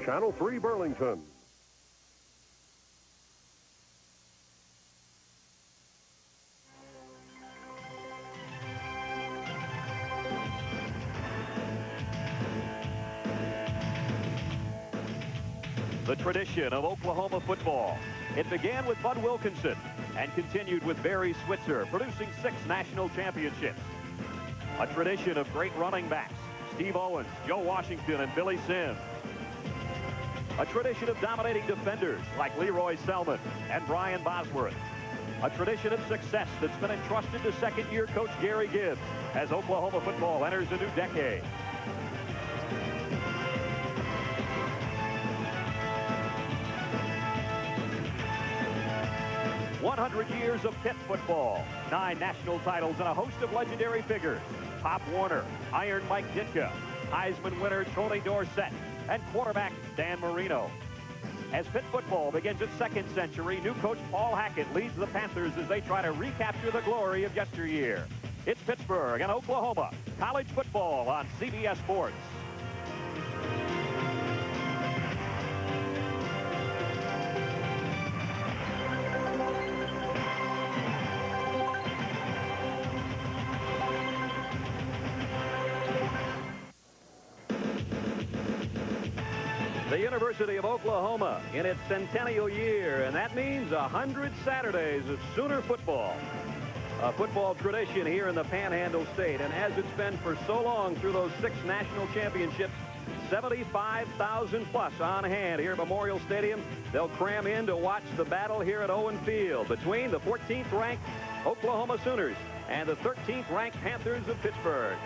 Channel 3 Burlington. The tradition of Oklahoma football. It began with Bud Wilkinson and continued with Barry Switzer, producing 6 national championships. A tradition of great running backs, Steve Owens, Joe Washington, and Billy Sims. A tradition of dominating defenders like Leroy Selman and Brian Bosworth. A tradition of success that's been entrusted to second-year coach Gary Gibbs as Oklahoma football enters a new decade. 100 years of Pitt football, 9 national titles, and a host of legendary figures. Pop Warner, Iron Mike Ditka, Heisman winner Tony Dorsett, and quarterback Dan Marino. As Pitt football begins its 2nd century, new coach Paul Hackett leads the Panthers as they try to recapture the glory of yesteryear. It's Pittsburgh and Oklahoma, college football on CBS Sports. The University of Oklahoma in its centennial year, and that means 100 Saturdays of Sooner football. A football tradition here in the Panhandle State, and as it's been for so long through those 6 national championships, 75,000 plus on hand here at Memorial Stadium. They'll cram in to watch the battle here at Owen Field between the 14th ranked Oklahoma Sooners and the 13th ranked Panthers of Pittsburgh.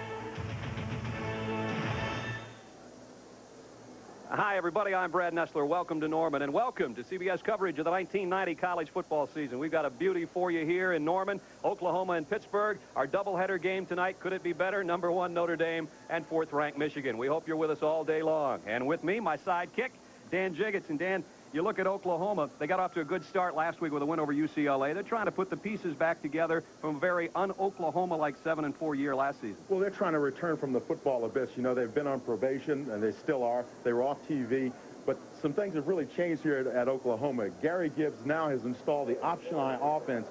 Hi, everybody. I'm Brad Nessler. Welcome to Norman, and welcome to CBS coverage of the 1990 college football season. We've got a beauty for you here in Norman. Oklahoma and Pittsburgh. Our doubleheader game tonight. Could it be better? Number 1 Notre Dame and 4th-ranked Michigan. We hope you're with us all day long. And with me, my sidekick, Dan Jiggets. And Dan, you look at Oklahoma, they got off to a good start last week with a win over UCLA. They're trying to put the pieces back together from a very un-Oklahoma-like 7-4 year last season. Well, they're trying to return from the football abyss. You know, they've been on probation, and they still are. They were off TV. But some things have really changed here at Oklahoma. Gary Gibbs now has installed the option I offense.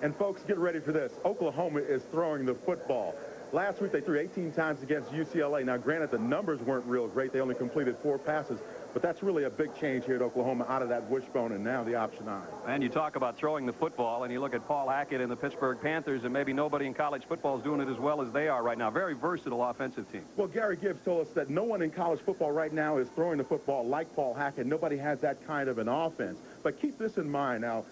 And, folks, get ready for this. Oklahoma is throwing the football. Last week, they threw 18 times against UCLA. Now, granted, the numbers weren't real great. They only completed 4 passes. But that's really a big change here at Oklahoma, out of that wishbone and now the option I. And you talk about throwing the football, and you look at Paul Hackett and the Pittsburgh Panthers, and maybe nobody in college football is doing it as well as they are right now. Very versatile offensive team. Well, Gary Gibbs told us that no one in college football right now is throwing the football like Paul Hackett. Nobody has that kind of an offense. But keep this in mind now.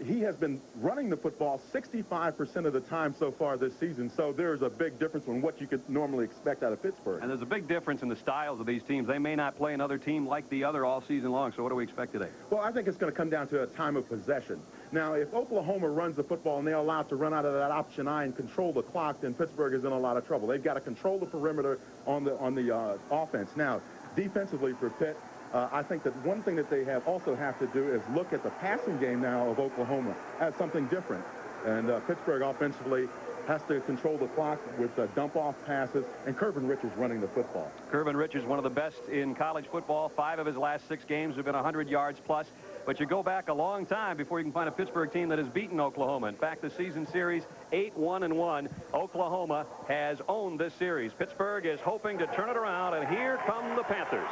He has been running the football 65% of the time so far this season, so there's a big difference from what you could normally expect out of Pittsburgh. And there's a big difference in the styles of these teams. They may not play another team like the other all season long, so what do we expect today? Well, I think it's going to come down to a time of possession. Now, if Oklahoma runs the football and they're allowed to run out of that option I and control the clock, then Pittsburgh is in a lot of trouble. They've got to control the perimeter on the offense. Now, defensively for Pitt, I think that one thing that they also have to do is look at the passing game now of Oklahoma as something different. And Pittsburgh offensively has to control the clock with dump-off passes, and Kirvin Richards running the football. Kirvin Richards, one of the best in college football. 5 of his last 6 games have been 100 yards plus. But you go back a long time before you can find a Pittsburgh team that has beaten Oklahoma. In fact, the season series, 8-1-1. Oklahoma has owned this series. Pittsburgh is hoping to turn it around, and here come the Panthers.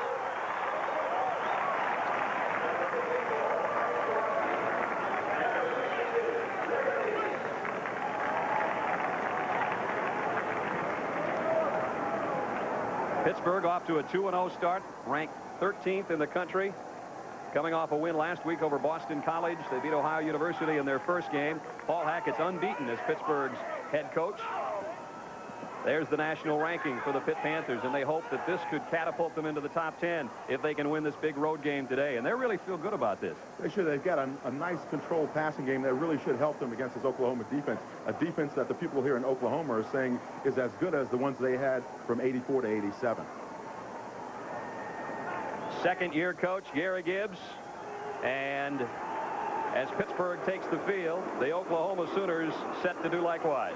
Pittsburgh off to a 2-0 start, ranked 13th in the country. Coming off a win last week over Boston College. They beat Ohio University in their first game. Paul Hackett's unbeaten as Pittsburgh's head coach. There's the national ranking for the Pitt Panthers, and they hope that this could catapult them into the top 10 if they can win this big road game today. And they really feel good about this. They should. They've got a nice controlled passing game that really should help them against this Oklahoma defense, a defense that the people here in Oklahoma are saying is as good as the ones they had from 84 to 87. Second-year coach Gary Gibbs, and as Pittsburgh takes the field, the Oklahoma Sooners set to do likewise.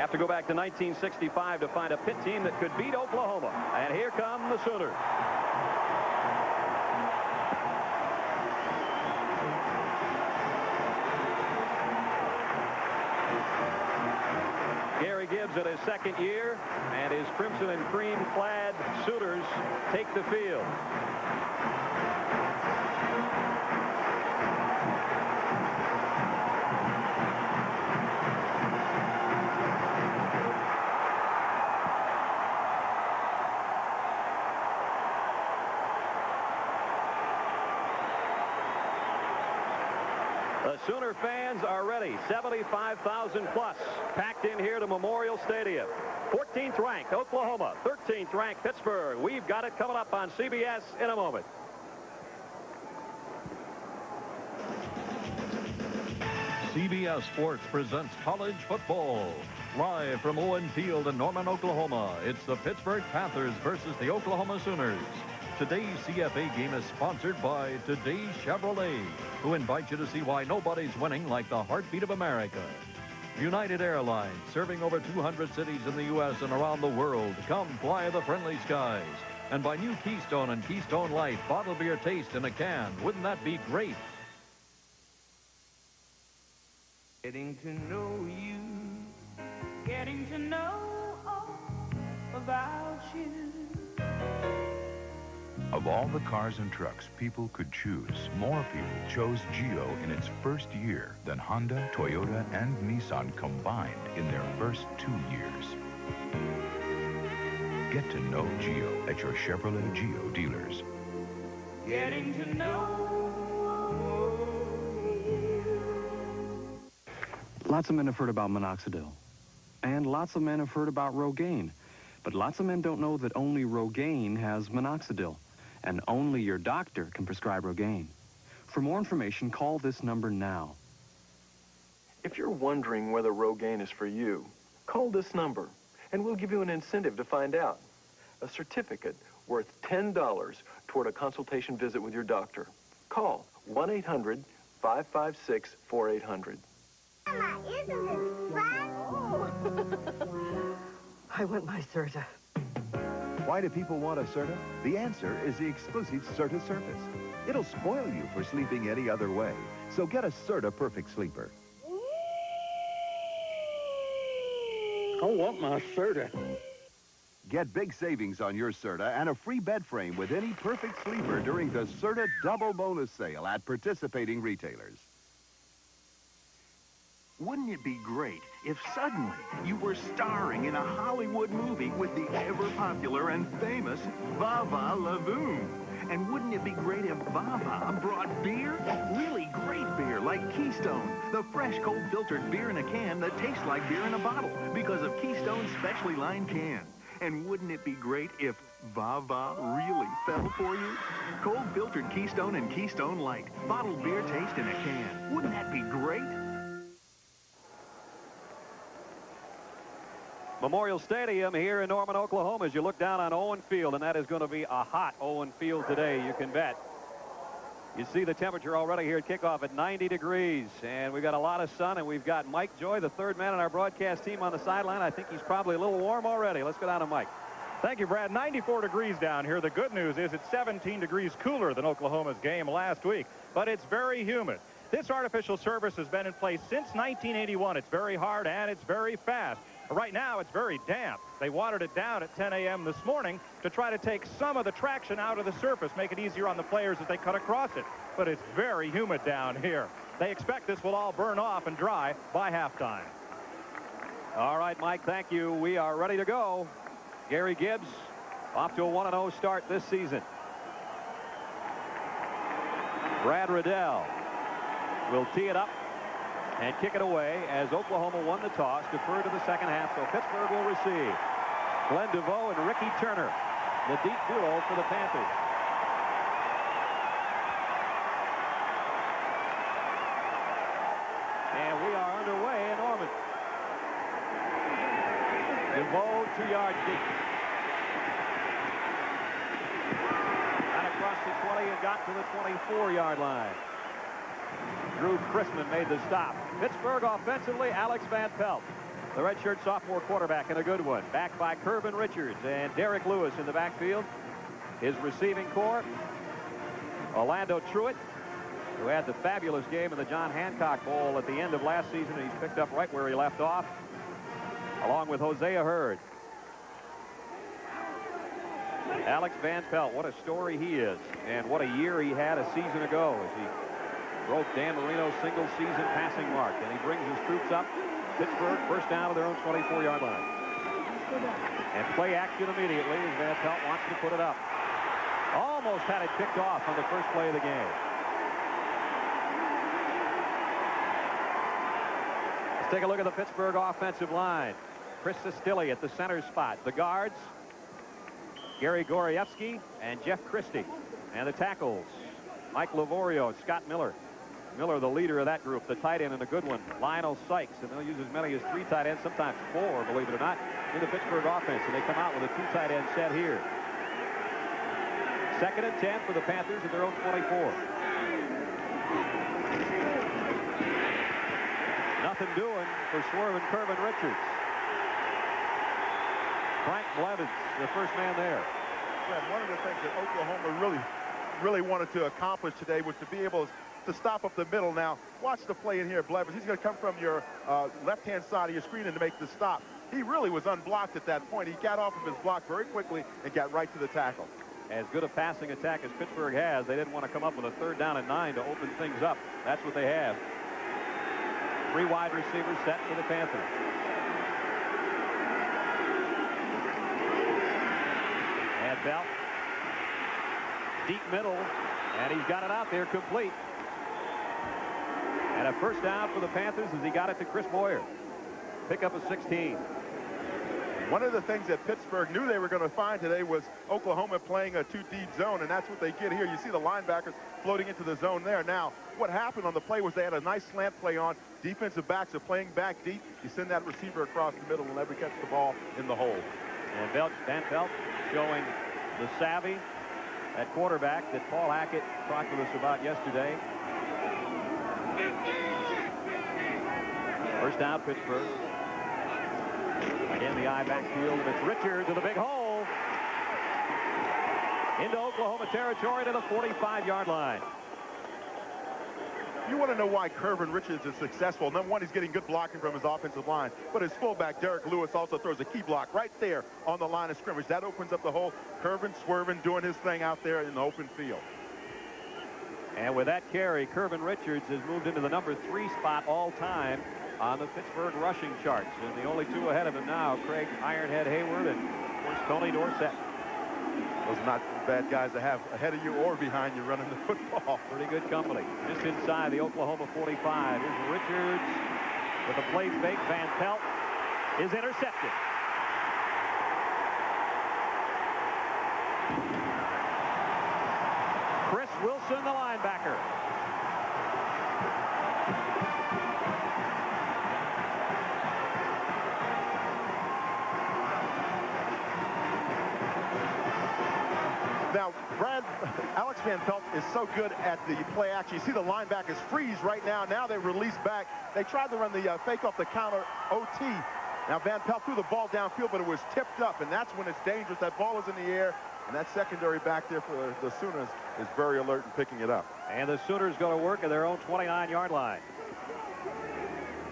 Have to go back to 1965 to find a Pitt team that could beat Oklahoma. And here come the Sooners. Gary Gibbs at his second year, and his crimson and cream clad Sooners take the field. The Sooner fans are ready. 75,000 plus packed in here to Memorial Stadium. 14th ranked Oklahoma, 13th ranked Pittsburgh. We've got it coming up on CBS in a moment. CBS Sports presents college football. Live from Owen Field in Norman, Oklahoma, it's the Pittsburgh Panthers versus the Oklahoma Sooners. Today's CFA game is sponsored by Today's Chevrolet, who invite you to see why nobody's winning like the heartbeat of America. United Airlines, serving over 200 cities in the U.S. and around the world. Come fly the friendly skies. And by new Keystone and Keystone Light, bottled beer taste in a can. Wouldn't that be great? Getting to know you, getting to know all about you. Of all the cars and trucks people could choose, more people chose Geo in its first year than Honda, Toyota, and Nissan combined in their first 2 years. Get to know Geo at your Chevrolet Geo dealers. Getting to know you. Lots of men have heard about minoxidil, and lots of men have heard about Rogaine, but lots of men don't know that only Rogaine has minoxidil. And only your doctor can prescribe Rogaine. For more information, call this number now. If you're wondering whether Rogaine is for you, call this number, and we'll give you an incentive to find out. A certificate worth $10 toward a consultation visit with your doctor. Call 1-800-556-4800. Mama, isn't this fun? Oh. I want my Serta. Why do people want a Serta? The answer is the exclusive Serta Surface. It'll spoil you for sleeping any other way. So get a Serta Perfect Sleeper. I want my Serta. Get big savings on your Serta and a free bed frame with any Perfect Sleeper during the Serta Double Bonus Sale at participating retailers. Wouldn't it be great if suddenly you were starring in a Hollywood movie with the ever-popular and famous Vava Lavoon? And wouldn't it be great if Vava brought beer? Really great beer like Keystone, the fresh, cold-filtered beer in a can that tastes like beer in a bottle because of Keystone's specially lined can. And wouldn't it be great if Vava really fell for you? Cold-filtered Keystone and Keystone Light, bottled beer taste in a can. Wouldn't that be great? Memorial Stadium here in Norman, Oklahoma, as you look down on Owen Field, and that is going to be a hot Owen Field today, you can bet. You see the temperature already here at kickoff at 90 degrees, and we've got a lot of sun, and we've got Mike Joy, the third man on our broadcast team, on the sideline. I think he's probably a little warm already. Let's go down to Mike. Thank you, Brad. 94 degrees down here. The good news is it's 17 degrees cooler than Oklahoma's game last week, but it's very humid. This artificial surface has been in place since 1981. It's very hard and it's very fast. Right now, it's very damp. They watered it down at 10 a.m. this morning to try to take some of the traction out of the surface, make it easier on the players as they cut across it. But it's very humid down here. They expect this will all burn off and dry by halftime. All right, Mike, thank you. We are ready to go. Gary Gibbs off to a 1-0 start this season. Brad Riddell will tee it up and kick it away as Oklahoma won the toss, deferred to the second half, so Pittsburgh will receive. Glenn DeVoe and Ricky Turner, the deep duo for the Panthers. And we are underway in Norman. DeVoe 2 yards deep. Got across the 20 and got to the 24-yard line. Drew Chrisman made the stop. Pittsburgh offensively, Alex Van Pelt. The redshirt sophomore quarterback, and a good one. Backed by Kirvin Richards and Derek Lewis in the backfield. His receiving corps, Orlando Truitt, who had the fabulous game in the John Hancock Bowl at the end of last season, and he's picked up right where he left off, along with Hosea Hurd. Alex Van Pelt, what a story he is, and what a year he had a season ago as he broke Dan Marino's single-season passing mark, and he brings his troops up. Pittsburgh first down to their own 24-yard line. And play action immediately as Van Pelt wants to put it up. Almost had it picked off on the first play of the game. Let's take a look at the Pittsburgh offensive line. Chris Sestilli at the center spot. The guards, Gary Gorievsky and Jeff Christie. And the tackles, Mike Livorio and Scott Miller. Miller, the leader of that group. The tight end, and a good one, Lionel Sykes. And they'll use as many as 3 tight ends, sometimes 4, believe it or not, in the Pittsburgh offense. And they come out with a 2 tight end set here. 2nd and 10 for the Panthers at their own 24. Nothing doing for swerving Kirvin Richards. Frank Blevins, the first man there. Yeah, one of the things that Oklahoma really wanted to accomplish today was to be able to stop up the middle. Now, watch the play in here, Blevins. He's going to come from your left-hand side of your screen and to make the stop. He really was unblocked at that point. He got off of his block very quickly and got right to the tackle. As good a passing attack as Pittsburgh has, they didn't want to come up with a 3rd down and 9 to open things up. That's what they have. 3 wide receivers set for the Panthers. And Bell. Deep middle, and he's got it out there complete. And a first down for the Panthers as he got it to Chris Boyer. Pick up a 16. One of the things that Pittsburgh knew they were going to find today was Oklahoma playing a 2-deep zone, and that's what they get here. You see the linebackers floating into the zone there. Now, what happened on the play was they had a nice slant play on. Defensive backs are playing back deep. You send that receiver across the middle and let him catch the ball in the hole. And Van Pelt showing the savvy at quarterback that Paul Hackett talked with us about yesterday. First down, Pittsburgh. Again, the eye backfield, and it's Richards in the big hole. Into Oklahoma territory to the 45-yard line. You want to know why Kirvin Richards is successful. Number one, he's getting good blocking from his offensive line, but his fullback, Derek Lewis, also throws a key block right there on the line of scrimmage. That opens up the hole. Kirvin swerving, doing his thing out there in the open field. And with that carry, Kirvin Richards has moved into the number 3 spot all time on the Pittsburgh rushing charts. And the only 2 ahead of him now, Craig Ironhead Hayward and, of course, Tony Dorsett. Those are not bad guys to have ahead of you or behind you running the football. Pretty good company. Just inside the Oklahoma 45. Here's Richards with a play fake. Van Pelt is intercepted. Chris Wilson, the linebacker. Now, Alex Van Pelt is so good at the play action. You see the linebackers freeze right now. Now they release back. They tried to run the fake off the counter OT. Now Van Pelt threw the ball downfield, but it was tipped up, and that's when it's dangerous. That ball is in the air, and that secondary back there for the Sooners is very alert in picking it up. And the Sooners go to work at their own 29-yard line.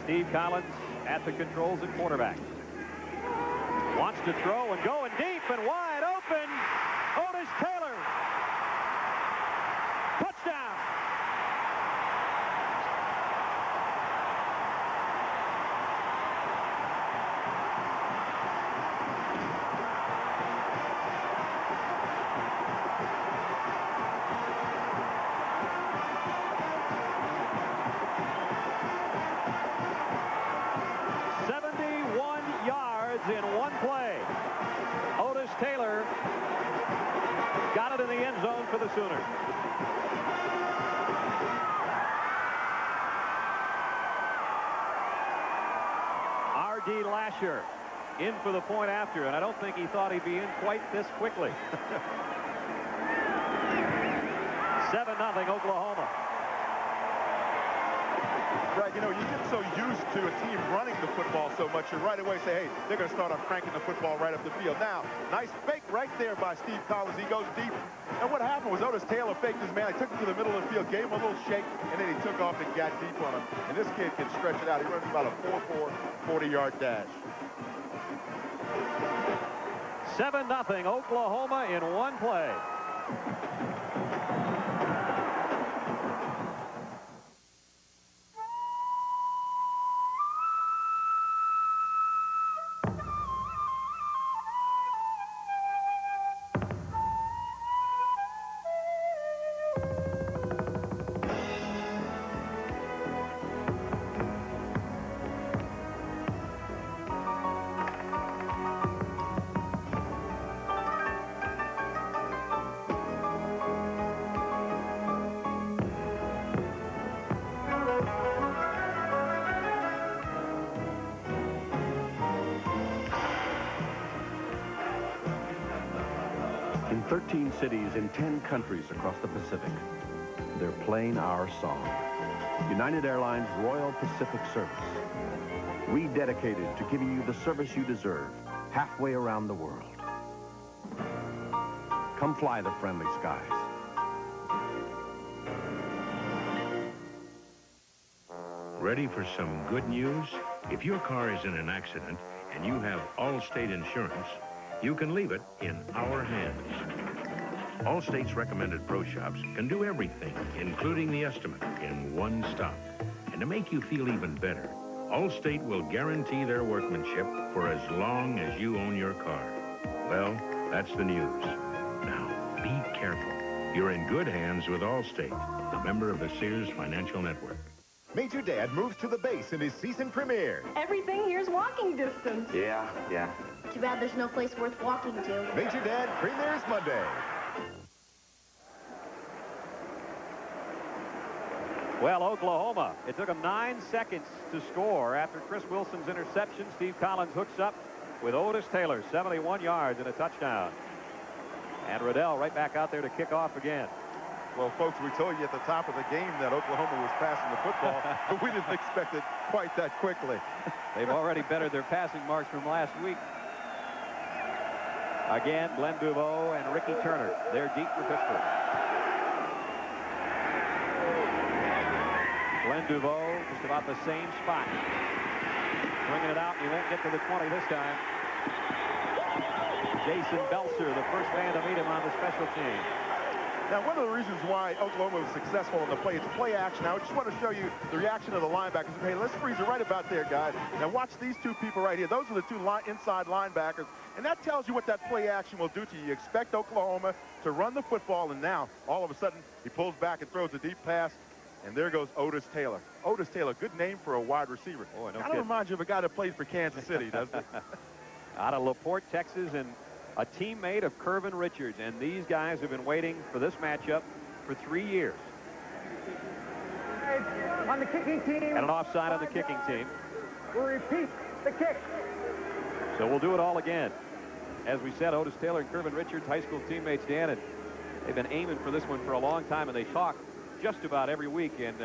Steve Collins at the controls at quarterback. Wants to throw and going deep and wide open. Otis Taylor. Touchdown. In one play. Otis Taylor got it in the end zone for the Sooners. R.D. Lasher in for the point after, and I don't think he thought he'd be in quite this quickly. 7-0 Oklahoma. Right, you know, you get so used to a team running the football so much, you right away say, hey, they're going to start off cranking the football right up the field. Now, nice fake right there by Steve Collins. He goes deep. And what happened was Otis Taylor faked his man. He took him to the middle of the field, gave him a little shake, and then he took off and got deep on him. And this kid can stretch it out. He runs about a 4.4 40-yard dash. 7-0 Oklahoma in one play. In 13 cities in 10 countries across the Pacific, they're playing our song. United Airlines Royal Pacific Service. Rededicated to giving you the service you deserve halfway around the world. Come fly the friendly skies. Ready for some good news? If your car is in an accident and you have Allstate insurance, you can leave it in our hands. Allstate's recommended pro shops can do everything, including the estimate, in one stop. And to make you feel even better, Allstate will guarantee their workmanship for as long as you own your car. Well, that's the news. Now, be careful. You're in good hands with Allstate, a member of the Sears Financial Network. Major Dad moves to the base in his season premiere. Everything here's walking distance. Yeah. Too bad there's no place worth walking to. Major Dad premieres Monday. Well, Oklahoma, it took them 9 seconds to score after Chris Wilson's interception. Steve Collins hooks up with Otis Taylor, 71 yards and a touchdown. And Riddell right back out there to kick off again. Well, folks, we told you at the top of the game that Oklahoma was passing the football, but we didn't expect it quite that quickly. They've already bettered their passing marks from last week. Again, Glenn Duveau and Ricky Turner. They're deep for Pittsburgh. Glenn Duveau just about the same spot. Bringing it out, and he won't get to the 20 this time. Jason Belser, the first man to meet him on the special team. Now, one of the reasons why Oklahoma was successful in the play, it's play action. Now, I just want to show you the reaction of the linebackers. Okay, let's freeze it right about there, guys. Now, watch these two people right here. Those are the two inside linebackers. And that tells you what that play action will do to you. You expect Oklahoma to run the football, and now, all of a sudden, he pulls back and throws a deep pass. And there goes Otis Taylor. Otis Taylor, good name for a wide receiver. Boy, no kind of reminds you of a guy that played for Kansas City, doesn't it? Out of LaPorte, Texas, and a teammate of Curvin Richards. And these guys have been waiting for this matchup for 3 years. On the kicking team. And an offside on the kicking team. We'll repeat the kick. So we'll do it all again. As we said, Otis Taylor and Curvin Richards, high school teammates, Dan, and they've been aiming for this one for a long time, and they talk just about every week. And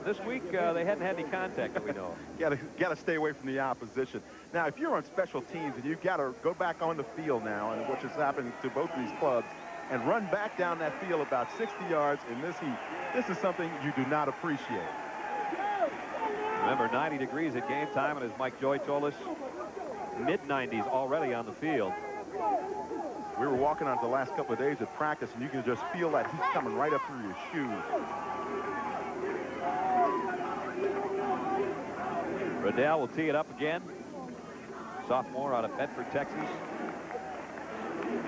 this week, they hadn't had any contact that we know of. Got to stay away from the opposition. Now, if you're on special teams and you've got to go back on the field now, and which is happening to both of these clubs, and run back down that field about 60 yards in this heat, this is something you do not appreciate. Remember, 90 degrees at game time, and as Mike Joy told us, mid-90s already on the field. We were walking on the last couple of days at practice, and you can just feel that heat coming right up through your shoes. Riddell will tee it up again. Sophomore out of Bedford, Texas.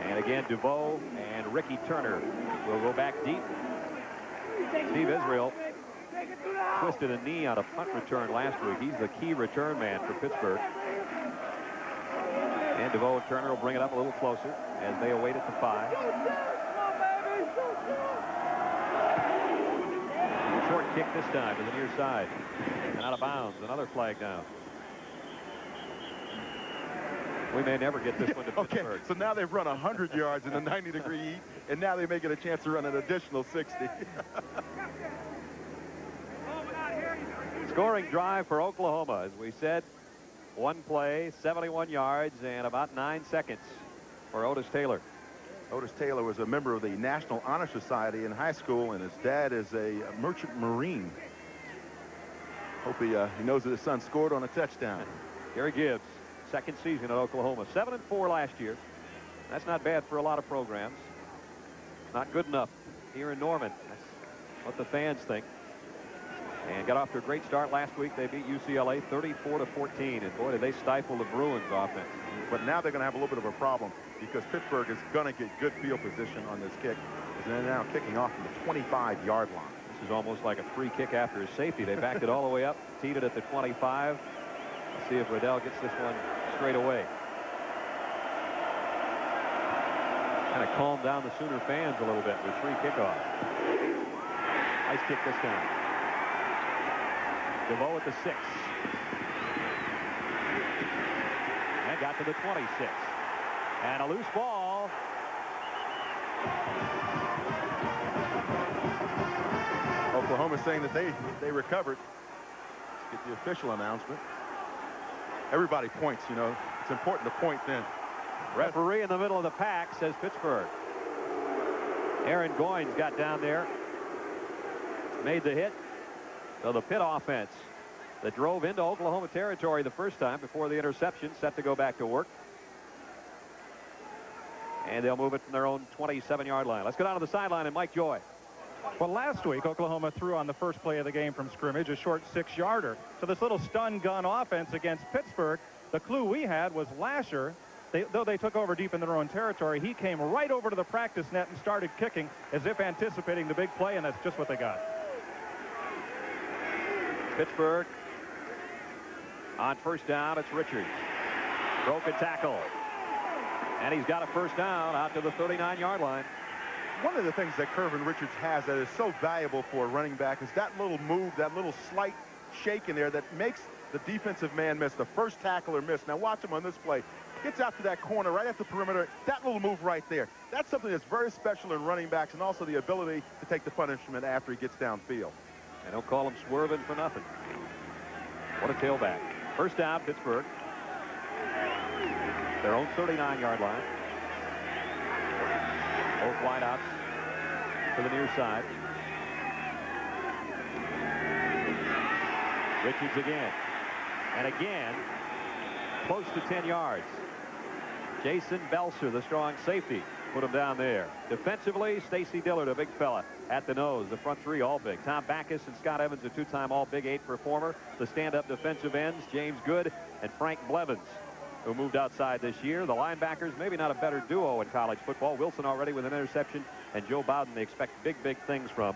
And again, Duveau and Ricky Turner will go back deep. Steve Israel twisted a knee on a punt return last week. He's the key return man for Pittsburgh. And Duveau and Turner will bring it up a little closer as they await at the 5. Short kick this time to the near side. And out of bounds. Another flag down. We may never get this one to Pittsburgh. Okay, so now they've run 100 yards in a 90-degree heat, and now they may get a chance to run an additional 60. Scoring drive for Oklahoma, as we said. One play, 71 yards, and about 9 seconds for Otis Taylor. Otis Taylor was a member of the National Honor Society in high school, and his dad is a merchant marine. Hope he knows that his son scored on a touchdown. Gary Gibbs, second season at Oklahoma, 7-4 last year. That's not bad for a lot of programs. Not good enough here in Norman. That's what the fans think. And got off to a great start last week. They beat UCLA 34-14, and boy, did they stifle the Bruins offense. But now they're going to have a little bit of a problem because Pittsburgh is going to get good field position on this kick. They're now kicking off from the 25-yard line. This is almost like a free kick after a safety. They backed it all the way up, teed it at the 25. Let's see if Riddell gets this one straight away. Kind of calmed down the Sooner fans a little bit with free kickoff. Nice kick this time. DeVoe at the 6. And got to the 26. And a loose ball. Oklahoma saying that they recovered. Let's get the official announcement. Everybody points, you know. It's important to point then. Referee in the middle of the pack says Pittsburgh. Aaron Goins got down there. Made the hit. So the Pitt offense that drove into Oklahoma territory the first time before the interception set to go back to work. And they'll move it from their own 27-yard line. Let's go down to the sideline and Mike Joy. Well, last week, Oklahoma threw on the first play of the game from scrimmage a short 6-yarder. So this little stun gun offense against Pittsburgh, the clue we had was Lasher. Though they took over deep in their own territory, he came right over to the practice net and started kicking as if anticipating the big play, and that's just what they got. Pittsburgh on first down. It's Richards. Broken tackle. And he's got a first down out to the 39-yard line. One of the things that Kervin Richards has that is so valuable for a running back is that little move, that little slight shake in there that makes the defensive man miss, the first tackler miss. Now watch him on this play. Gets out to that corner right at the perimeter. That little move right there. That's something that's very special in running backs, and also the ability to take the punishment after he gets downfield. They don't call him swerving for nothing. What a tailback. First down, Pittsburgh. Their own 39-yard line. Both wideouts to the near side. Richards again. And again, close to 10 yards. Jason Belser, the strong safety, put him down there. Defensively, Stacy Dillard, a big fella at the nose. The front three all big. Tom Backus and Scott Evans, a two-time All-Big 8 performer. The stand-up defensive ends, James Good and Frank Blevins, who moved outside this year. The linebackers, maybe not a better duo in college football. Wilson already with an interception, and Joe Bowden they expect big things from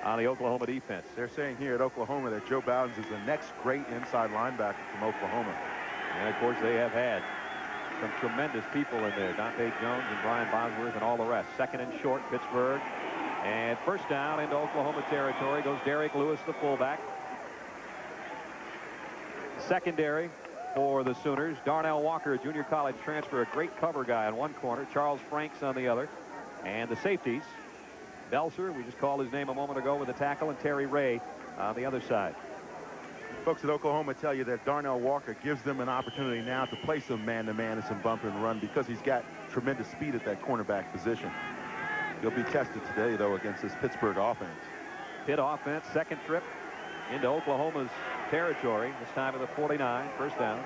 on the Oklahoma defense. They're saying here at Oklahoma that Joe Bowden is the next great inside linebacker from Oklahoma. And, of course, they have had some tremendous people in there. Dante Jones and Brian Bosworth and all the rest. Second and short, Pittsburgh. And first down into Oklahoma territory goes Derek Lewis, the fullback. Secondary for the Sooners. Darnell Walker, a junior college transfer, a great cover guy on one corner. Charles Franks on the other. And the safeties, Belser, we just called his name a moment ago with the tackle, and Terry Ray on the other side. Folks at Oklahoma tell you that Darnell Walker gives them an opportunity now to play some man-to-man and some bump and run because he's got tremendous speed at that cornerback position. He'll be tested today, though, against this Pittsburgh offense. Pitt offense, second trip into Oklahoma's territory, this time at the 49, first down.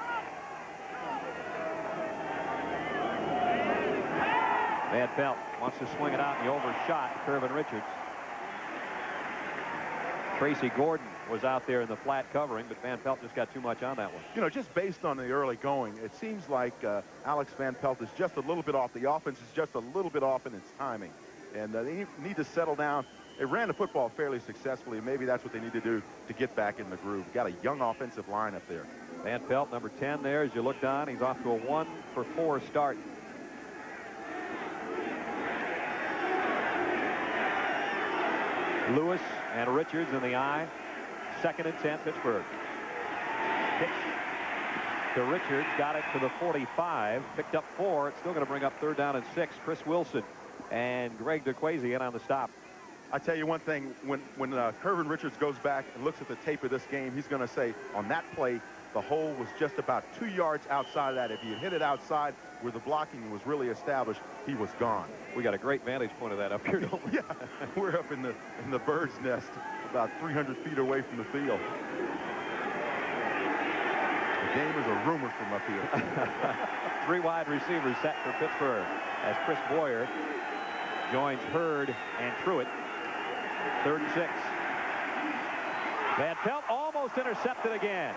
Van Pelt wants to swing it out, and he overshot Kervin Richards. Tracy Gordon was out there in the flat covering, but Van Pelt just got too much on that one. You know, just based on the early going, it seems like Alex Van Pelt is just a little bit off. The offense is just a little bit off in its timing. And they need to settle down. They ran the football fairly successfully, and maybe that's what they need to do to get back in the groove. Got a young offensive line up there. Van Pelt, number 10 there. As you look down, he's off to a 1-for-4 start. Lewis and Richards in the eye. Second and 10, Pittsburgh. Pitch to Richards, got it to the 45, picked up 4. It's still going to bring up third down and 6. Chris Wilson and Greg DeQuasie in on the stop. I tell you one thing, when Kervin Richards goes back and looks at the tape of this game, he's going to say, on that play, the hole was just about 2 yards outside of that. If he had hit it outside where the blocking was really established, he was gone. We got a great vantage point of that up here, don't we? Yeah, we're up in the bird's nest, about 300 feet away from the field. The game is a rumor from up here. 3 wide receivers set for Pittsburgh as Chris Boyer joins Hurd and Truitt. 3rd and 6. Van Pelt almost intercepted again.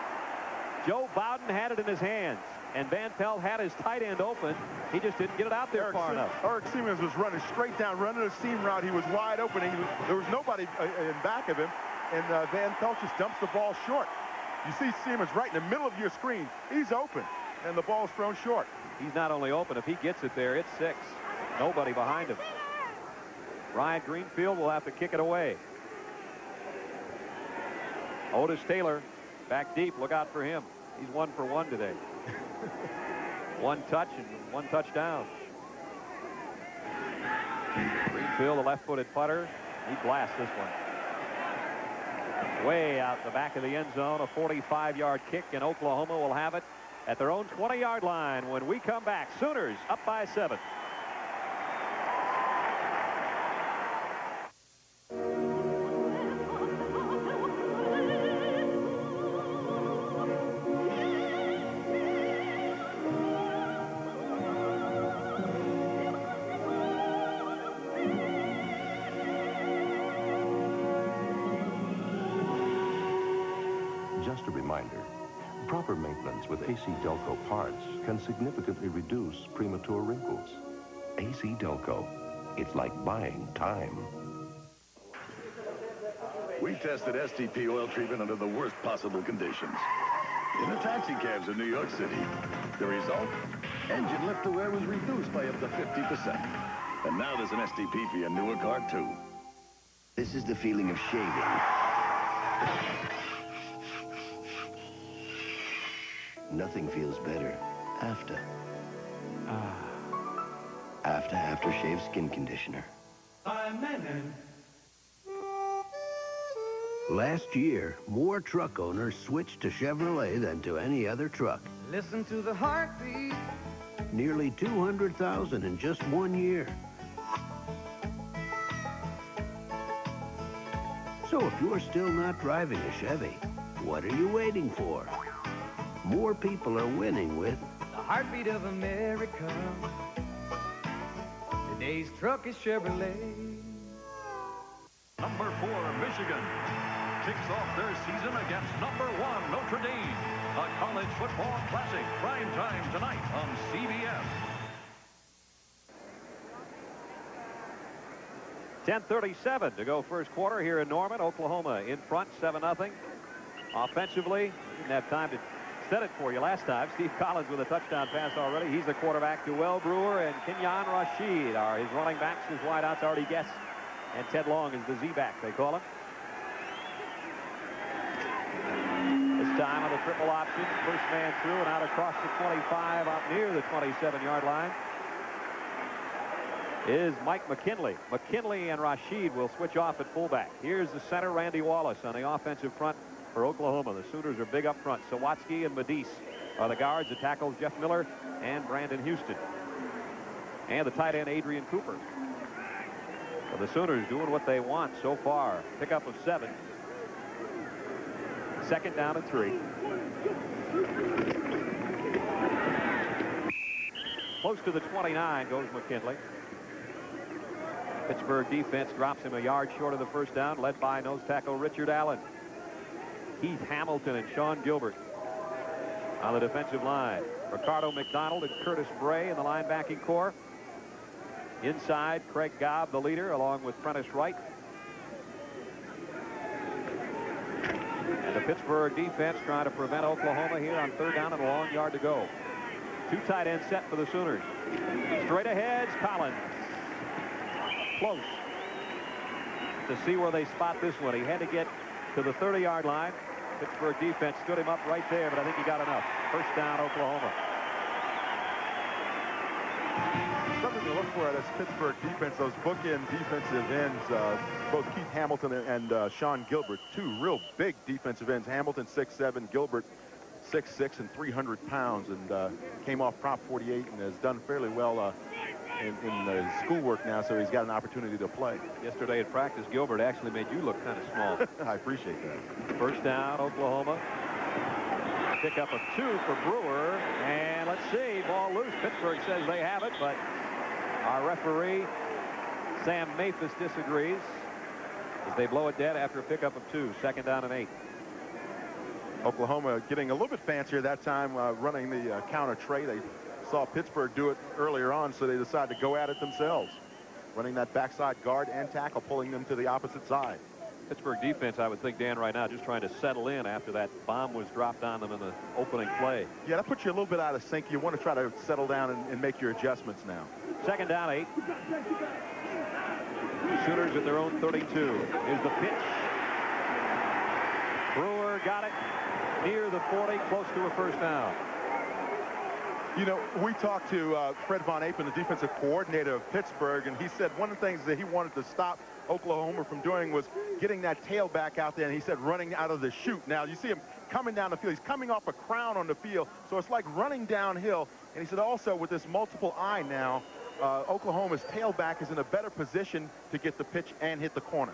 Joe Bowden had it in his hands, and Van Pelt had his tight end open. He just didn't get it out there far enough. Eric Siemens was running straight down, running a seam route. He was wide open. There was nobody in back of him, and Van Pelt just dumps the ball short. You see Siemens right in the middle of your screen. He's open, and the ball's thrown short. He's not only open, if he gets it there, it's 6. Nobody behind him. Ryan Greenfield will have to kick it away. Otis Taylor back deep. Look out for him. He's 1 for 1 today. 1 touch and 1 touchdown. Greenfield, the left-footed putter. He blasts this one. Way out the back of the end zone. A 45-yard kick, and Oklahoma will have it at their own 20-yard line when we come back. Sooners up by 7. Just a reminder, proper maintenance with AC Delco parts can significantly reduce premature wrinkles. AC Delco, it's like buying time. We tested STP oil treatment under the worst possible conditions. In the taxi cabs of New York City. The result? Engine lift to wear was reduced by up to 50%. And now there's an STP for your newer car, too. This is the feeling of shaving. Nothing feels better after. Aftershave skin conditioner. Last year, more truck owners switched to Chevrolet than to any other truck. Listen to the heartbeat. Nearly 200,000 in just 1 year. So if you're still not driving a Chevy, what are you waiting for? More people are winning with The heartbeat of America. Today's truck is Chevrolet. Number 4, Michigan kicks off their season against number 1, Notre Dame. A college football classic, prime time tonight on CBS. 10:37 to go first quarter here in Norman. Oklahoma in front, 7-0. Offensively, didn't have time to set it for you last time. Steve Collins with a touchdown pass already. He's the quarterback. Joel Brewer and Kenyon Rashid are his running backs. His wideouts already guessed. And Ted Long is the Z-back, they call him. This time on the triple option. First man through and out across the 25, out near the 27-yard line is Mike McKinley. McKinley and Rashid will switch off at fullback. Here's the center, Randy Wallace, on the offensive front for Oklahoma. The Sooners are big up front. Sawatsky and Medice are the guards. The tackles, Jeff Miller and Brandon Houston. And the tight end, Adrian Cooper. So the Sooners doing what they want so far. Pickup of 7. Second down and 3. Close to the 29 goes McKinley. Pittsburgh defense drops him a yard short of the first down, led by nose tackle Richard Allen. Heath Hamilton and Sean Gilbert on the defensive line. Ricardo McDonald and Curtis Bray in the linebacking core. Inside, Craig Gobb, the leader, along with Prentice Wright. And the Pittsburgh defense trying to prevent Oklahoma here on 3rd down and a long yard to go. 2 tight ends set for the Sooners. Straight ahead, Collins. Close to see where they spot this one. He had to get to the 30-yard line. Pittsburgh defense stood him up right there, but I think he got enough. First down, Oklahoma. Something to look for at this Pittsburgh defense, those bookend defensive ends, both Keith Hamilton and Sean Gilbert, two real big defensive ends. Hamilton 6'7", Gilbert 6'6" and 300 pounds, and came off Prop 48 and has done fairly well in his schoolwork now, so he's got an opportunity to play. Yesterday at practice, Gilbert actually made you look kind of small. I appreciate that. First down, Oklahoma. Pick up of 2 for Brewer, and let's see, ball loose. Pittsburgh says they have it, but our referee, Sam Mathis, disagrees as they blow it dead after a pickup of 2. Second down and 8. Oklahoma getting a little bit fancier that time, running the counter trey. They saw Pittsburgh do it earlier on, so they decided to go at it themselves, running that backside guard and tackle, pulling them to the opposite side. Pittsburgh defense, I would think, Dan, right now, just trying to settle in after that bomb was dropped on them in the opening play. Yeah, that puts you a little bit out of sync. You want to try to settle down and make your adjustments now. Second down, 8. Sooners at their own 32. Here's the pitch. Brewer got it near the 40, close to a first down. You know, we talked to Fred Von Apen, the defensive coordinator of Pittsburgh, and he said one of the things that he wanted to stop Oklahoma from doing was getting that tailback out there, and he said running out of the chute. Now, you see him coming down the field. He's coming off a crown on the field, so it's like running downhill. And he said also with this multiple eye now, Oklahoma's tailback is in a better position to get the pitch and hit the corner.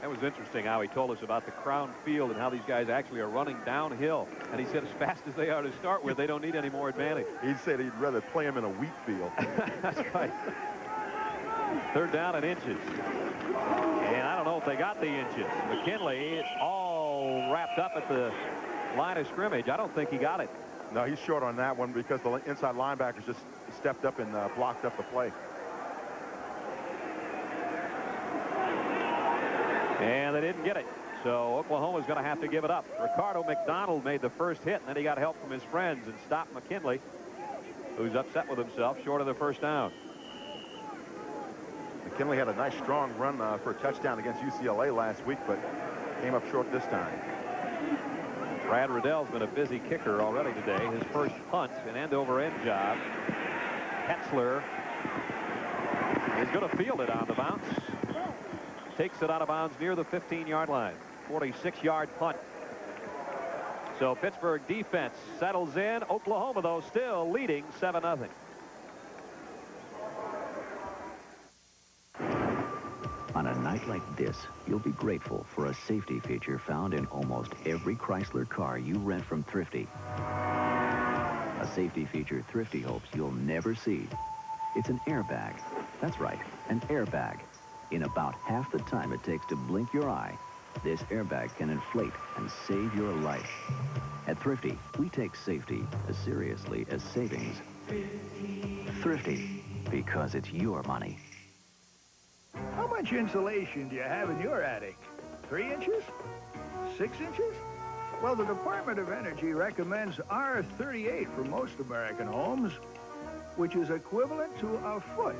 That was interesting how he told us about the crown field and how these guys actually are running downhill. And he said as fast as they are to start with, they don't need any more advantage. He said he'd rather play them in a wheat field. That's right. Third down and inches. And I don't know if they got the inches. McKinley all wrapped up at the line of scrimmage. I don't think he got it. No, he's short on that one because the inside linebackers just stepped up and blocked up the play. And they didn't get it. So Oklahoma's going to have to give it up. Ricardo McDonald made the first hit, and then he got help from his friends and stopped McKinley, who's upset with himself, short of the first down. McKinley had a nice strong run for a touchdown against UCLA last week, but came up short this time. Brad Riddell's been a busy kicker already today. His first punt, an end-over-end job. Hetzler is going to field it on the bounce. Takes it out of bounds near the 15-yard line. 46-yard punt. So Pittsburgh defense settles in. Oklahoma, though, still leading 7-0. On a night like this, you'll be grateful for a safety feature found in almost every Chrysler car you rent from Thrifty. A safety feature Thrifty hopes you'll never see. It's an airbag. That's right, an airbag. In about half the time it takes to blink your eye, this airbag can inflate and save your life. At Thrifty, we take safety as seriously as savings. Thrifty, because it's your money. How much insulation do you have in your attic? 3 inches? 6 inches? Well, the Department of Energy recommends R38 for most American homes, which is equivalent to a foot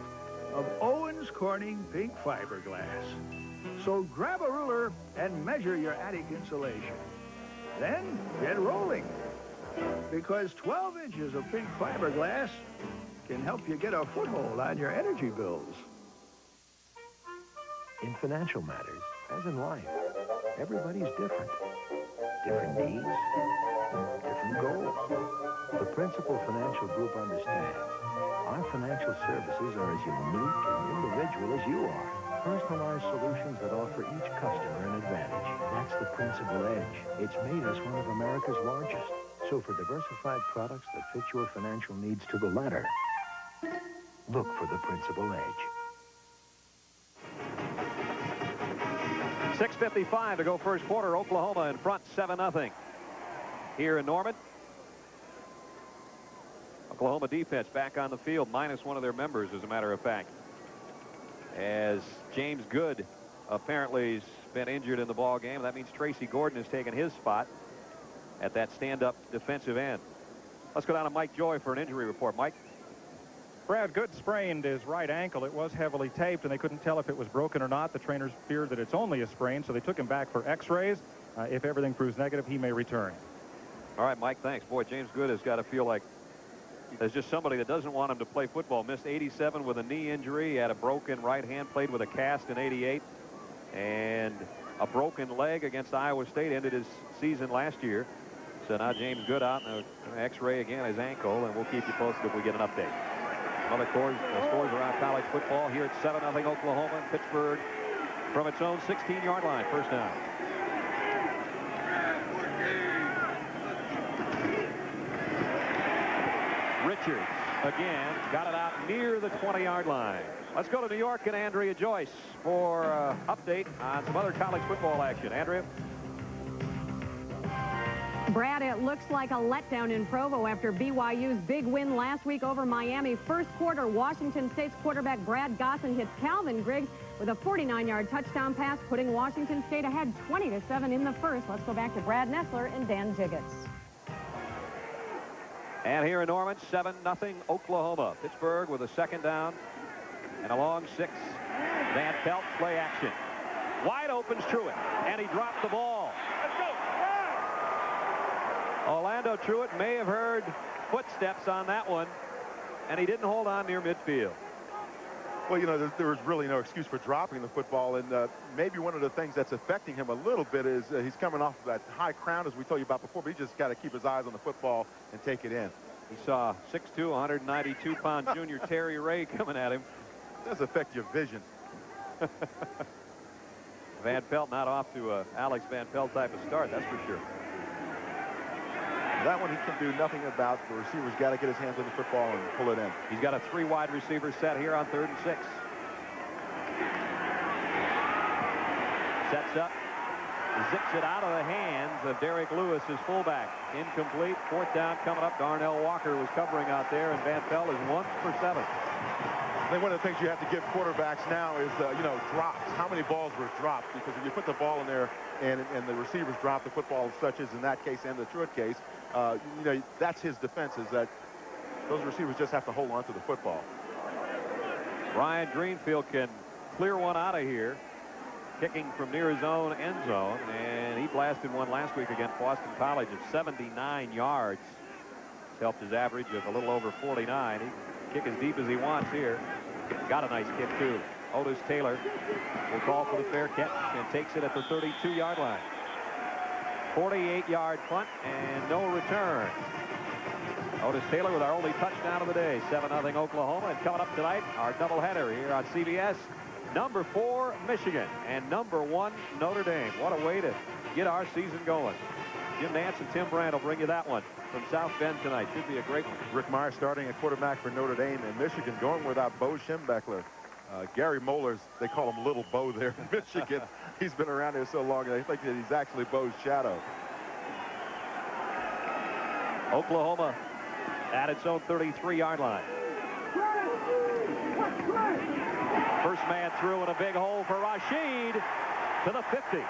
of Owens Corning pink fiberglass. So grab a ruler and measure your attic insulation. Then get rolling, because 12 inches of pink fiberglass can help you get a foothold on your energy bills. In financial matters, as in life, everybody's different. Different needs, different goals. The Principal Financial Group understands. Our financial services are as unique and individual as you are. Personalized solutions that offer each customer an advantage. That's the Principal Edge. It's made us one of America's largest. So for diversified products that fit your financial needs to the letter, look for the Principal Edge. 6:55 to go first quarter. Oklahoma in front, 7-0. Here in Norman. Oklahoma defense back on the field, minus one of their members, as a matter of fact. As James Good apparently has been injured in the ball game. That means Tracy Gordon has taken his spot at that stand-up defensive end. Let's go down to Mike Joy for an injury report. Mike? Brad Good sprained his right ankle. It was heavily taped, and they couldn't tell if it was broken or not. The trainers feared that it's only a sprain, so they took him back for x-rays. If everything proves negative, he may return. All right, Mike, thanks. Boy, James Good has got to feel like There's just somebody that doesn't want him to play football. Missed 87 with a knee injury. Had a broken right hand. Played with a cast in 88. And a broken leg against Iowa State. Ended his season last year. So now James Good out in an X-ray again, his ankle. And we'll keep you posted if we get an update. Other scores around college football. Here it's 7-0 Oklahoma. Pittsburgh from its own 16-yard line. First down. Richards again got it out near the 20-yard line. Let's go to New York and Andrea Joyce for update on some other college football action. Andrea? Brad, it looks like a letdown in Provo after BYU's big win last week over Miami. First quarter, Washington State's quarterback Brad Gosson hits Calvin Griggs with a 49-yard touchdown pass, putting Washington State ahead 20-7 in the first. Let's go back to Brad Nessler and Dan Jiggets. And here in Norman, 7-0 Oklahoma. Pittsburgh with a second down and a long 6. Van Pelt play action. Wide open's Truitt, and he dropped the ball. Orlando Truitt may have heard footsteps on that one, and he didn't hold on near midfield. Well, you know, there was really no excuse for dropping the football, and maybe one of the things that's affecting him a little bit is he's coming off of that high crown, as we told you about before, but he just got to keep his eyes on the football and take it in. He saw 6'2", 192-pound junior Terry Ray coming at him. It does affect your vision. Van Pelt not off to a Alex Van Pelt type of start, that's for sure. That one he can do nothing about. The receiver's got to get his hands on the football and pull it in. He's got a 3 wide receiver set here on 3rd and 6. Sets up, zips it out of the hands of Derek Lewis, his fullback. Incomplete. 4th down coming up. Darnell Walker was covering out there, and Van Pelt is 1 for 7. I think one of the things you have to give quarterbacks now is, you know, drops. How many balls were dropped? Because if you put the ball in there and the receivers drop the football, such as in that case and the Truitt case, you know, that's his defense, is that those receivers just have to hold on to the football. Ryan Greenfield can clear one out of here, kicking from near his own end zone, and he blasted one last week against Boston College of 79 yards. It's helped his average of a little over 49. He can kick as deep as he wants here. Got a nice kick, too. Otis Taylor will call for the fair catch and takes it at the 32-yard line. 48-yard punt and no return. Otis Taylor with our only touchdown of the day. 7-0 Oklahoma. And coming up tonight, our doubleheader here on CBS. Number 4, Michigan, and number 1, Notre Dame. What a way to get our season going. Jim Nance and Tim Brand will bring you that one from South Bend tonight. Should be a great one. Rick Meyer starting at quarterback for Notre Dame, and Michigan going without Bo Schembechler. Gary Mollers, they call him Little Bo there in Michigan. He's been around here so long, they think that he's actually Bo's shadow. Oklahoma at its own 33-yard line. First man through in a big hole for Rashid to the 50.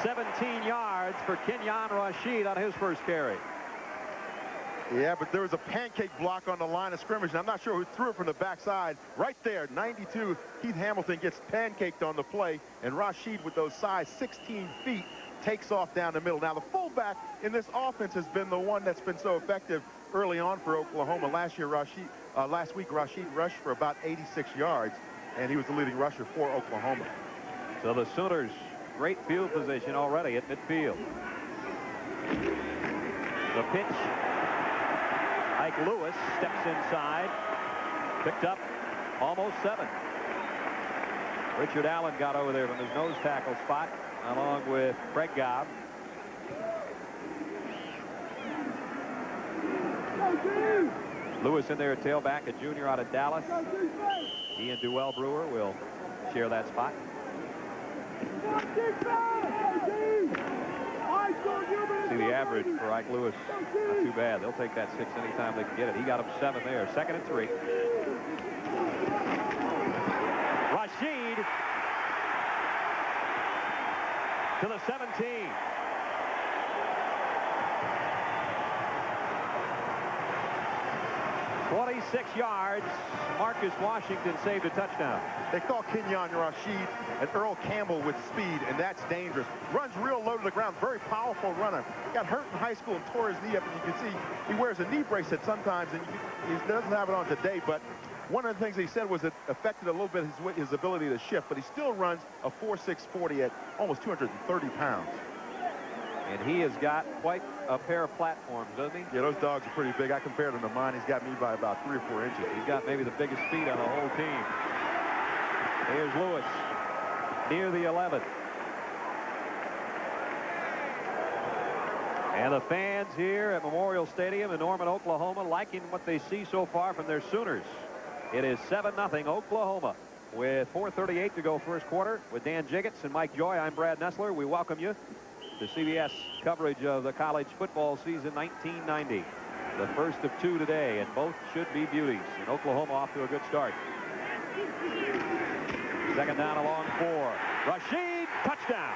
17 yards for Kenyon Rashid on his first carry. Yeah, but there was a pancake block on the line of scrimmage, and I'm not sure who threw it from the backside. Right there, 92, Keith Hamilton gets pancaked on the play, and Rashid, with those size 16 feet, takes off down the middle. Now, the fullback in this offense has been the one that's been so effective early on for Oklahoma. Last week, Rashid rushed for about 86 yards, and he was the leading rusher for Oklahoma. So the Sooners, great field position already at midfield. The pitch. Ike Lewis steps inside. Picked up almost 7. Richard Allen got over there from his nose tackle spot, along with Craig Gobb. Lewis in there, tailback, a junior out of Dallas. He and Duell Brewer will share that spot. See the average for Ike Lewis, not too bad. They'll take that 6 anytime they can get it. He got him 7 there. 2nd and 3. Rashid to the 17. 26 yards. Marcus Washington saved a touchdown. They call Kenyon Rashid and Earl Campbell with speed, and that's dangerous. Runs real low to the ground. Very powerful runner. Got hurt in high school and tore his knee up, and you can see he wears a knee bracelet sometimes, and he doesn't have it on today, but one of the things he said was it affected a little bit his ability to shift, but he still runs a 4.6 40 at almost 230 pounds. And he has got quite a pair of platforms, doesn't he? Yeah, those dogs are pretty big. I compared him to mine. He's got me by about 3 or 4 inches. He's got maybe the biggest feet on the whole team. Here's Lewis near the 11. And the fans here at Memorial Stadium in Norman, Oklahoma, liking what they see so far from their Sooners. It is 7-0 Oklahoma with 4:38 to go first quarter. With Dan Jiggets and Mike Joy, I'm Brad Nessler. We welcome you to CBS coverage of the college football season 1990. The first of 2 today, and both should be beauties. And Oklahoma off to a good start. Second down along 4. Rashid, touchdown.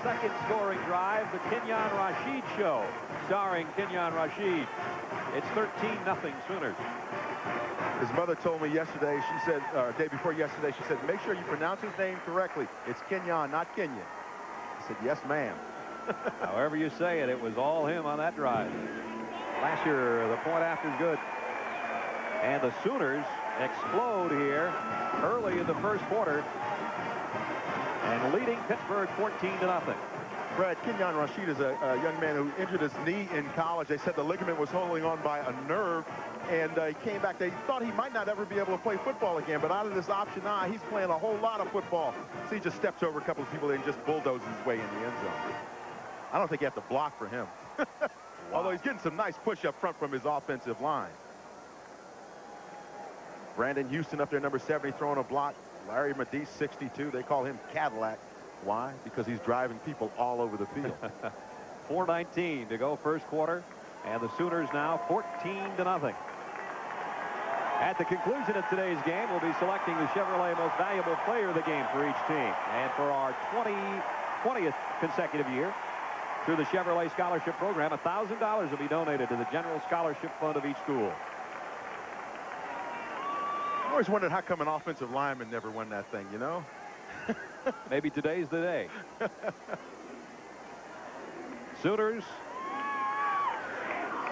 Second scoring drive, the Kenyon Rashid Show, starring Kenyon Rashid. It's 13-0 Sooners. His mother told me yesterday, she said, day before yesterday, she said, make sure you pronounce his name correctly. It's Kenyon, not Kenyon. I said, yes, ma'am. However you say it, it was all him on that drive. Last year, the point after is good. And the Sooners explode here early in the first quarter, and leading Pittsburgh 14-0. Brad, Kenyon Rashid is a young man who injured his knee in college. They said the ligament was holding on by a nerve, and he came back. They thought he might not ever be able to play football again, but out of this option I, he's playing a whole lot of football. So he just steps over a couple of people and just bulldozes his way in the end zone. I don't think you have to block for him. Although he's getting some nice push up front from his offensive line. Brandon Houston up there, number 70, throwing a block. Larry Medice, 62. They call him Cadillac. Why? Because he's driving people all over the field. 4:19 to go first quarter, and the Sooners now 14-0. At the conclusion of today's game, we'll be selecting the Chevrolet Most Valuable Player of the game for each team. And for our 20th consecutive year, through the Chevrolet Scholarship Program, $1,000 will be donated to the General Scholarship Fund of each school. I always wondered how come an offensive lineman never won that thing, you know? Maybe today's the day. Sooners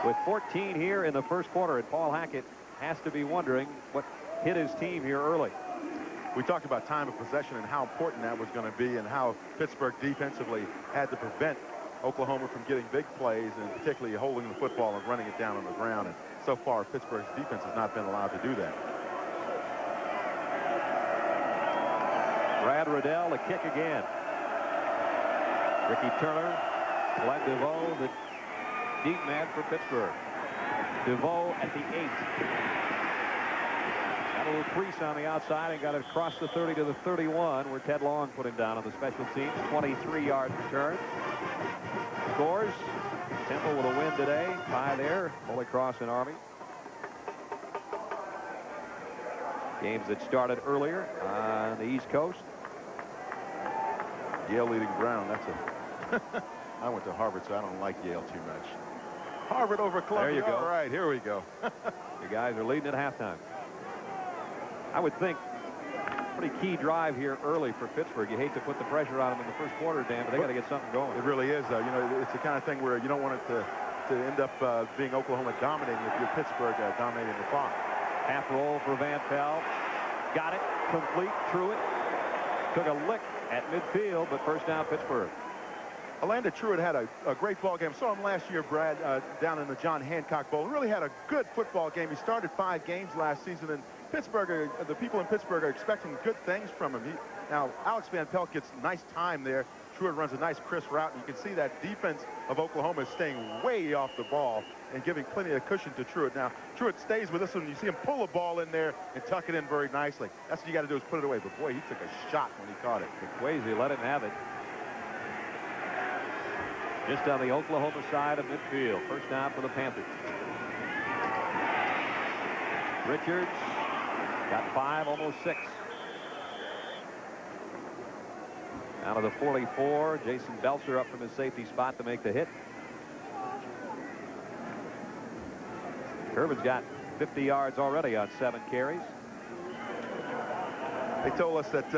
with 14 here in the first quarter, and Paul Hackett has to be wondering what hit his team here early. We talked about time of possession and how important that was going to be, and how Pittsburgh defensively had to prevent Oklahoma from getting big plays, and particularly holding the football and running it down on the ground. And so far, Pittsburgh's defense has not been allowed to do that. Brad Riddell, the kick again. Ricky Turner, Glenn DeVoe, the deep man for Pittsburgh. DeVoe at the 8. Got a little crease on the outside and got it across the 30 to the 31, where Ted Long put him down on the special teams. 23-yard return. Scores. Temple with a win today. Tie there. Holy Cross and Army. Games that started earlier on the East Coast. Yale leading Brown. That's a... I went to Harvard, so I don't like Yale too much. Harvard over Columbia. There you go. All right, here we go. The guys are leading at halftime. I would think pretty key drive here early for Pittsburgh. You hate to put the pressure on them in the first quarter, Dan, but they got to get something going. It really is. You know, it's the kind of thing where you don't want it to end up being Oklahoma dominating if you're Pittsburgh dominating the clock. Half roll for Van Pelt. Got it. Complete. Truitt took a lick at midfield, but first down Pittsburgh. Alanda Truitt had a great ball game. Saw him last year, Brad, down in the John Hancock Bowl. Really had a good football game. He started 5 games last season, and Pittsburgh, the people in Pittsburgh are expecting good things from him. Now, Alex Van Pelt gets nice time there. Truitt runs a nice crisp route, and you can see that defense of Oklahoma is staying way off the ball and giving plenty of cushion to Truitt. Now, Truitt stays with us, and you see him pull a ball in there and tuck it in very nicely. That's what you got to do, is put it away. But boy, he took a shot when he caught it. Swayze let him have it. Just on the Oklahoma side of midfield. First down for the Panthers. Richards got 5, almost 6. Out of the 44, Jason Belcher up from his safety spot to make the hit. Kirvin's got 50 yards already on 7 carries. They told us that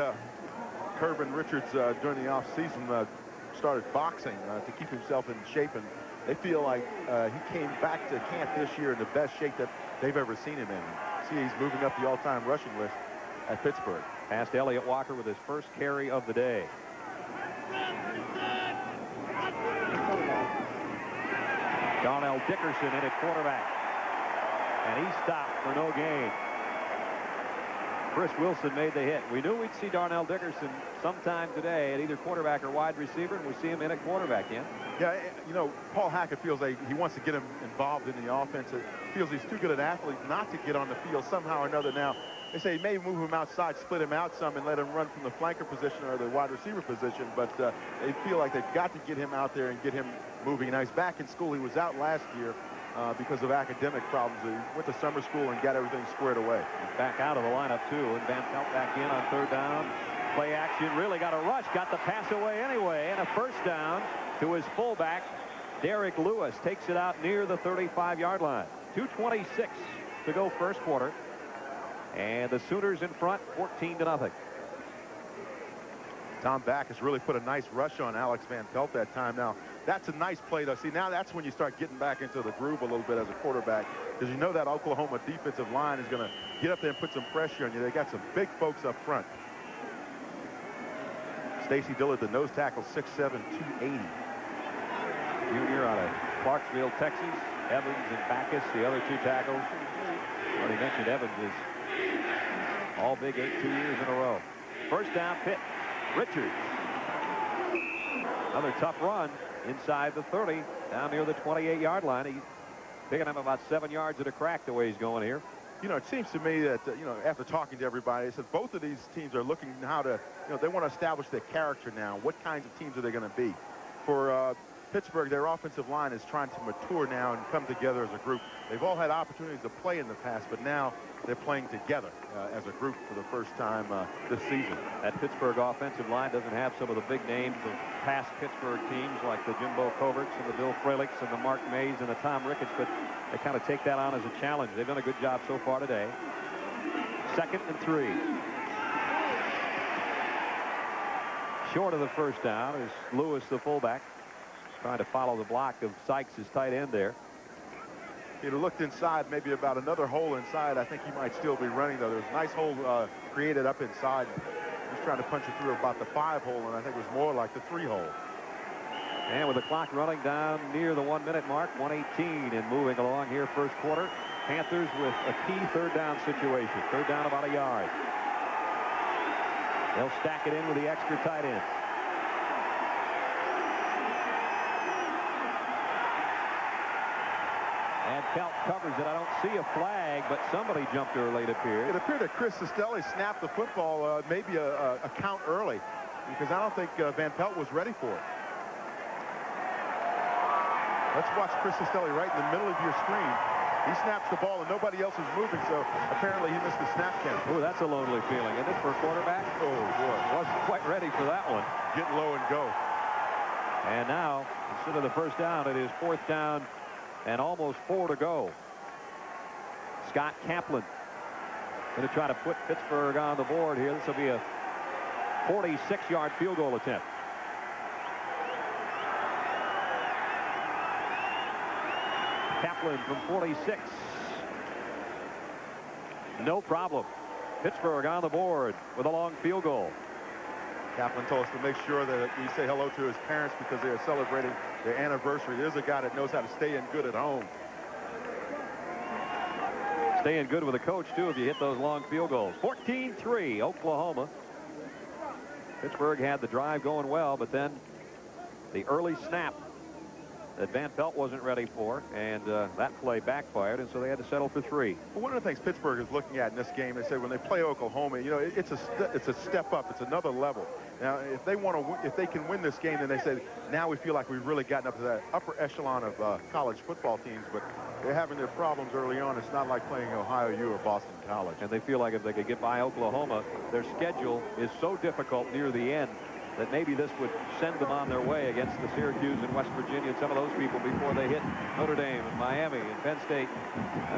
Kirvin Richards during the offseason started boxing to keep himself in shape, and they feel like he came back to camp this year in the best shape that they've ever seen him in. See, he's moving up the all-time rushing list at Pittsburgh. Past Elliott Walker with his first carry of the day. Darnell Dickerson in at quarterback, and he stopped for no gain. Chris Wilson made the hit. We knew we'd see Darnell Dickerson sometime today at either quarterback or wide receiver, and we see him in at quarterback. Yeah, you know, Paul Hackett feels like he wants to get him involved in the offense. It feels he's too good an athlete not to get on the field somehow or another. Now, they say maybe move him outside, split him out some, and let him run from the flanker position or the wide receiver position. But they feel like they've got to get him out there and get him moving. Now, he's back in school. He was out last year because of academic problems. He went to summer school and got everything squared away. He's back out of the lineup, too, and Van Pelt back in on 3rd down. Play action, really got a rush, got the pass away anyway, and a first down to his fullback. Derek Lewis takes it out near the 35-yard line. 2:26 to go first quarter. And the Sooners in front, 14-0. Tom Backus really put a nice rush on Alex Van Pelt that time. Now, that's a nice play, though. See, now that's when you start getting back into the groove a little bit as a quarterback, because you know that Oklahoma defensive line is going to get up there and put some pressure on you. They got some big folks up front. Stacy Dillard, the nose tackle, 6'7", 280. Junior out of Clarksville, Texas. Evans and Backus, the other 2 tackles. Already mentioned Evans is all Big 8 2 years in a row. First down, Pitt. Richards. Another tough run inside the 30, down near the 28-yard line. He's picking up about 7 yards at a crack the way he's going here. You know, it seems to me that, you know, after talking to everybody, they said both of these teams are looking how to, you know, they want to establish their character now. What kinds of teams are they going to be? For Pittsburgh, their offensive line is trying to mature now and come together as a group. They've all had opportunities to play in the past, but now they're playing together as a group for the first time this season. That Pittsburgh offensive line doesn't have some of the big names of past Pittsburgh teams like the Jimbo Coverts and the Bill Frelichs and the Mark Mays and the Tom Ricketts, but they kind of take that on as a challenge. They've done a good job so far today. 2nd and 3. Short of the first down is Lewis, the fullback, trying to follow the block of Sykes, his tight end there. He'd have looked inside, maybe about another hole inside. I think he might still be running, though. There's a nice hole created up inside. He's trying to punch it through about the 5 hole, and I think it was more like the 3 hole. And with the clock running down near the 1-minute mark, 1:18 and moving along here first quarter. Panthers with a key 3rd down situation. 3rd down about a yard. They'll stack it in with the extra tight ends. And Pelt covers it. I don't see a flag, but somebody jumped early, it appeared. It appeared that Chris Sestelli snapped the football maybe a count early, because I don't think Van Pelt was ready for it. Let's watch Chris Sestelli right in the middle of your screen. He snaps the ball and nobody else is moving, so apparently he missed the snap count. Oh, that's a lonely feeling, isn't it, for a quarterback? Oh, boy. Wasn't quite ready for that one. Get low and go. And now, instead of the first down, it is 4th down and almost 4 to go. Scott Kaplan going to try to put Pittsburgh on the board here. This will be a 46-yard field goal attempt. Kaplan from 46. No problem. Pittsburgh on the board with a long field goal. Kaplan told us to make sure that we say hello to his parents because they are celebrating their anniversary. There's a guy that knows how to stay in good at home. Staying good with a coach, too, if you hit those long field goals. 14-3, Oklahoma. Pittsburgh had the drive going well, but then the early snap that Van Pelt wasn't ready for, and that play backfired, and so they had to settle for 3. Well, one of the things Pittsburgh is looking at in this game, they say when they play Oklahoma, you know, it's a step up. It's another level. Now, if they can win this game, then they say now we feel like we've really gotten up to that upper echelon of college football teams. But they're having their problems early on. It's not like playing Ohio U or Boston College. And they feel like if they could get by Oklahoma, their schedule is so difficult near the end that maybe this would send them on their way against the Syracuse and West Virginia and some of those people before they hit Notre Dame and Miami and Penn State.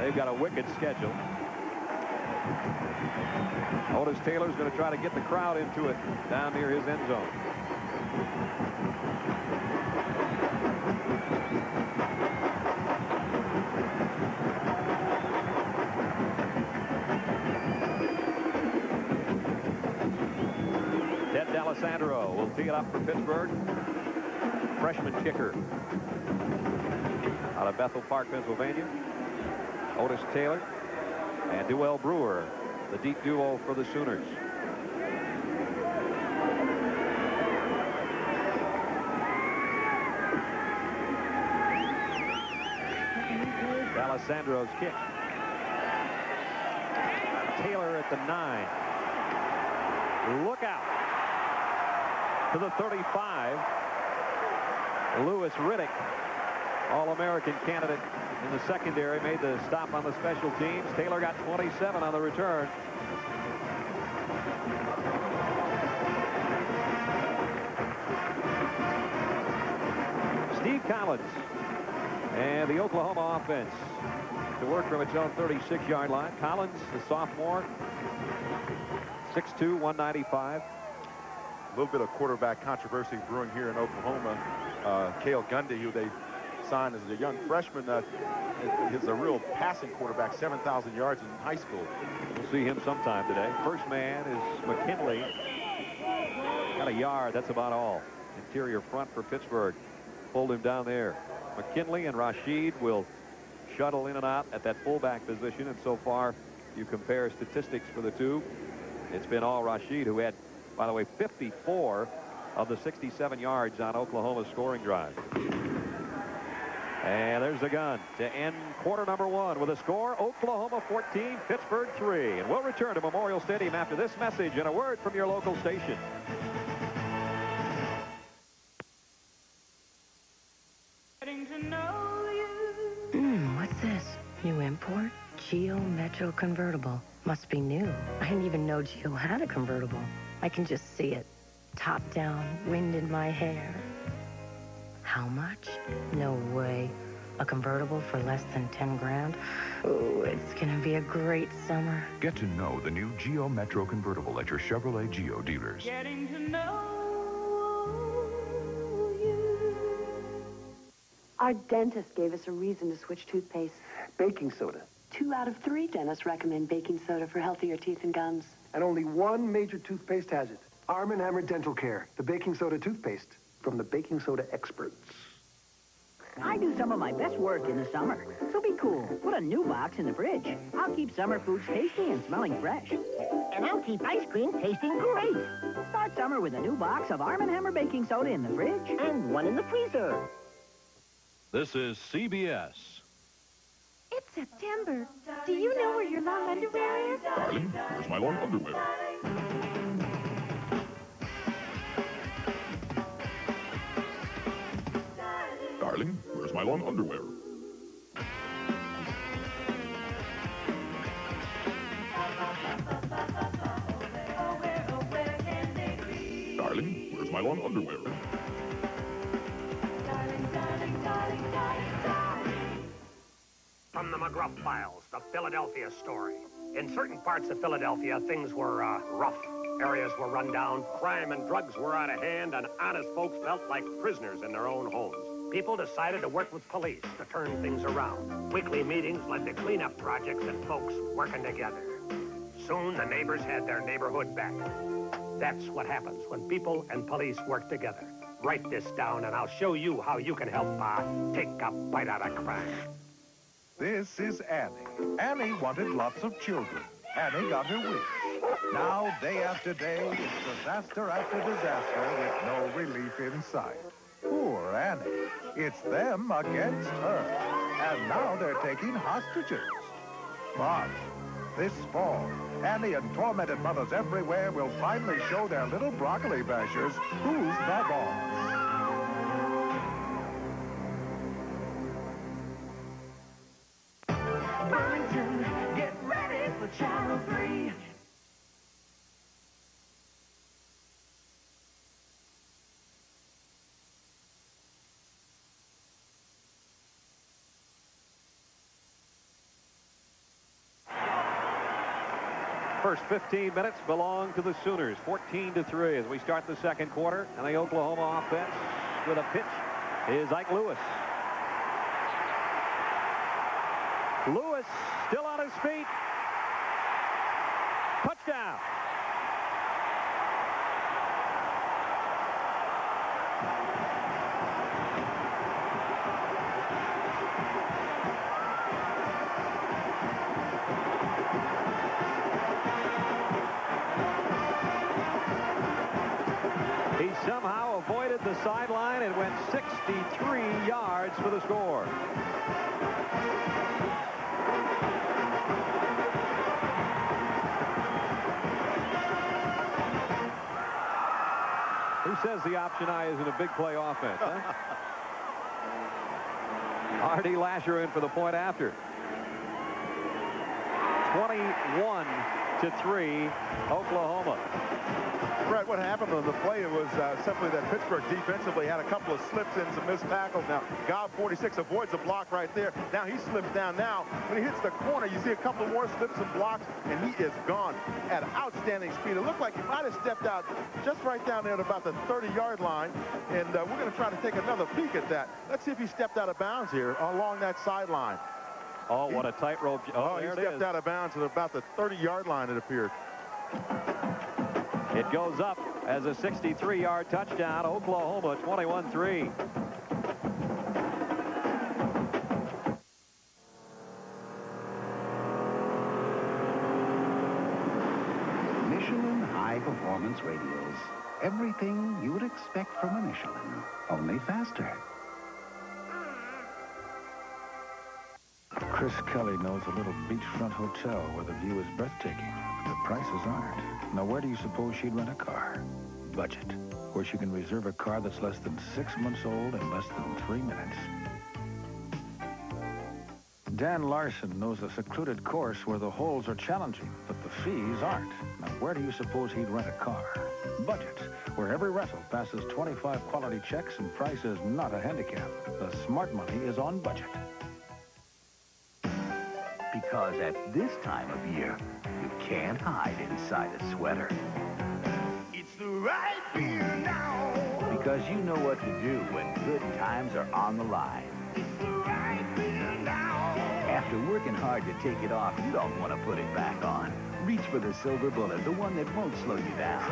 They've got a wicked schedule. Otis Taylor's going to try to get the crowd into it down near his end zone. D'Alessandro will tee it up for Pittsburgh. Freshman kicker out of Bethel Park, Pennsylvania. Otis Taylor and Duell Brewer, the deep duo for the Sooners. D'Alessandro's kick. Taylor at the 9. Look out. To the 35, Lewis Riddick, All-American candidate in the secondary, made the stop on the special teams. Taylor got 27 on the return. Steve Collins and the Oklahoma offense to work from its own 36-yard line. Collins, the sophomore, 6'2", 195. A little bit of quarterback controversy brewing here in Oklahoma. Cale Gundy, who they signed as a young freshman, is a real passing quarterback, 7,000 yards in high school. We'll see him sometime today. First man is McKinley. Got a yard, that's about all. Interior front for Pittsburgh. Pulled him down there. McKinley and Rashid will shuttle in and out at that fullback position, and so far you compare statistics for the two. It's been all Rashid, who had, by the way, 54 of the 67 yards on Oklahoma's scoring drive. And there's the gun to end quarter number 1 with a score, Oklahoma 14, Pittsburgh 3. And we'll return to Memorial Stadium after this message and a word from your local station. What's this? New import? Geo Metro convertible. Must be new. I didn't even know Geo had a convertible. I can just see it. Top down, wind in my hair. How much? No way. A convertible for less than 10 grand? Oh, it's gonna be a great summer. Get to know the new Geo Metro convertible at your Chevrolet Geo dealers. Getting to know you. Our dentist gave us a reason to switch toothpaste. Baking soda. 2 out of 3 dentists recommend baking soda for healthier teeth and gums. And only one major toothpaste has it. Arm & Hammer Dental Care, the baking soda toothpaste from the baking soda experts. I do some of my best work in the summer, so be cool. Put a new box in the fridge. I'll keep summer foods tasty and smelling fresh. And I'll keep ice cream tasting great. Start summer with a new box of Arm & Hammer baking soda in the fridge and one in the freezer. This is CBS. It's September. Do you know where your long underwear is? Darling, where's my long underwear? Darling, where's my long underwear? Darling, where's my long underwear? From the McGruff Files, the Philadelphia story. In certain parts of Philadelphia, things were rough. Areas were run down, crime and drugs were out of hand, and honest folks felt like prisoners in their own homes. People decided to work with police to turn things around. Weekly meetings led to cleanup projects and folks working together. Soon, the neighbors had their neighborhood back. That's what happens when people and police work together. Write this down, and I'll show you how you can help take a bite out of crime. This is Annie. Annie wanted lots of children. Annie got her wish. Now, day after day, it's disaster after disaster with no relief in sight. Who Poor Annie. It's them against her. And now they're taking hostages. But this fall, Annie and tormented mothers everywhere will finally show their little broccoli bashers who's the boss. Burlington, get ready for Channel 3. First 15 minutes belong to the Sooners, 14-3 as we start the second quarter. And the Oklahoma offense with a pitch is Ike Lewis. Lewis still on his feet. Touchdown. He somehow avoided the sideline and went 63 yards for the score. Who says the option I isn't a big play offense, huh? R.D. Lasher in for the point after. 21-3, Oklahoma. Brett, what happened on the play was simply that Pittsburgh defensively had a couple of slips and some missed tackles. Now, Gobb 46 avoids a block right there. Now he slips down. Now, when he hits the corner, you see a couple more slips and blocks, and he is gone at outstanding speed. It looked like he might have stepped out just right down there at about the 30-yard line, and we're going to try to take another peek at that. Let's see if he stepped out of bounds here along that sideline. Oh, what a tightrope. Oh, he stepped out of bounds at about the 30-yard line, it appeared. It goes up as a 63-yard touchdown. Oklahoma 21-3. Michelin High Performance Radials. Everything you would expect from a Michelin, only faster. Chris Kelly knows a little beachfront hotel where the view is breathtaking, but the prices aren't. Now, where do you suppose she'd rent a car? Budget, where she can reserve a car that's less than 6 months old in less than 3 minutes. Dan Larson knows a secluded course where the holes are challenging, but the fees aren't. Now, where do you suppose he'd rent a car? Budget, where every rental passes 25 quality checks and price is not a handicap. The smart money is on budget. Because at this time of year, you can't hide inside a sweater. It's the right beer now. Because you know what to do when good times are on the line. It's the right beer now. After working hard to take it off, you don't want to put it back on. Reach for the silver bullet, the one that won't slow you down.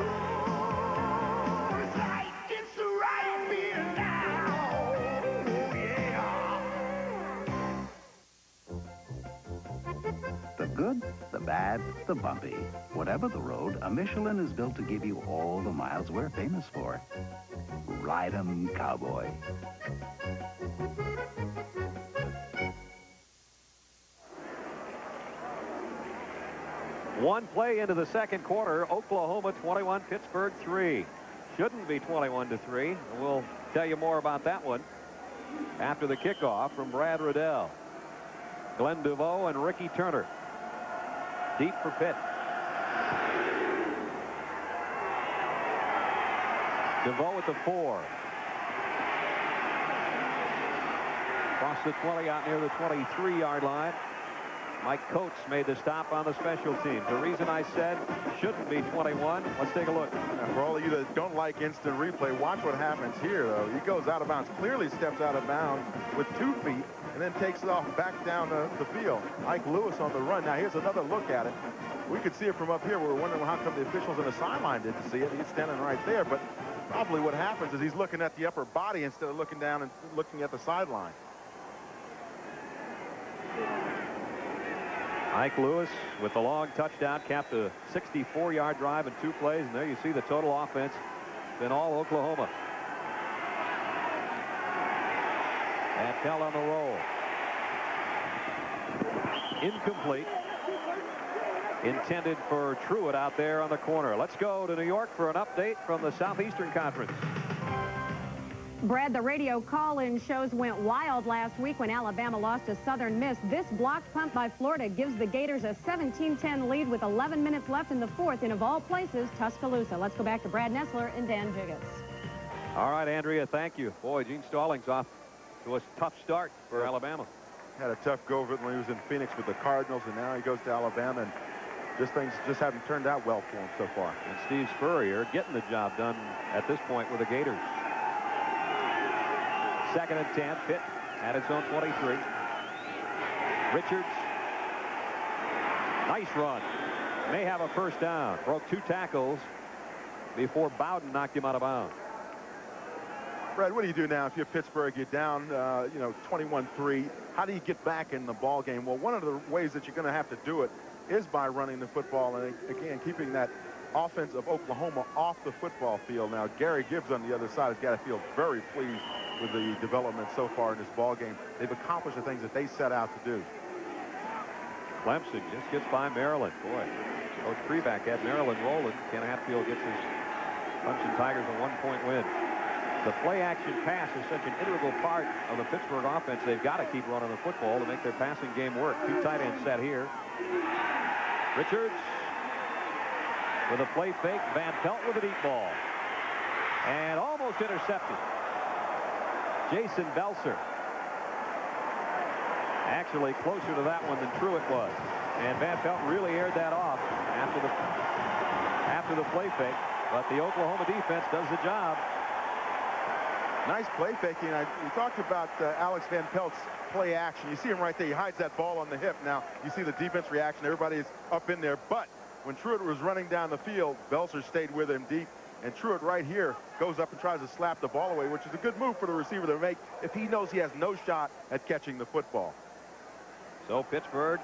It's right. It's the right beer now. Oh, yeah. The good, the bad, the bumpy. Whatever the road, a Michelin is built to give you all the miles we're famous for. Ride 'em, cowboy. One play into the second quarter, Oklahoma 21, Pittsburgh 3. Shouldn't be 21-3. We'll tell you more about that one after the kickoff from Brad Riddell. Glenn DeVoe and Ricky Turner. Deep for Pitt. DeVoe at the 4. Across the 20 out near the 23-yard line. Mike Coates made the stop on the special teams. The reason I said shouldn't be 21. Let's take a look. For all of you that don't like instant replay, watch what happens here, though. He goes out of bounds, clearly steps out of bounds with 2 feet, and then takes it off back down the field. Ike Lewis on the run. Now, here's another look at it. We could see it from up here. We were wondering how come the officials in the sideline didn't see it. He's standing right there, but probably what happens is he's looking at the upper body instead of looking down and looking at the sideline. Ike Lewis with the long touchdown capped a 64-yard drive in 2 plays, and there you see the total offense. Been all Oklahoma. And Pelt on the roll. Incomplete. Intended for Truitt out there on the corner. Let's go to New York for an update from the Southeastern Conference. Brad, the radio call-in shows went wild last week when Alabama lost to Southern Miss. This blocked punt by Florida gives the Gators a 17-10 lead with 11 minutes left in the fourth in, of all places, Tuscaloosa. Let's go back to Brad Nessler and Dan Jiggets. All right, Andrea, thank you. Boy, Gene Stallings off to a tough start for Alabama. Had a tough go of it when he was in Phoenix with the Cardinals, and now he goes to Alabama, and things just haven't turned out well for him so far. And Steve Spurrier getting the job done at this point with the Gators. 2nd and 10. Pitt at its own 23. Richards. Nice run. May have a first down. Broke 2 tackles before Bowden knocked him out of bounds. Brad, what do you do now if you're Pittsburgh? You're down, 21-3. How do you get back in the ball game? Well, one of the ways that you're going to have to do it is by running the football and, again, keeping that offense of Oklahoma off the football field. Now, Gary Gibbs on the other side has got to feel very pleased with the development so far in this ball game. They've accomplished the things that they set out to do. Clemson just gets by Maryland. Boy, Coach Freeback had Maryland rolling. Ken Hatfield gets his Clemson Tigers a 1-point win. The play-action pass is such an integral part of the Pittsburgh offense. They've got to keep running the football to make their passing game work. 2 tight ends set here. Richards with a play fake. Van Pelt with a deep ball. And almost intercepted. Jason Belser. Actually closer to that one than Truitt was. And Van Pelt really aired that off after the play fake. But the Oklahoma defense does the job. Nice play faking. We talked about Alex Van Pelt's play action. You see him right there. He hides that ball on the hip. Now, you see the defense reaction. Everybody's up in there. But when Truitt was running down the field, Belser stayed with him deep. And Truitt right here goes up and tries to slap the ball away, which is a good move for the receiver to make if he knows he has no shot at catching the football. So Pittsburgh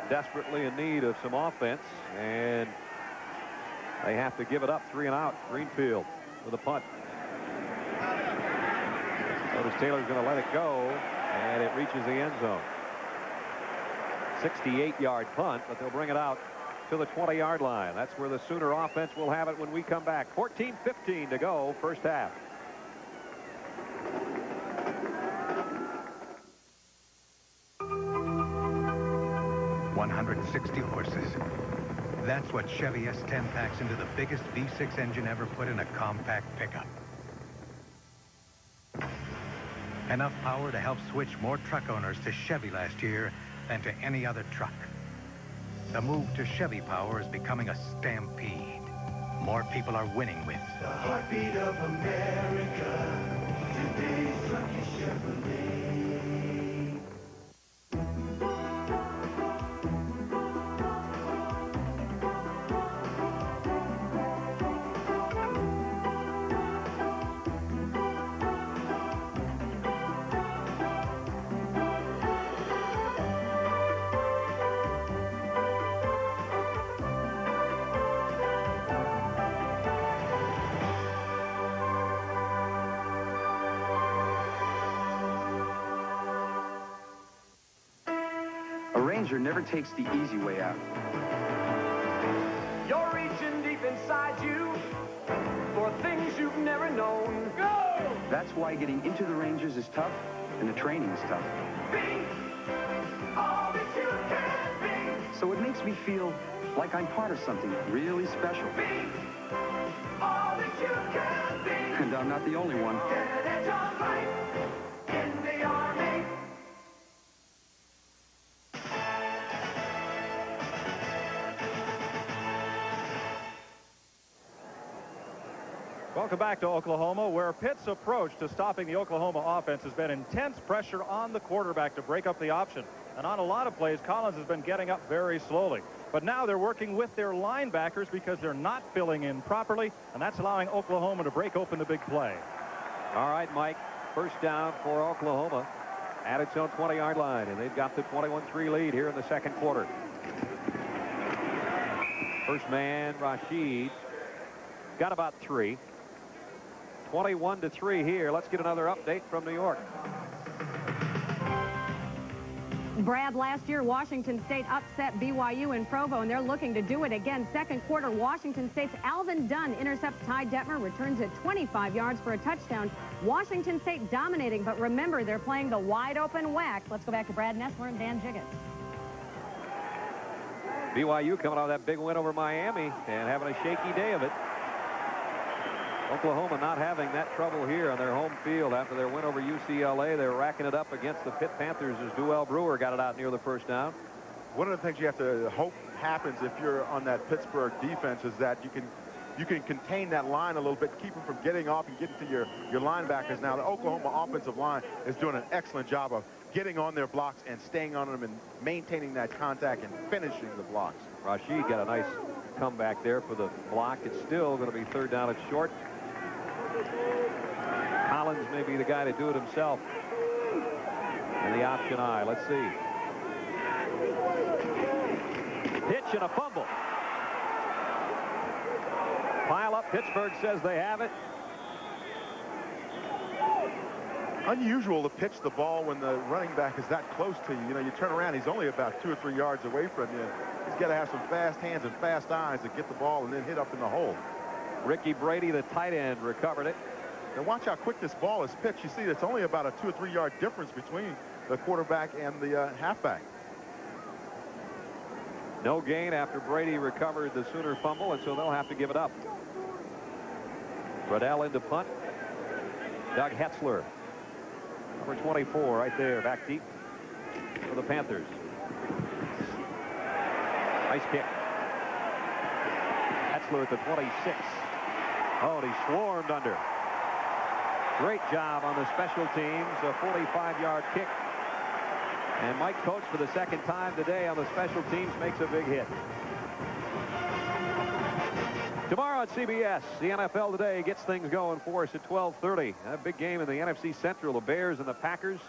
desperately in need of some offense, and they have to give it up. 3 and out. Greenfield with a punt. Notice Taylor's going to let it go, and it reaches the end zone. 68-yard punt, but they'll bring it out to the 20-yard line. That's where the Sooner offense will have it when we come back. 14:15 to go, first half. $160 horses. That's what Chevy S10 packs into the biggest V6 engine ever put in a compact pickup. Enough power to help switch more truck owners to Chevy last year than to any other truck. The move to Chevy power is becoming a stampede. More people are winning with the heartbeat of America. Today's truck is Chevrolet. Ranger never takes the easy way out. You're reaching deep inside you for things you've never known. Go! That's why getting into the Rangers is tough and the training is tough. Be all that you can be. So it makes me feel like I'm part of something really special. Be all that you can be. And I'm not the only one. Get an edge on life in the Army. Welcome back to Oklahoma, where Pitt's approach to stopping the Oklahoma offense has been intense pressure on the quarterback to break up the option. And on a lot of plays, Collins has been getting up very slowly. But now they're working with their linebackers because they're not filling in properly, and that's allowing Oklahoma to break open the big play. All right, Mike, first down for Oklahoma at its own 20-yard line, and they've got the 21-3 lead here in the second quarter. First man, Rashid, got about 3. 21-3 here. Let's get another update from New York. Brad, last year, Washington State upset BYU in Provo, and they're looking to do it again. Second quarter, Washington State's Alvin Dunn intercepts Ty Detmer, returns it 25 yards for a touchdown. Washington State dominating, but remember, they're playing the wide-open WAC. Let's go back to Brad Nessler and Dan Jiggets. BYU coming out of that big win over Miami and having a shaky day of it. Oklahoma not having that trouble here on their home field after their win over UCLA. They're racking it up against the Pitt Panthers as Duell Brewer got it out near the first down. One of the things you have to hope happens if you're on that Pittsburgh defense is that you can contain that line a little bit, keep them from getting off and getting to your linebackers. Now, the Oklahoma offensive line is doing an excellent job of getting on their blocks and staying on them and maintaining that contact and finishing the blocks. Rashid got a nice comeback there for the block. It's still going to be third down and short. Collins may be the guy to do it himself. And the option I. Let's see. Pitch and a fumble. Pile up. Pittsburgh says they have it. Unusual to pitch the ball when the running back is that close to you. You know, you turn around, he's only about 2 or 3 yards away from you. He's got to have some fast hands and fast eyes to get the ball and then hit up in the hole. Ricky Brady, the tight end, recovered it. And watch how quick this ball is pitched. You see, it's only about a 2 or 3 yard difference between the quarterback and the halfback. No gain after Brady recovered the Sooner fumble, and so they'll have to give it up. Bradell into punt. Doug Hetzler, number 24, right there, back deep for the Panthers. Nice kick. Hetzler at the 26. Oh, and he swarmed under. Great job on the special teams. A 45-yard kick. And Mike Coates, for the second time today on the special teams, makes a big hit. Tomorrow on CBS, the NFL Today gets things going for us at 12:30. A big game in the NFC Central, the Bears and the Packers.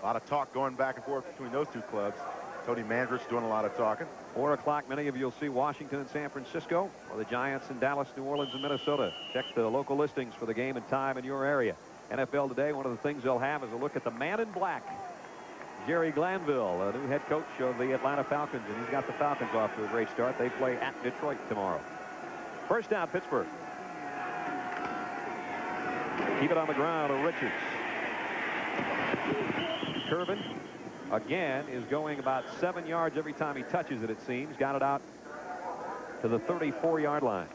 A lot of talk going back and forth between those two clubs. Tony Mandrich doing a lot of talking. 4 o'clock, many of you will see Washington and San Francisco, or the Giants in Dallas, New Orleans, and Minnesota. Check the local listings for the game and time in your area. NFL Today, one of the things they'll have is a look at the man in black. Jerry Glanville, a new head coach of the Atlanta Falcons, and he's got the Falcons off to a great start. They play at Detroit tomorrow. First down, Pittsburgh. Keep it on the ground to Richards. Curvin, again, is going about 7 yards every time he touches it, it seems. Got it out to the 34-yard line.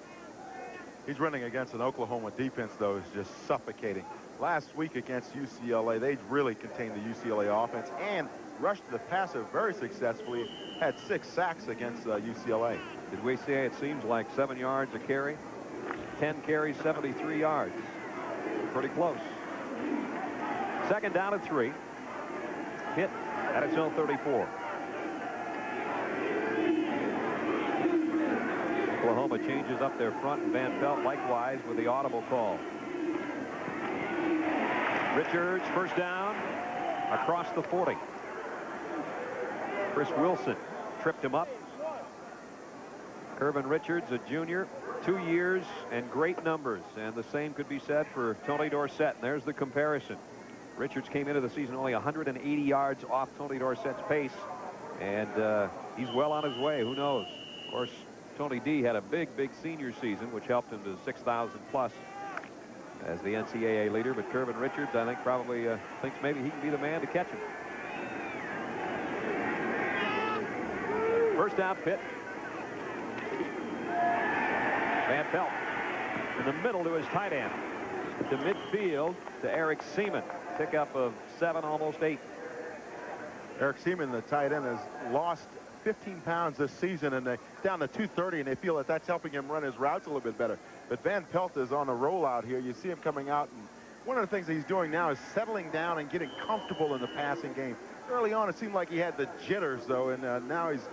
He's running against an Oklahoma defense, though, is just suffocating. Last week against UCLA, they really contained the UCLA offense and rushed the passer very successfully. Had 6 sacks against UCLA. Did we say it seems like 7 yards a carry? 10 carries, 73 yards. Pretty close. Second down and 3. Hit at its own 34. Oklahoma changes up their front, and Van Pelt likewise with the audible call. Richards, first down, across the 40. Chris Wilson tripped him up. Curvin Richards, a junior, 2 years and great numbers. And the same could be said for Tony Dorsett. And there's the comparison. Richards came into the season only 180 yards off Tony Dorsett's pace. And he's well on his way. Who knows? Of course, Tony D had a big senior season, which helped him to 6,000 plus as the NCAA leader. But Curvin Richards, I think, probably thinks maybe he can be the man to catch him. First down, Pitt. Van Pelt in the middle to his tight end. To midfield to Eric Seaman. Pickup of 7, almost 8. Eric Seaman, the tight end, has lost 15 pounds this season, and they're down to 230, and they feel that that's helping him run his routes a little bit better. But Van Pelt is on a rollout here. You see him coming out, and one of the things that he's doing now is settling down and getting comfortable in the passing game. Early on, it seemed like he had the jitters, though, and now he's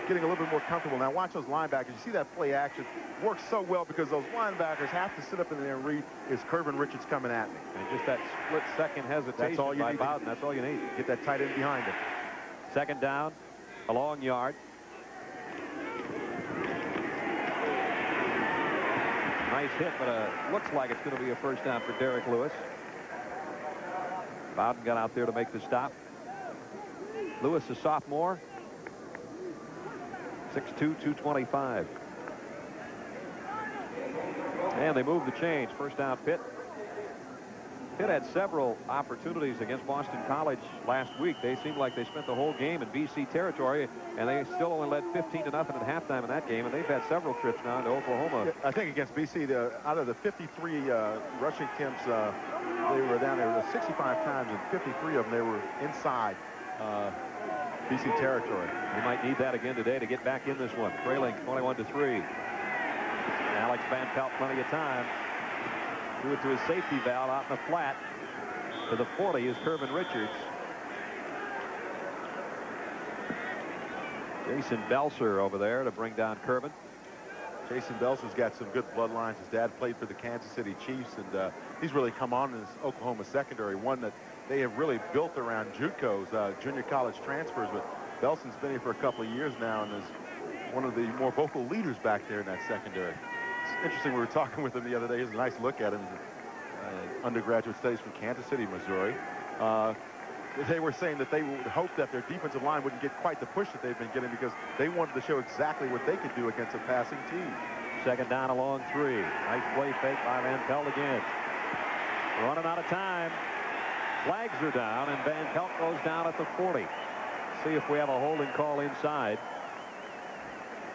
getting a little bit more comfortable. Now watch those linebackers. You see that play action works so well because those linebackers have to sit up in there and read, is Curvin Richards coming at me? And just that split-second hesitation by Bowden. That's all you need. Get that tight end behind him. Second down, a long yard. Nice hit, but looks like it's going to be a first down for Derek Lewis. Bowden got out there to make the stop. Lewis, a sophomore. 6'2", 225. And they move the chains. First down, Pitt. Pitt had several opportunities against Boston College last week. They seemed like they spent the whole game in BC territory, and they still only led 15-0 at halftime in that game, and they've had several trips now to Oklahoma. I think against BC, out of the 53 rushing attempts, they were down there 65 times, and 53 of them, they were inside BC territory. They might need that again today to get back in this one. Trailing 21-3. Alex Van Pelt, plenty of time. Threw it to his safety valve out in the flat. To the 40 is Kervin Richards. Jason Belser over there to bring down Kervin. Jason Belser's got some good bloodlines. His dad played for the Kansas City Chiefs, and he's really come on in this Oklahoma secondary, one that they have really built around JUCOs, junior college transfers. But Belson's been here for a couple of years now and is one of the more vocal leaders back there in that secondary. It's interesting, we were talking with him the other day. It was a nice look at him. Undergraduate studies from Kansas City, Missouri. They were saying that they would hope that their defensive line wouldn't get quite the push that they've been getting because they wanted to show exactly what they could do against a passing team. Second down along 3. Nice play fake by Van Pelt again. Running out of time. Flags are down, and Van Pelt goes down at the 40. See if we have a holding call inside.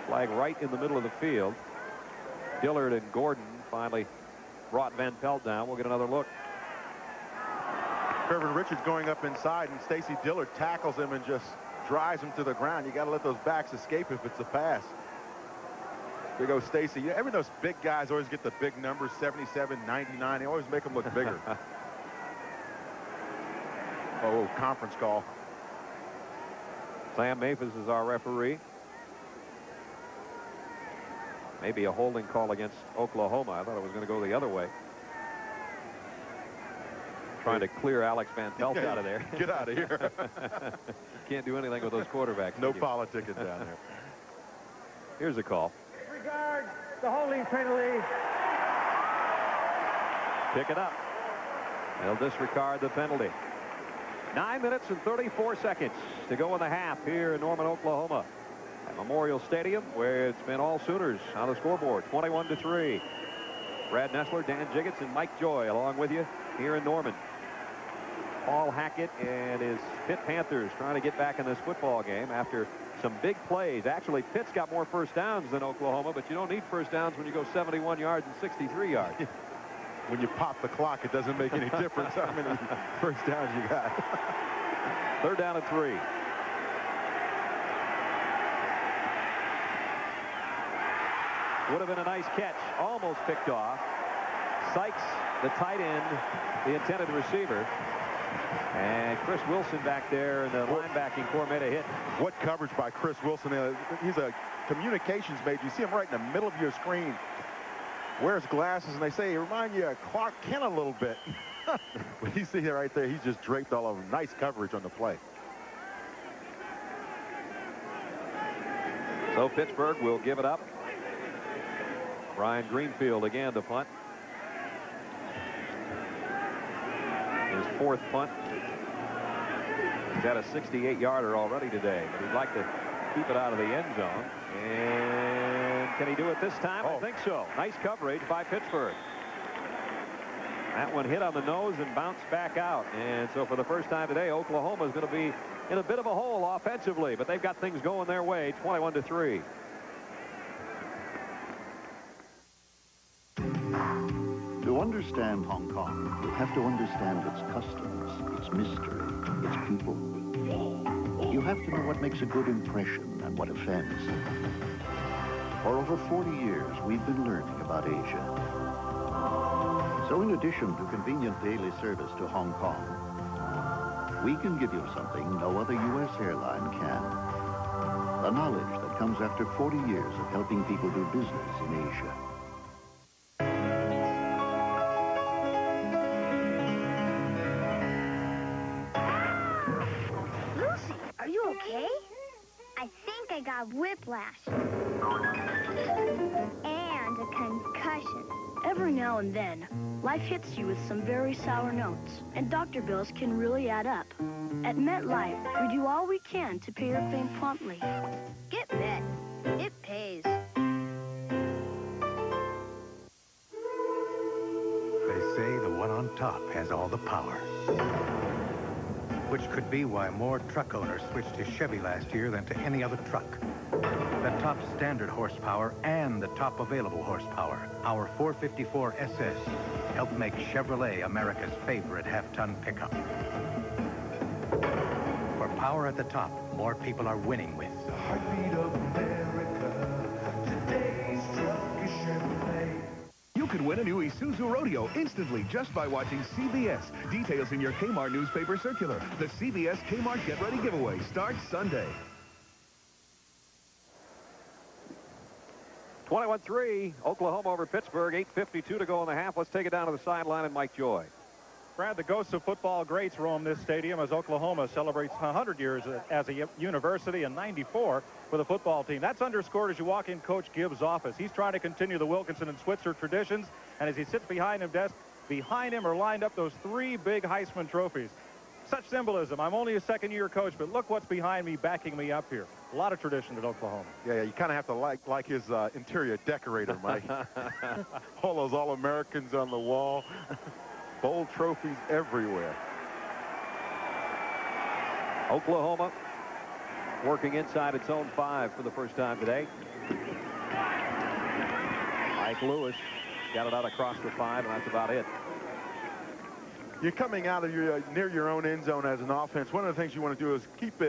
Flag right in the middle of the field. Dillard and Gordon finally brought Van Pelt down. We'll get another look. Kervin Richards going up inside, and Stacy Dillard tackles him and just drives him to the ground. You got to let those backs escape if it's a pass. There goes Stacy. Every those big guys always get the big numbers, 77, 99. They always make them look bigger. Oh, conference call. Sam Maphis is our referee. Maybe a holding call against Oklahoma. I thought it was going to go the other way. Trying to clear Alex Van Pelt out of there. Get out of here. Can't do anything with those quarterbacks. No politicking down there. Here's a call. Disregard the holding penalty. Pick it up. They'll disregard the penalty. 9 minutes and 34 seconds to go in the half here in Norman, Oklahoma. At Memorial Stadium, where it's been all Sooners on the scoreboard, 21-3. Brad Nessler, Dan Jiggets, and Mike Joy along with you here in Norman. Paul Hackett and his Pitt Panthers trying to get back in this football game after some big plays. Actually, Pitt's got more first downs than Oklahoma, but you don't need first downs when you go 71 yards and 63 yards. When you pop the clock, it doesn't make any difference how many first downs you got. Third down and 3. Would have been a nice catch. Almost picked off. Sykes, the tight end, the intended receiver. And Chris Wilson back there in the linebacking core made a hit. What coverage by Chris Wilson. He's a communications major. You see him right in the middle of your screen. Wears glasses, and they say he reminds you of Clark Kent a little bit. But you see it right there. He's just draped all over him. Nice coverage on the play. So Pittsburgh will give it up. Brian Greenfield again to punt. His 4th punt. He's had a 68-yarder already today, but he'd like to keep it out of the end zone. And can he do it this time? I think so. Nice coverage by Pittsburgh. That one hit on the nose and bounced back out. And so for the first time today, Oklahoma is going to be in a bit of a hole offensively, but they've got things going their way, 21-3. To understand Hong Kong, you have to understand its customs, its mystery, its people. You have to know what makes a good impression and what offends. For over 40 years, we've been learning about Asia. So in addition to convenient daily service to Hong Kong, we can give you something no other U.S. airline can. The knowledge that comes after 40 years of helping people do business in Asia. Okay? I think I got whiplash. And a concussion. Every now and then, Life hits you with some very sour notes, and doctor bills can really add up. At MetLife, we do all we can to pay your claim promptly. Get Met. It pays. They say the one on top has all the power. Which could be why more truck owners switched to Chevy last year than to any other truck. The top standard horsepower and the top available horsepower, our 454 SS, help make Chevrolet America's favorite half-ton pickup. For power at the top, more people are winning with. The heartbeat of America, today's truck is Chevrolet. You could win a new Isuzu Rodeo instantly just by watching CBS. Details in your Kmart newspaper circular. The CBS Kmart Get Ready giveaway starts Sunday. 21-3, Oklahoma over Pittsburgh, 8:52 to go in the half. Let's take it down to the sideline and Mike Joy. Brad, the ghosts of football greats roam this stadium as Oklahoma celebrates 100 years as a university and 94 with a football team. That's underscored as you walk in Coach Gibbs' office. He's trying to continue the Wilkinson and Switzer traditions, and as he sits behind him are lined up those 3 big Heisman trophies. Such symbolism. I'm only a second-year coach, but look what's behind me, backing me up here. A lot of tradition at Oklahoma. Yeah, you kind of have to like his interior decorator, Mike. All those All-Americans on the wall. Bowl trophies everywhere. Oklahoma working inside its own 5 for the first time today. Mike Lewis got it out across the 5, and that's about it. You're coming out of near your own end zone as an offense. One of the things you want to do is keep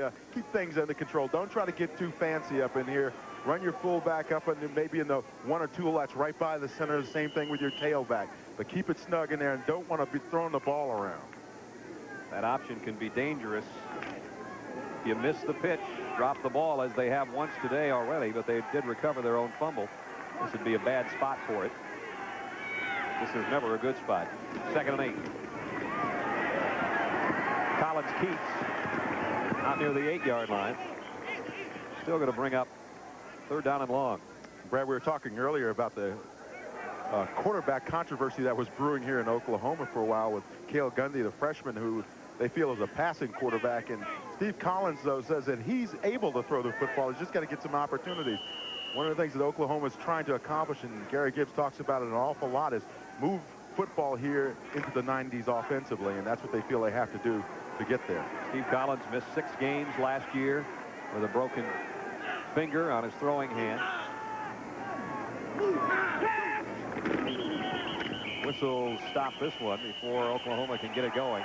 things under control. Don't try to get too fancy up in here. Run your fullback up and maybe in the 1 or 2 that's right by the center. The same thing with your tailback. But keep it snug in there and don't want to be throwing the ball around. That option can be dangerous. If you miss the pitch, drop the ball as they have once today already, but they did recover their own fumble. This would be a bad spot for it. This is never a good spot. 2nd and 8. Collins Keats out near the 8-yard line. Still going to bring up 3rd down and long. Brad, we were talking earlier about the quarterback controversy that was brewing here in Oklahoma for a while with Cale Gundy, the freshman, who they feel is a passing quarterback. And Steve Collins, though, says that he's able to throw the football. He's just got to get some opportunities. One of the things that Oklahoma is trying to accomplish, and Gary Gibbs talks about it an awful lot, is move football here into the 90s offensively, and that's what they feel they have to do to get there. Steve Collins missed 6 games last year with a broken finger on his throwing hand. Whistle stop this one before Oklahoma can get it going.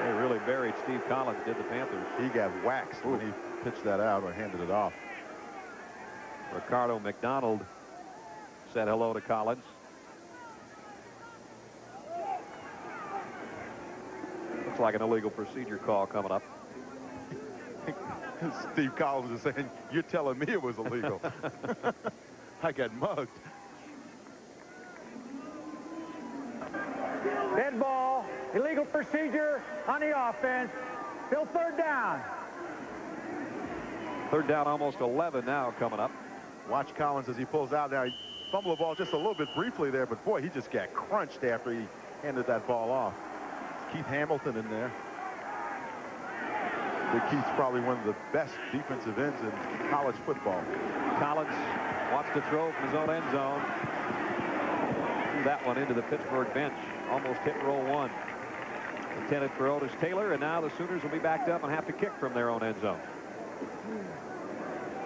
They really buried Steve Collins, did the Panthers. He got waxed when he pitched that out or handed it off. Ricardo McDonald said hello to Collins. Looks like an illegal procedure call coming up. Steve Collins is saying, you're telling me it was illegal. I got mugged. Dead ball, illegal procedure on the offense. Still 3rd down. 3rd down, almost 11 now coming up. Watch Collins as he pulls out now. He fumbled the ball just a little bit briefly there, but boy, he just got crunched after he handed that ball off. Keith Hamilton in there. Big Keith's probably one of the best defensive ends in college football. Collins wants to throw from his own end zone. Threw that one into the Pittsburgh bench. Almost hit row 1. Intended for Otis Taylor, and now the Sooners will be backed up and have to kick from their own end zone.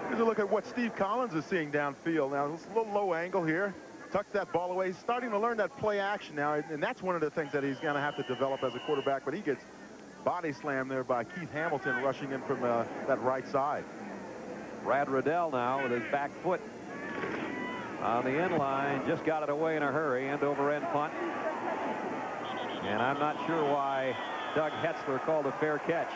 Here's a look at what Steve Collins is seeing downfield. Now, it's a little low angle here. Tucks that ball away. He's starting to learn that play action now, and that's one of the things that he's going to have to develop as a quarterback, but he gets body slammed there by Keith Hamilton rushing in from that right side. Brad Riddell now with his back foot on the end line. Just got it away in a hurry. End-over-end punt. And I'm not sure why Doug Hetzler called a fair catch.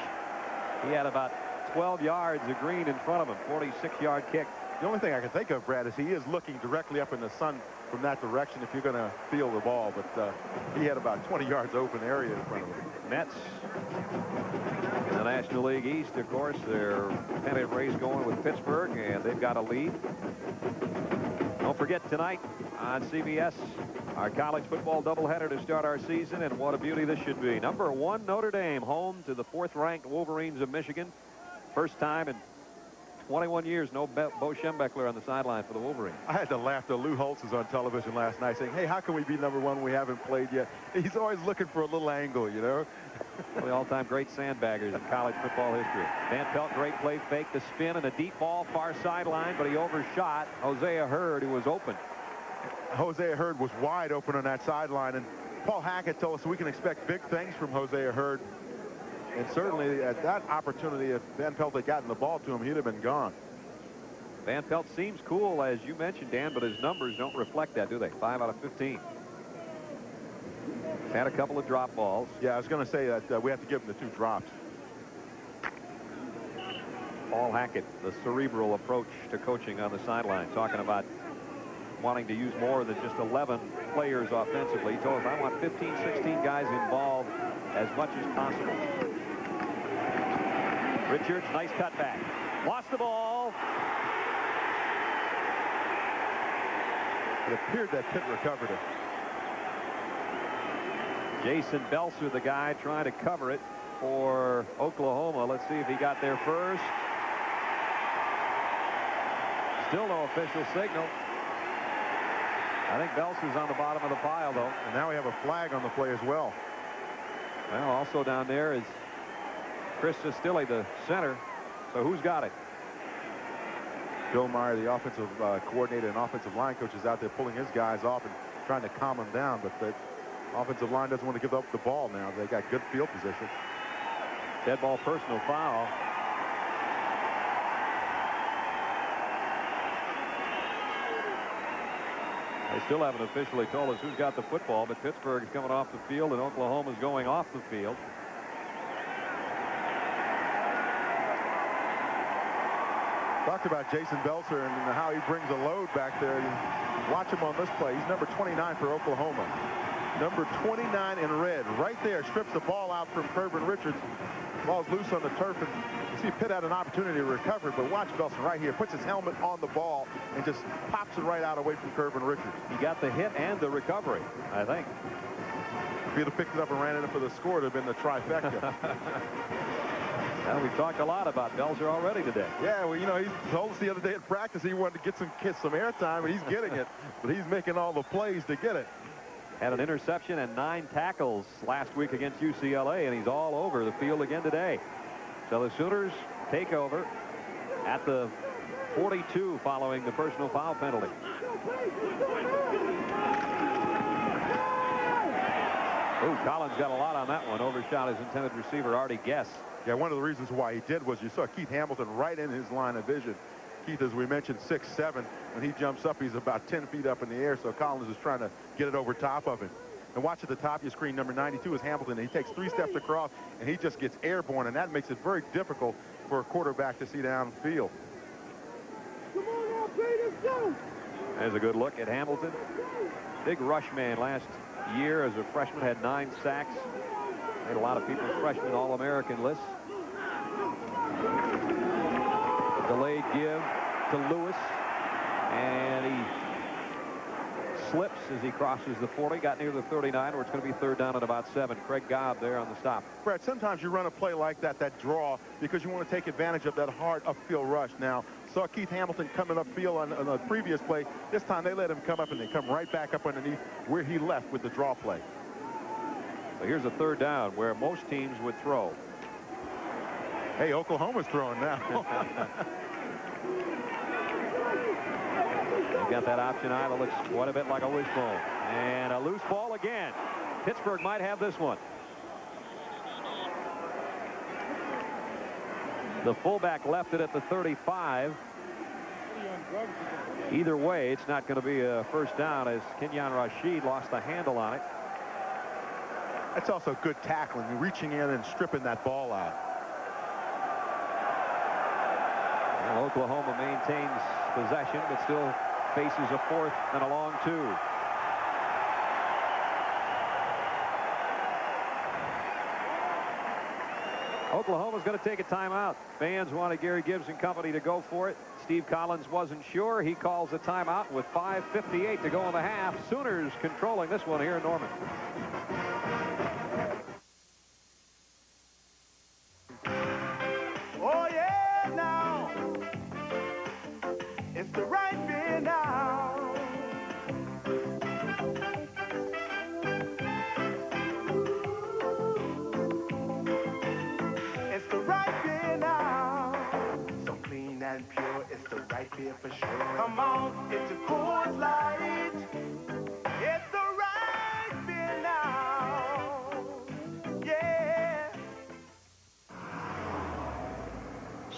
He had about 12 yards of green in front of him. 46-yard kick. The only thing I can think of, Brad, is he is looking directly up in the sun from that direction if you're going to field the ball. But he had about 20 yards open area in front of him. Mets in the National League East, of course, their pennant race going with Pittsburgh, and they've got a lead. Don't forget tonight on CBS, our college football doubleheader to start our season, and what a beauty this should be. Number 1, Notre Dame, home to the 4th-ranked Wolverines of Michigan. First time in 21 years, no Bo Schembechler on the sideline for the Wolverines. I had to laugh that Lou Holtz was on television last night saying, hey, how can we be number 1 when we haven't played yet? He's always looking for a little angle, you know. One of the all-time great sandbaggers in college football history. Van Pelt, great play, fake the spin and a deep ball, far sideline, but he overshot Hosea Hurd, who was open. Hosea Hurd was wide open on that sideline, and Paul Hackett told us we can expect big things from Hosea Hurd. And certainly at that opportunity, if Van Pelt had gotten the ball to him, he'd have been gone. Van Pelt seems cool, as you mentioned, Dan, but his numbers don't reflect that, do they? 5 out of 15. He's had a couple of drop balls. Yeah, I was going to say that we have to give him the 2 drops. Paul Hackett, the cerebral approach to coaching on the sideline, talking about wanting to use more than just 11 players offensively. He told us, I want 15, 16 guys involved as much as possible. Richards, nice cutback. Lost the ball. It appeared that Pitt recovered it. Jason Belser, the guy trying to cover it for Oklahoma. Let's see if he got there first. Still no official signal. I think Belser's on the bottom of the pile, though. And now we have a flag on the play as well. Well, also down there is Chris Sestilli, the center. So who's got it? Bill Meyer, the offensive coordinator and offensive line coach, is out there pulling his guys off and trying to calm them down. But the offensive line doesn't want to give up the ball now. They got good field position. Dead ball personal foul. They still haven't officially told us who's got the football, but Pittsburgh is coming off the field and Oklahoma's going off the field. Talked about Jason Belser and how he brings a load back there. Watch him on this play. He's number 29 for Oklahoma. Number 29 in red. Right there. Strips the ball out from Kervin Richards. Ball's loose on the turf. And you see Pitt had an opportunity to recover, but watch Belser right here. Puts his helmet on the ball and just pops it right out away from Kervin Richards. He got the hit and the recovery, I think. If he'd have picked it up and ran it in for the score, it would have been the trifecta. Well, we've talked a lot about Belser already today. Yeah, well, you know, he told us the other day at practice he wanted to get some airtime, and he's getting it. But he's making all the plays to get it. Had an interception and 9 tackles last week against UCLA, and he's all over the field again today. So the Sooners take over at the 42 following the personal foul penalty. Ooh, Collins got a lot on that one. Overshot his intended receiver, Artie Guess. Yeah, one of the reasons why he did was you saw Keith Hamilton right in his line of vision. Keith, as we mentioned, 6'7". When he jumps up, he's about 10 feet up in the air, so Collins is trying to get it over top of him. And watch at the top of your screen, number 92 is Hamilton. And he takes 3 steps across, and he just gets airborne, and that makes it very difficult for a quarterback to see downfield. Come on now, let's go. There's a good look at Hamilton. Big rush man last year as a freshman, had 9 sacks. Made a lot of people's freshman All-American lists. Delayed give to Lewis, and he slips as he crosses the 40, got near the 39, where it's going to be 3rd down and about 7. Craig Gobb there on the stop. Brad, sometimes you run a play like that draw, because you want to take advantage of that hard upfield rush. Now, saw Keith Hamilton coming upfield on a previous play. This time they let him come up, and they come right back up underneath where he left with the draw play. So here's a 3rd down where most teams would throw. Hey, Oklahoma's throwing now. They've got that option eye that looks quite a bit like a wishbone. And a loose ball again. Pittsburgh might have this one. The fullback left it at the 35. Either way, it's not going to be a 1st down as Kenyon Rashid lost the handle on it. That's also good tackling, reaching in and stripping that ball out. Well, Oklahoma maintains possession, but still faces a 4th and a long 2. Oklahoma's going to take a timeout. Fans wanted Gary Gibbs and company to go for it. Steve Collins wasn't sure. He calls a timeout with 5:58 to go in the half. Sooners controlling this one here in Norman. Oh, yeah, now. It's the right beer now. It's the right beer now. So clean and pure, it's the right beer for sure. Come on, it's a Coors Light. It's the right beer now. Yeah.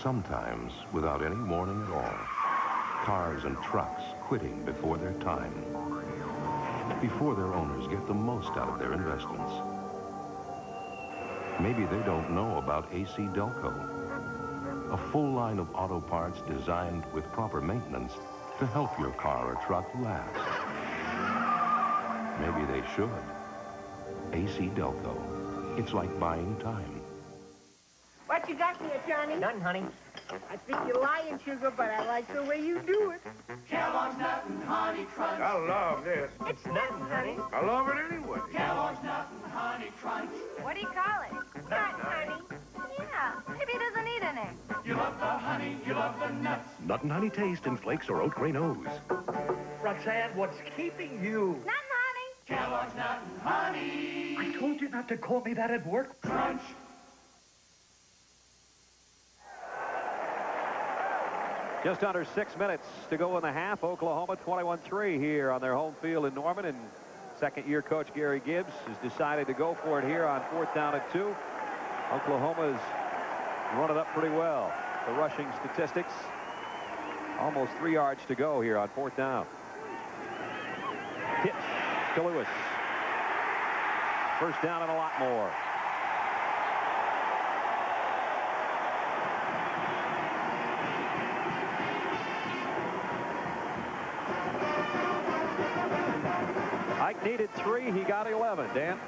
Sometimes, without any warning at all, cars and trucks quitting before their time, before their owners get the most out of their investments. Maybe they don't know about AC Delco, a full line of auto parts designed with proper maintenance to help your car or truck last. Maybe they should. AC Delco. It's like buying time. What you got there, Johnny? Nothing, honey. I think you're lying, Sugar, but I like the way you do it. Kellogg's Nut and Honey Crunch. I love this. It's nothing, honey. I love it anyway. Kellogg's Nut and Honey Crunch. What do you call it? Nut, honey. Yeah, maybe it doesn't need an egg. You love the honey, you love the nuts. Nut and honey taste in flakes or oat grain O's. Roxanne, what's keeping you? Nothing, honey. Kellogg's Nut and Honey. I told you not to call me that at work. Crunch. Just under 6 minutes to go in the half. Oklahoma 21-3 here on their home field in Norman. And second-year coach Gary Gibbs has decided to go for it here on 4th down and 2. Oklahoma's run it up pretty well. The rushing statistics. Almost 3 yards to go here on 4th down. Pitch to Lewis. First down and a lot more. Ike needed 3. He got 11. Dan?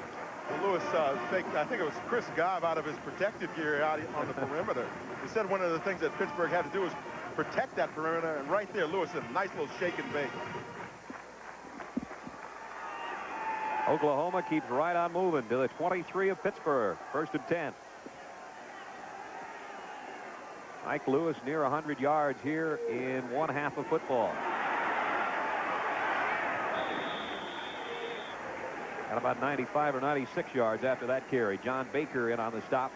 Well, Lewis, I think it was Chris Gobb out of his protective gear out on the perimeter. He said one of the things that Pittsburgh had to do was protect that perimeter, and right there, Lewis did a nice little shake and bake. Oklahoma keeps right on moving to the 23 of Pittsburgh. 1st and 10. Ike Lewis near 100 yards here in one half of football. Got about 95 or 96 yards after that carry. John Baker in on the stop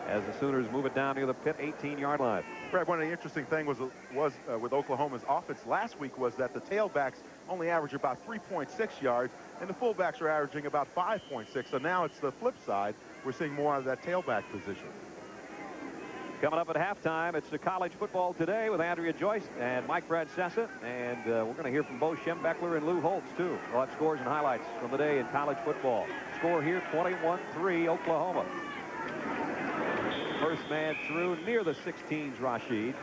as the Sooners move it down near the Pitt 18-yard line. Brad, one of the interesting things was with Oklahoma's offense last week was that the tailbacks only average about 3.6 yards, and the fullbacks are averaging about 5.6. So now it's the flip side. We're seeing more of that tailback position. Coming up at halftime, it's the College Football Today with Andrea Joyce and Mike Francesa. And we're going to hear from Bo Schembechler and Lou Holtz, too. We'll have scores and highlights from the day in college football. Score here, 21-3, Oklahoma. First man through near the 16's Rashid.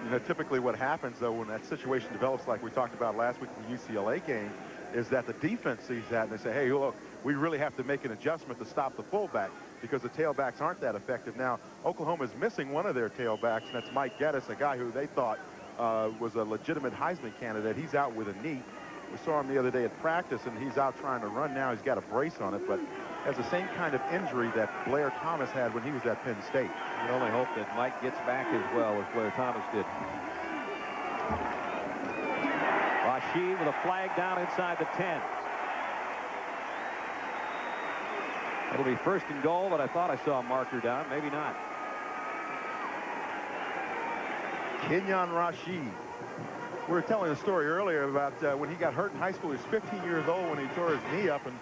You know, typically what happens, though, when that situation develops like we talked about last week in the UCLA game, is that the defense sees that and they say, hey, look, we really have to make an adjustment to stop the fullback because the tailbacks aren't that effective. Now, Oklahoma is missing one of their tailbacks, and that's Mike Geddes, a guy who they thought was a legitimate Heisman candidate. He's out with a knee. We saw him the other day at practice, and he's out trying to run now. He's got a brace on it, but has the same kind of injury that Blair Thomas had when he was at Penn State. We only hope that Mike gets back as well as Blair Thomas did. Rashid with a flag down inside the 10. It'll be 1st and goal, but I thought I saw a marker down. Maybe not. Kenyon Rashid. We were telling a story earlier about when he got hurt in high school. He was 15 years old when he tore his knee up, and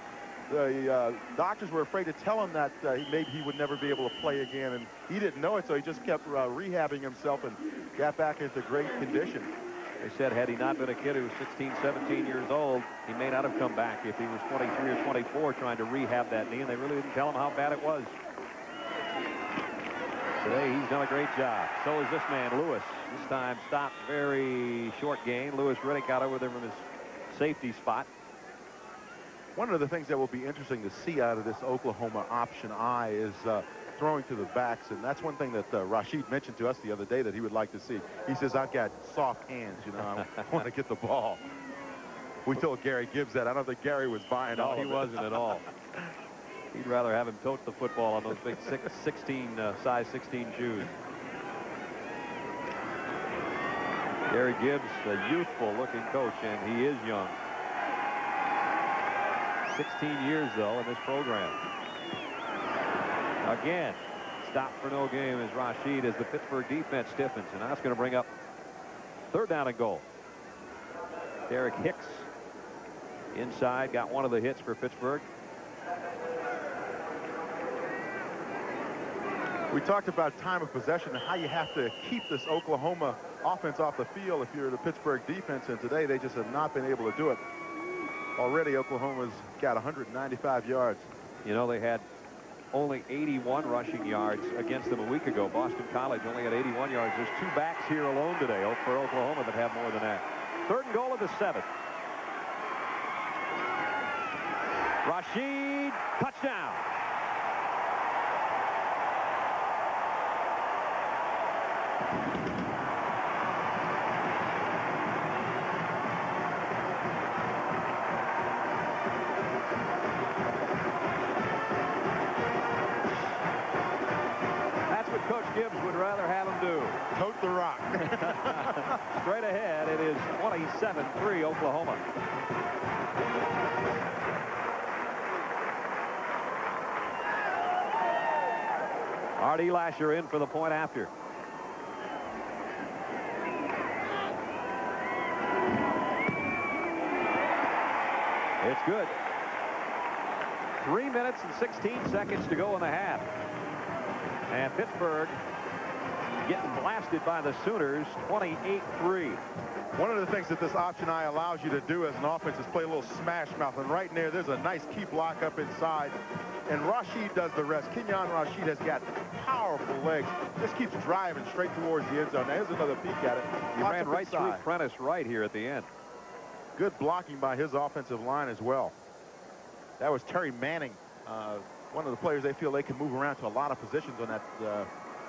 the doctors were afraid to tell him that maybe he would never be able to play again, and he didn't know it, so he just kept rehabbing himself and got back into great condition. They said had he not been a kid who was 16, 17 years old, he may not have come back if he was 23 or 24 trying to rehab that knee, and they really didn't tell him how bad it was. Today, he's done a great job. So is this man, Lewis. This time stopped, very short gain. Lewis Riddick got over there from his safety spot. One of the things that will be interesting to see out of this Oklahoma option I is throwing to the backs, and that's one thing that Rashid mentioned to us the other day that he would like to see. He says, I've got soft hands, you know, I want to get the ball. We told Gary Gibbs that. I don't think Gary was buying all of it. No, he wasn't at all. He'd rather have him tote the football on those big size 16 shoes. Gary Gibbs, a youthful-looking coach, and he is young. 16 years, though, in this program. Again, stop for no game as Rashid as the Pittsburgh defense stiffens. And now it's going to bring up 3rd down and goal. Derek Hicks inside, got one of the hits for Pittsburgh. We talked about time of possession and how you have to keep this Oklahoma offense off the field if you're the Pittsburgh defense, and today they just have not been able to do it. Already Oklahoma's got 195 yards. You know, they had only 81 rushing yards against them a week ago. Boston College only had 81 yards. There's 2 backs here alone today for Oklahoma that have more than that. 3rd and goal of the 7th. Rashid, touchdown. Coach Gibbs would rather have him do. Tote the rock. Straight ahead, it is 27-3 Oklahoma. Artie Lasher in for the point after. It's good. 3 minutes and 16 seconds to go in the half. And Pittsburgh getting blasted by the Sooners, 28-3. One of the things that this option I allows you to do as an offense is play a little smash mouth. And right there, there's a nice key block up inside. And Rashid does the rest. Kenyon Rashid has got powerful legs. Just keeps driving straight towards the end zone. Now, here's another peek at it. He ran right through Prentice right here at the end. Good blocking by his offensive line as well. That was Terry Manning. One of the players they feel they can move around to a lot of positions on that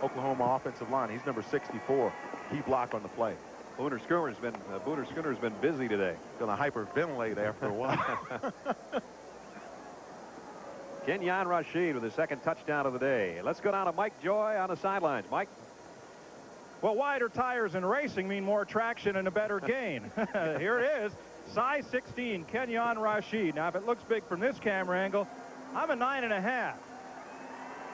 Oklahoma offensive line. He's number 64. He blocked on the play. Booner Schooner's been busy today. Going to hyperventilate after a while. Kenyon Rashid with his 2nd touchdown of the day. Let's go down to Mike Joy on the sidelines. Mike. Well, wider tires in racing mean more traction and a better gain. Here it is. Size 16, Kenyon Rashid. Now, if it looks big from this camera angle, I'm a 9.5.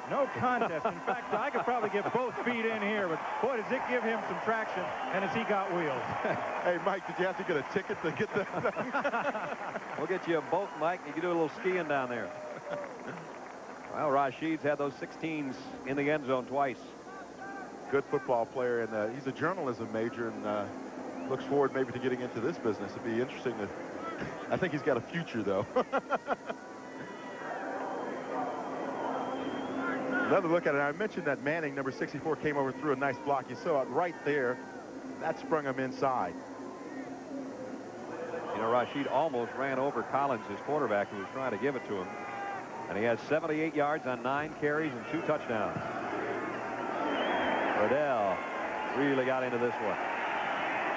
No contest. In fact, I could probably get both feet in here, but boy, does it give him some traction, and has he got wheels. Hey, Mike, did you have to get a ticket to get that? We'll get you a boat, Mike. You can do a little skiing down there. Well, Rashid's had those 16s in the end zone twice. Good football player, and he's a journalism major, and looks forward maybe to getting into this business. It'd be interesting to. I think he's got a future, though. Another look at it. I mentioned that Manning, number 64, came over through a nice block. You saw it right there. That sprung him inside. You know, Rashid almost ran over Collins, his quarterback, who was trying to give it to him. And he has 78 yards on 9 carries and 2 touchdowns. Riddell really got into this one.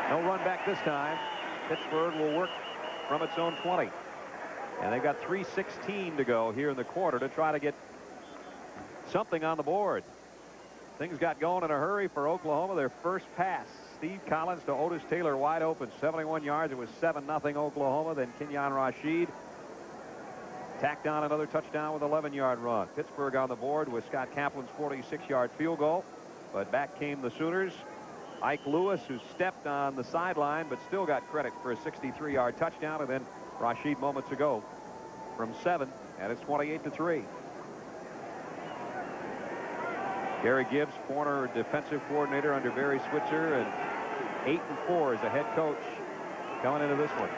No run back this time. Pittsburgh will work from its own 20. And they've got 3:16 to go here in the quarter to try to get something on the board. Things got going in a hurry for Oklahoma. Their first pass, Steve Collins to Otis Taylor, wide open, 71 yards. It was 7-0 Oklahoma. Then Kenyon Rashid tacked on another touchdown with an 11-yard run. Pittsburgh on the board with Scott Kaplan's 46-yard field goal. But back came the Sooners. Ike Lewis, who stepped on the sideline but still got credit for a 63-yard touchdown. And then Rashid moments ago from 7, and it's 28-3. Gary Gibbs, former defensive coordinator under Barry Switzer, and 8-4 as a head coach coming into this one.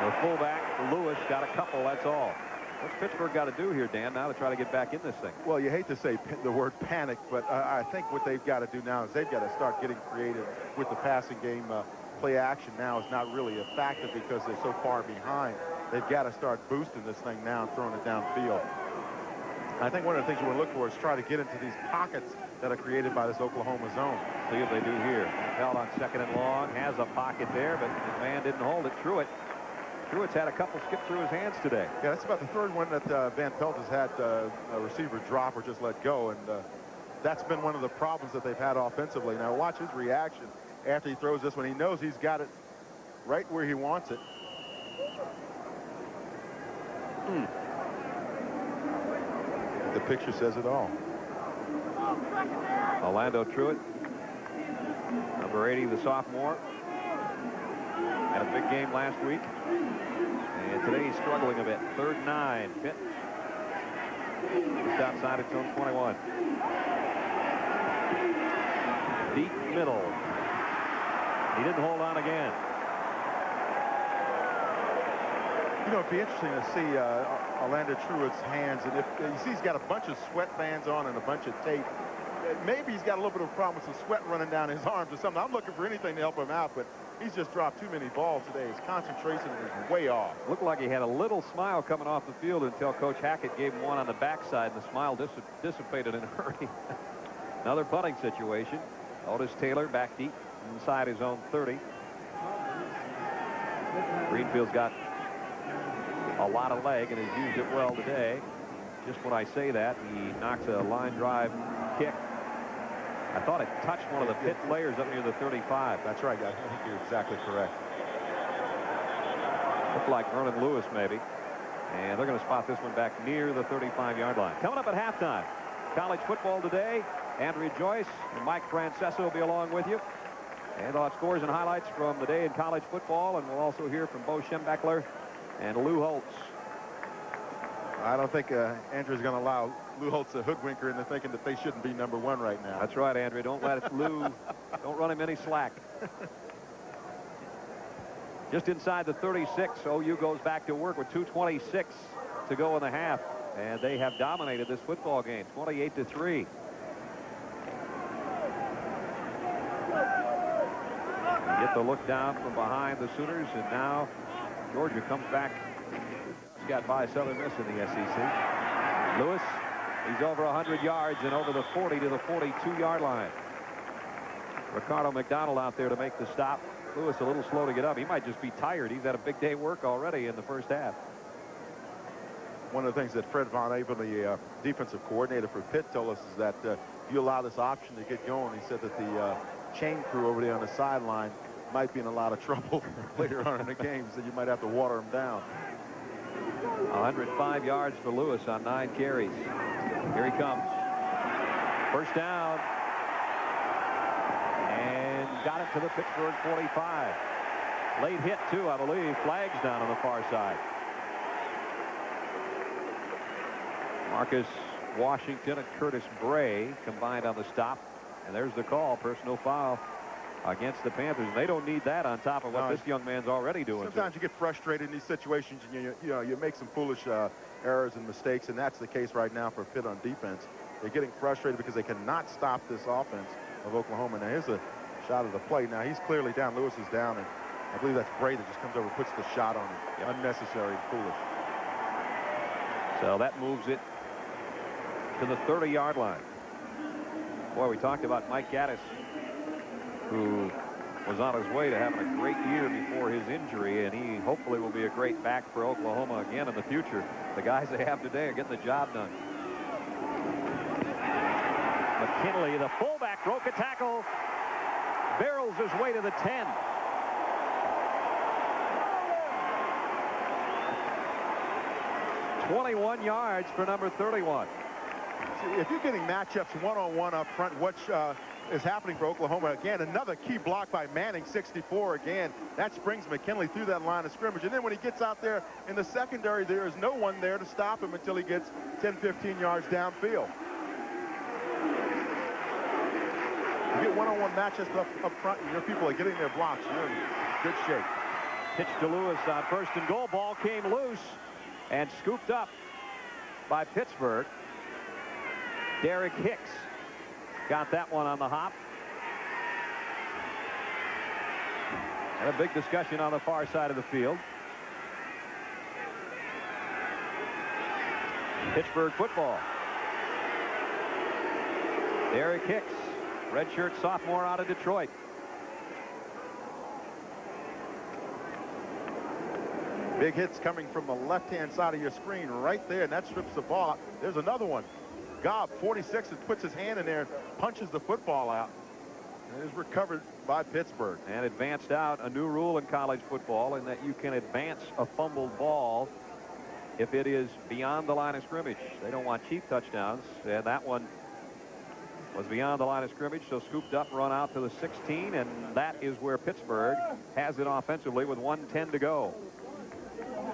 The fullback, Lewis, got a couple, that's all. What's Pittsburgh got to do here, Dan, now to try to get back in this thing? Well, you hate to say the word panic, but I think what they've got to do now is they've got to start getting creative with the passing game. play action now is not really a factor because they're so far behind. They've got to start boosting this thing now and throwing it downfield. I think one of the things you want to look for is try to get into these pockets that are created by this Oklahoma zone. See if they do here. Held on 2nd and long, has a pocket there, but his man didn't hold it. Truitt's had a couple skip through his hands today. Yeah, that's about the 3rd one that Van Pelt has had a receiver drop or just let go, and that's been one of the problems that they've had offensively. Now watch his reaction after he throws this one. He knows he's got it right where he wants it. The picture says it all. Orlando Truitt, number 80, the sophomore, had a big game last week, and today he's struggling a bit. 3rd and 9. Pitt just outside its own 21. Deep middle. He didn't hold on again. You know, it'd be interesting to see Orlando Truitt's hands, and if you see he's got a bunch of sweatbands on and a bunch of tape. Maybe he's got a little bit of a problem with some sweat running down his arms or something. I'm looking for anything to help him out, but he's just dropped too many balls today. His concentration is way off. Looked like he had a little smile coming off the field until Coach Hackett gave him one on the backside, and the smile dissipated in a hurry. Another punting situation. Otis Taylor back deep inside his own 30. Greenfield's got a lot of leg and has used it well today. Just when I say that, he knocks a line drive kick. I thought it touched one of the Pitt players up near the 35. That's right, guys. I think you're exactly correct. Looked like Vernon Lewis, maybe. And they're going to spot this one back near the 35-yard line. Coming up at halftime, college football today. Andrea Joyce and Mike Francesa will be along with you. And we'll have scores and highlights from the day in college football. And we'll also hear from Bo Schembechler and Lou Holtz. I don't think Andrew's going to allow Lou Holtz a hoodwinker into thinking that they shouldn't be number 1 right now. That's right, Andrea. Don't let Lou, don't run him any slack. Just inside the 36, OU goes back to work with 2:26 to go in the half. And they have dominated this football game, 28-3. Get the look down from behind the Sooners, and now Georgia comes back. He's got by Southern Miss in the SEC. Lewis, he's over 100 yards and over the 40 to the 42-yard line. Ricardo McDonald out there to make the stop. Lewis a little slow to get up. He might just be tired. He's had a big day work already in the first half. One of the things that Fred Von Abel, the defensive coordinator for Pitt, told us is that if you allow this option to get going, he said that the chain crew over there on the sideline might be in a lot of trouble later on in the game, so you might have to water them down. 105 yards for Lewis on 9 carries. Here he comes. First down. And got it to the Pittsburgh 45. Late hit, too, I believe. Flags down on the far side. Marcus Washington and Curtis Bray combined on the stop. And there's the call, personal foul against the Panthers. And they don't need that on top of what this young man's already doing. Sometimes you get frustrated in these situations, and you make some foolish errors and mistakes, and that's the case right now for Pitt on defense. They're getting frustrated because they cannot stop this offense of Oklahoma. Now here's a shot of the play. Now he's clearly down. Lewis is down, and I believe that's Bray that just comes over, puts the shot on him. Unnecessary and foolish. So that moves it to the 30-yard line. Boy, we talked about Mike Gaddis, who was on his way to having a great year before his injury, and he hopefully will be a great back for Oklahoma again in the future. The guys they have today are getting the job done. McKinley, the fullback, broke a tackle, barrels his way to the 10. "21 yards for number 31. If you're getting matchups one-on-one up front, what is happening for Oklahoma? Again, another key block by Manning, 64 again. That springs McKinley through that line of scrimmage. And then when he gets out there in the secondary, there is no one there to stop him until he gets 10, 15 yards downfield. You get one-on-one matchups up front, and your people are getting their blocks. You're in good shape. Pitch to Lewis on 1st and goal. Ball came loose and scooped up by Pittsburgh. Derek Hicks got that one on the hop. And a big discussion on the far side of the field. Pittsburgh football. Derek Hicks, redshirt sophomore out of Detroit. Big hits coming from the left-hand side of your screen right there, and that strips the ball out. There's another one. Gobb, 46, and puts his hand in there and punches the football out. And it is recovered by Pittsburgh. And advanced out a new rule in college football in that you can advance a fumbled ball if it is beyond the line of scrimmage. They don't want cheap touchdowns, and that one was beyond the line of scrimmage, so scooped up, run out to the 16, and that is where Pittsburgh has it offensively with 1:10 to go.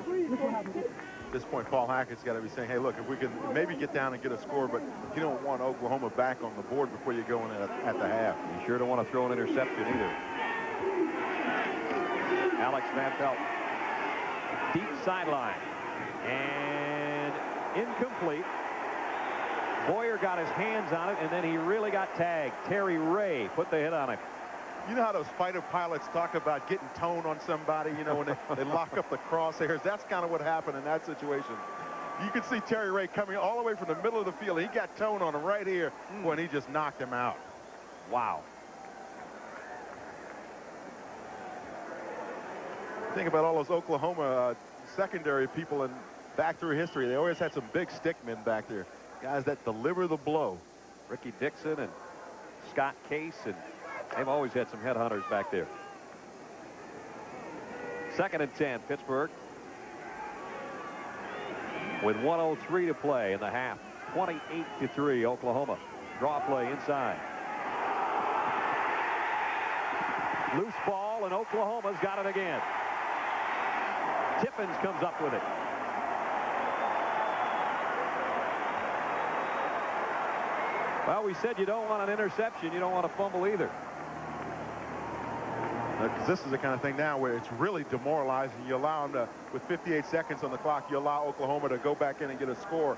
At this point, Paul Hackett's got to be saying, hey, look, if we can maybe get down and get a score, but you don't want Oklahoma back on the board before you go in at the half. You sure don't want to throw an interception either. Alex Van Pelt, deep sideline, and incomplete. Boyer got his hands on it, and then he really got tagged. Terry Ray put the hit on him. You know how those fighter pilots talk about getting tone on somebody, you know, when they lock up the crosshairs? That's kind of what happened in that situation. You could see Terry Ray coming all the way from the middle of the field. He got tone on him right here when he just knocked him out. Wow. Think about all those Oklahoma secondary people and back through history. They always had some big stick men back there. Guys that deliver the blow. Ricky Dixon and Scott Case, and they've always had some headhunters back there. 2nd and 10, Pittsburgh. With 1:03 to play in the half. 28-3, Oklahoma. Draw play inside. Loose ball, and Oklahoma's got it again. Tippins comes up with it. Well, we said you don't want an interception. You don't want a fumble either. Because this is the kind of thing now where it's really demoralizing. You allow them to, with 58 seconds on the clock, you allow Oklahoma to go back in and get a score.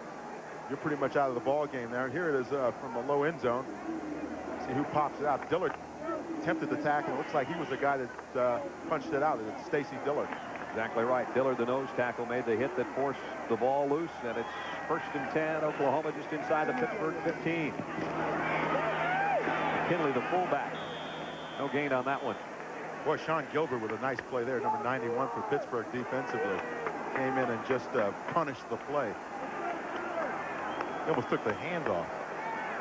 You're pretty much out of the ball game there. And here it is from the low end zone. See who pops it out. Dillard attempted the tackle. It looks like he was the guy that punched it out. It's Stacy Dillard. Exactly right. Dillard, the nose tackle, made the hit that forced the ball loose, and it's 1st and 10. Oklahoma just inside the Pittsburgh 15. McKinley, the fullback. No gain on that one. Boy, Sean Gilbert with a nice play there, number 91 for Pittsburgh defensively. Came in and just punished the play. He almost took the hand off.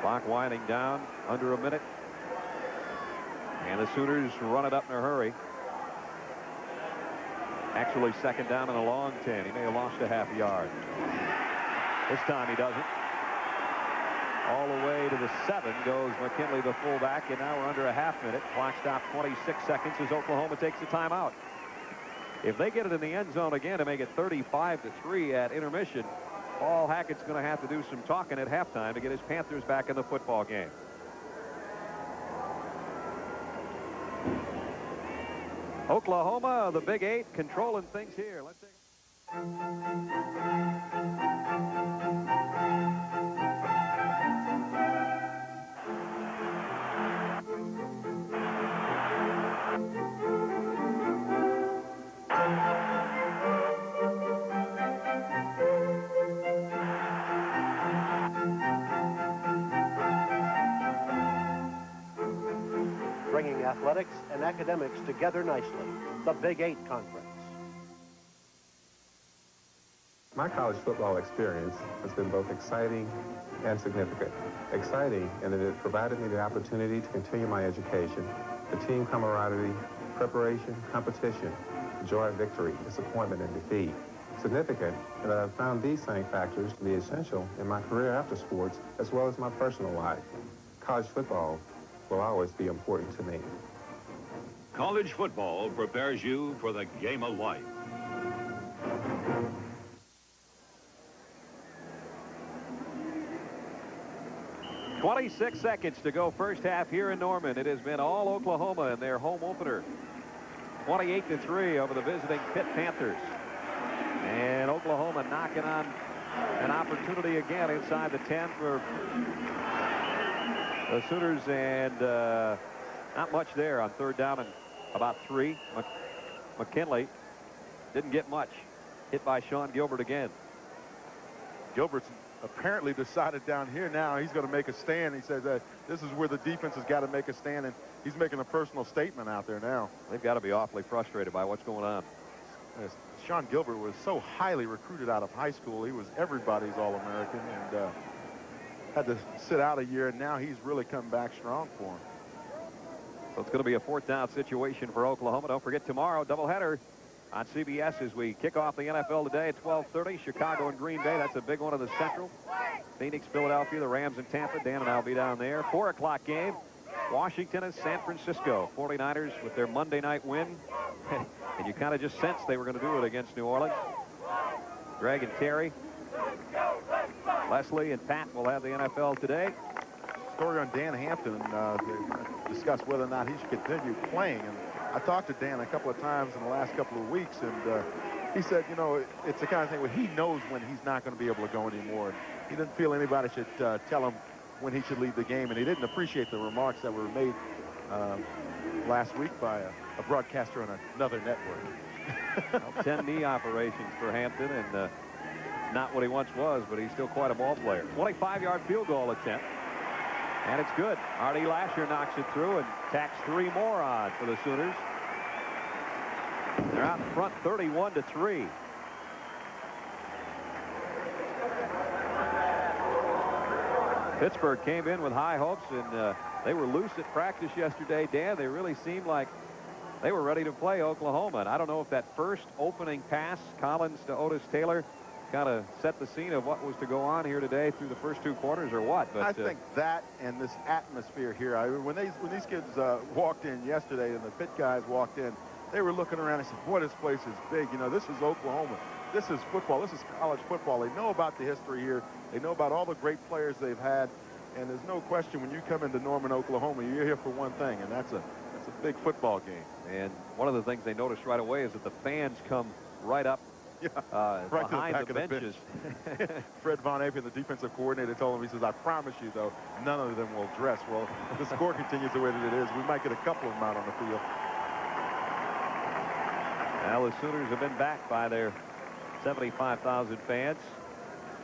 Clock winding down, under a minute. And the Sooners run it up in a hurry. Actually, 2nd down and a long 10. He may have lost a half yard. This time he doesn't. All the way to the 7 goes McKinley, the fullback, and now we're under a half minute. Clock stop 26 seconds as Oklahoma takes the timeout. If they get it in the end zone again to make it 35-3 at intermission, Paul Hackett's going to have to do some talking at halftime to get his Panthers back in the football game. Oklahoma, the Big 8, controlling things here. Let's take bringing athletics and academics together nicely. The Big 8 Conference. My college football experience has been both exciting and significant. Exciting in that it provided me the opportunity to continue my education, the team camaraderie, preparation, competition, joy of victory, disappointment, and defeat. Significant in that I've found these same factors to be essential in my career after sports as well as my personal life. College football will always be important to me. College football prepares you for the game of life. .26 seconds to go first half here in Norman. It has been all Oklahoma in their home opener. 28-3 over the visiting Pitt Panthers. And Oklahoma knocking on an opportunity again inside the 10 for the Sooners, and not much there on 3rd down and about 3. McKinley didn't get much. Hit by Sean Gilbert again. Gilbert's apparently decided down here now he's going to make a stand. He says that this is where the defense has got to make a stand, and he's making a personal statement out there now. They've got to be awfully frustrated by what's going on. Sean Gilbert was so highly recruited out of high school. He was everybody's All-American, and had to sit out a year, and now he's really come back strong for him. So it's going to be a 4th down situation for Oklahoma. Don't forget tomorrow, doubleheader on CBS as we kick off the NFL today at 12:30. Chicago and Green Bay. That's a big one of the Central. Phoenix, Philadelphia, the Rams and Tampa. Dan and I'll be down there. 4 o'clock game. Washington and San Francisco. 49ers with their Monday night win. And you kind of just sensed they were going to do it against New Orleans. Greg and Terry, Leslie and Pat will have the NFL today. Story on Dan Hampton. They discussed whether or not he should continue playing. And I talked to Dan a couple of times in the last couple of weeks, and he said, you know, it's the kind of thing where he knows when he's not going to be able to go anymore. He didn't feel anybody should tell him when he should leave the game, and he didn't appreciate the remarks that were made last week by a broadcaster on another network. Well, 10 knee operations for Hampton, and not what he once was, but he's still quite a ball player. 25-yard field goal attempt, and it's good. Artie Lasher knocks it through and tacks 3 more on for the Sooners. They're out in front 31-3. Pittsburgh came in with high hopes, and they were loose at practice yesterday. Dan, they really seemed like they were ready to play Oklahoma. And I don't know if that first opening pass, Collins to Otis Taylor, kind of set the scene of what was to go on here today through the first 2 quarters or what. But I think that and this atmosphere here. When these kids walked in yesterday and the Pitt guys walked in, they were looking around and said, boy, this place is big. You know, this is Oklahoma. This is football. This is college football. They know about the history here. They know about all the great players they've had. And there's no question when you come into Norman, Oklahoma, you're here for one thing, and that's a big football game. And one of the things they noticed right away is that the fans come right up right behind to the back the of benches. The bench. Fred Von Apen, the defensive coordinator, told him, he says, I promise you, though, none of them will dress. Well, if the score continues the way that it is, we might get a couple of them out on the field. Well, the Sooners have been backed by their 75,000 fans.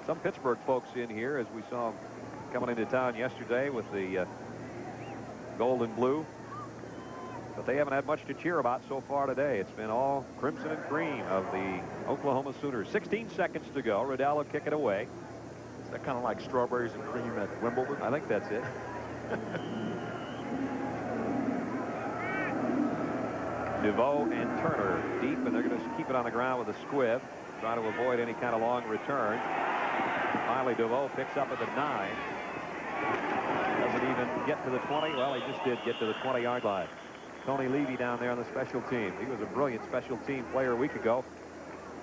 Some Pittsburgh folks in here, as we saw coming into town yesterday with the gold and blue. But they haven't had much to cheer about so far today. It's been all crimson and cream of the Oklahoma Sooners. 16 seconds to go. Riddell will kick it away. Is that kind of like strawberries and cream at Wimbledon? I think that's it. DeVoe and Turner deep, and they're going to keep it on the ground with a squib, try to avoid any kind of long return. Finally, DeVoe picks up at the 9. Doesn't even get to the 20. Well, he just did get to the 20-yard line. Tony Levy down there on the special team. He was a brilliant special team player a week ago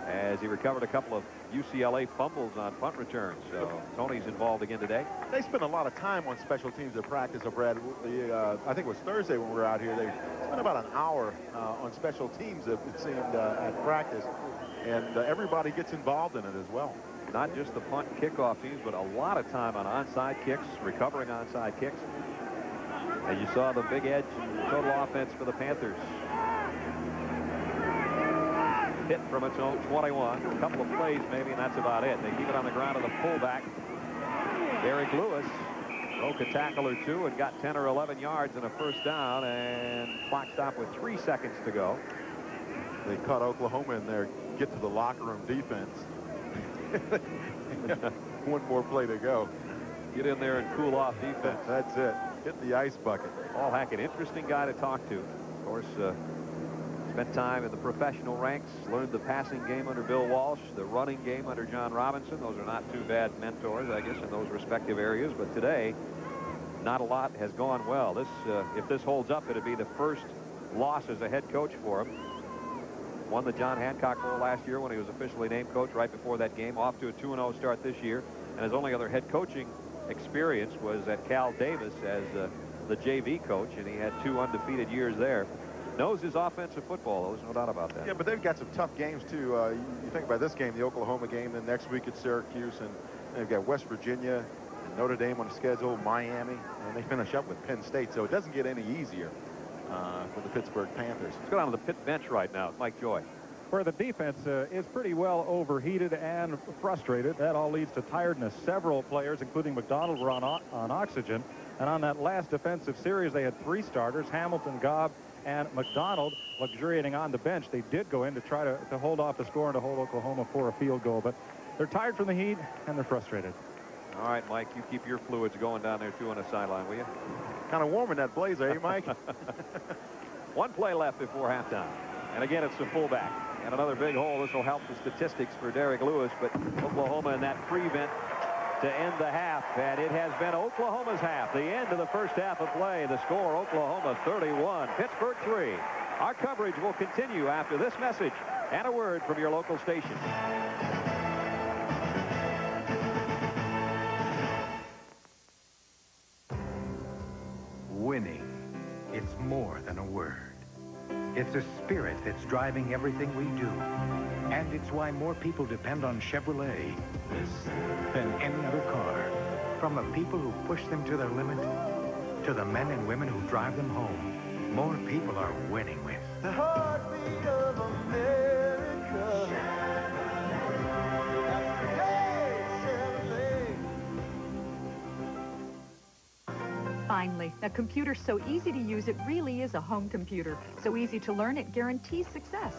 as he recovered a couple of UCLA fumbles on punt returns. So Tony's involved again today. They spent a lot of time on special teams at practice, Brad. I think it was Thursday when we were out here. They spent about an hour on special teams, it seemed, at practice. And everybody gets involved in it as well. Not just the punt and kickoff teams, but a lot of time on onside kicks, recovering onside kicks. As you saw, the big edge and total offense for the Panthers. Hit from its own 21. A couple of plays maybe, and that's about it. They keep it on the ground of the fullback. Derek Lewis broke a tackle or two and got 10 or 11 yards and a first down, and clock stop with 3 seconds to go. They caught Oklahoma in there, get to the locker room defense. One more play to go. Get in there and cool off defense. That's it. Hit the ice bucket. Paul Hackett, interesting guy to talk to. Of course, spent time in the professional ranks, learned the passing game under Bill Walsh, the running game under John Robinson. Those are not too bad mentors, I guess, in those respective areas. But today, not a lot has gone well. This, if this holds up, it'd be the first loss as a head coach for him. Won the John Hancock Bowl last year when he was officially named coach right before that game. Off to a 2-0 start this year. And his only other head coaching experience was at Cal Davis as the JV coach, and he had 2 undefeated years there. Knows his offensive football. There's no doubt about that. Yeah, but they've got some tough games, too. You think about this game, the Oklahoma game, then next week at Syracuse, and they've got West Virginia and Notre Dame on the schedule, Miami, and they finish up with Penn State, so it doesn't get any easier. for the Pittsburgh Panthers. Let's go down to the pit bench right now. It's Mike Joy. Where the defense is pretty well overheated and frustrated. That all leads to tiredness. Several players, including McDonald, were on oxygen. And on that last defensive series, they had 3 starters, Hamilton, Gobb, and McDonald, luxuriating on the bench. They did go in to try to hold off the score and to hold Oklahoma for a field goal. But they're tired from the heat, and they're frustrated. All right, Mike, you keep your fluids going down there, too, on the sideline, will you? Kind of warm in that blazer, eh, Mike? 1 play left before halftime. And again, it's the fullback. And another big hole. This will help the statistics for Derek Lewis, but Oklahoma in that prevent to end the half. And it has been Oklahoma's half. The end of the first half of play. The score, Oklahoma 31, Pittsburgh 3. Our coverage will continue after this message and a word from your local station. Winning. It's more than a word. It's a spirit that's driving everything we do. And it's why more people depend on Chevrolet than any other car. From the people who push them to their limit to the men and women who drive them home, more people are winning with the heartbeat of America. Finally, a computer's so easy to use, it really is a home computer. So easy to learn, it guarantees success.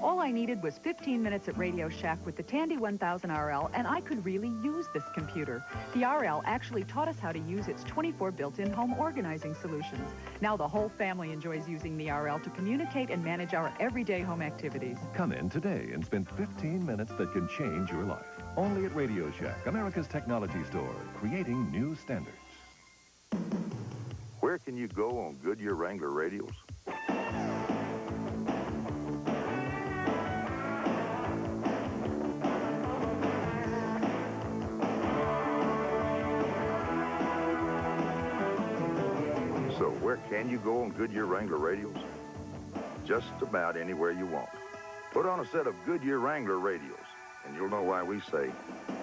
All I needed was 15 minutes at Radio Shack with the Tandy 1000 RL, and I could really use this computer. The RL actually taught us how to use its 24 built-in home organizing solutions. Now the whole family enjoys using the RL to communicate and manage our everyday home activities. Come in today and spend 15 minutes that can change your life. Only at Radio Shack, America's technology store, creating new standards. Where can you go on Goodyear Wrangler radials? So where can you go on Goodyear Wrangler radials? Just about anywhere you want. Put on a set of Goodyear Wrangler radials, and you'll know why we say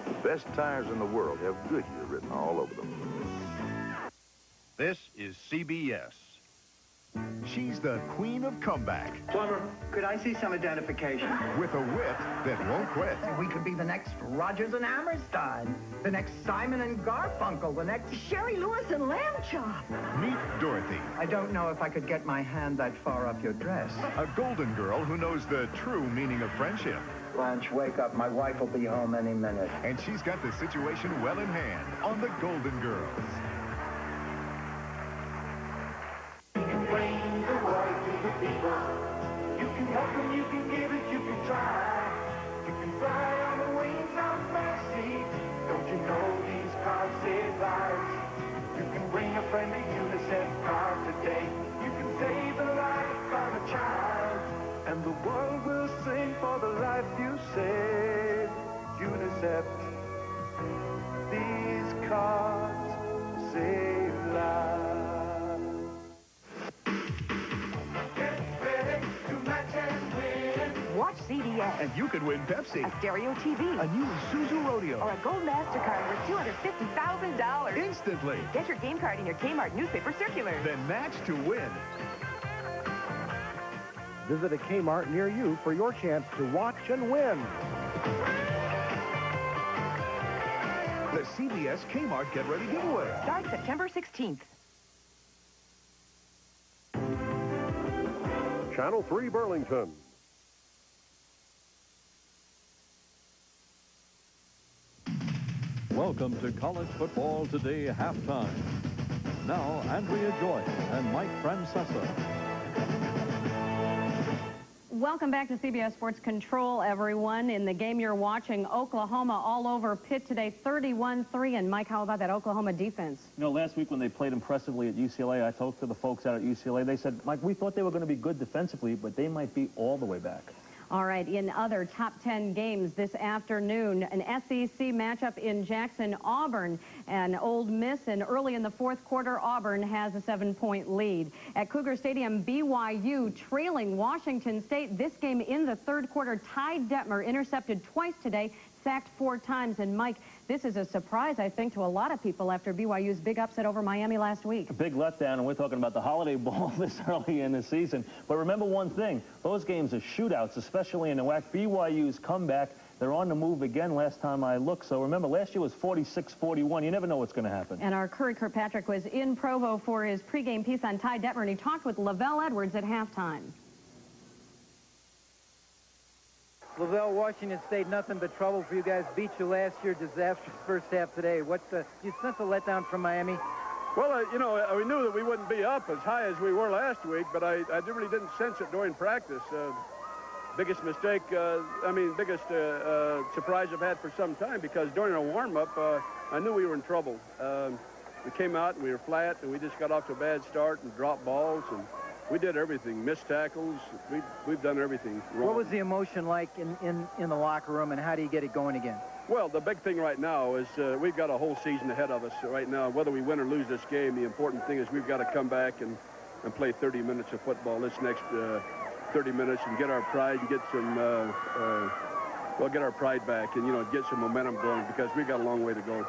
the best tires in the world have Goodyear written all over them. This is CBS. She's the queen of comeback. Plumber, could I see some identification? With a wit that won't quit. We could be the next Rodgers and Hammerstein, the next Simon and Garfunkel, the next Sherry Lewis and Lamb Chop. Meet Dorothy. I don't know if I could get my hand that far up your dress. A golden girl who knows the true meaning of friendship. Blanche, wake up. My wife will be home any minute. And she's got the situation well in hand on The Golden Girls. You can help them, you can give it, you can try. You can fly on the wings of mercy. Don't you know these cars save lives? You can bring a friend a UNICEF card today. You can save the life of a child. And the world will sing for the life you saved. UNICEF, these cards save lives. Watch CBS. And you could win Pepsi. A stereo TV. A new Isuzu Rodeo. Or a gold MasterCard worth $250,000. Instantly. Get your game card in your Kmart newspaper circular. Then match to win. Visit a Kmart near you for your chance to watch and win. The CBS Kmart Get Ready Giveaway. Starts September 16th. Channel 3 Burlington. Welcome to College Football Today halftime. Now, Andrea Joyce and Mike Francesa. Welcome back to CBS Sports Control, everyone. In the game you're watching, Oklahoma all over Pitt today, 31-3. And Mike, how about that Oklahoma defense? You know, last week when they played impressively at UCLA, I talked to the folks out at UCLA. They said, Mike, we thought they were going to be good defensively, but they might be all the way back. All right, in other top 10 games this afternoon, an SEC matchup in Jackson, Auburn, and Ole Miss. And early in the fourth quarter, Auburn has a 7-point lead. At Cougar Stadium, BYU trailing Washington State. This game in the third quarter, Ty Detmer intercepted twice today. sacked 4 times. And, Mike, this is a surprise, I think, to a lot of people after BYU's big upset over Miami last week. A big letdown, and we're talking about the Holiday Bowl this early in the season. But remember one thing, those games are shootouts, especially in the WAC. BYU's comeback, they're on the move again last time I looked. So remember, last year was 46-41. You never know what's going to happen. And our Curry Kirkpatrick was in Provo for his pregame piece on Ty Detmer, and he talked with Lavelle Edwards at halftime. Lavelle, Washington State, nothing but trouble for you guys. Beat you last year, disastrous first half today. Do you sense a letdown from Miami? Well, you know, we knew that we wouldn't be up as high as we were last week, but I really didn't sense it during practice. Biggest mistake, biggest surprise I've had for some time, because during a warm-up, I knew we were in trouble. We came out and we were flat, and we just got off to a bad start and dropped balls, and we did everything, missed tackles. We've done everything wrong. What was the emotion like in the locker room, and how do you get it going again? Well, the big thing right now is we've got a whole season ahead of us right now. Whether we win or lose this game, the important thing is we've got to come back and play 30 minutes of football this next 30 minutes and get our pride and get some, get our pride back and, you know, get some momentum going, because we've got a long way to go.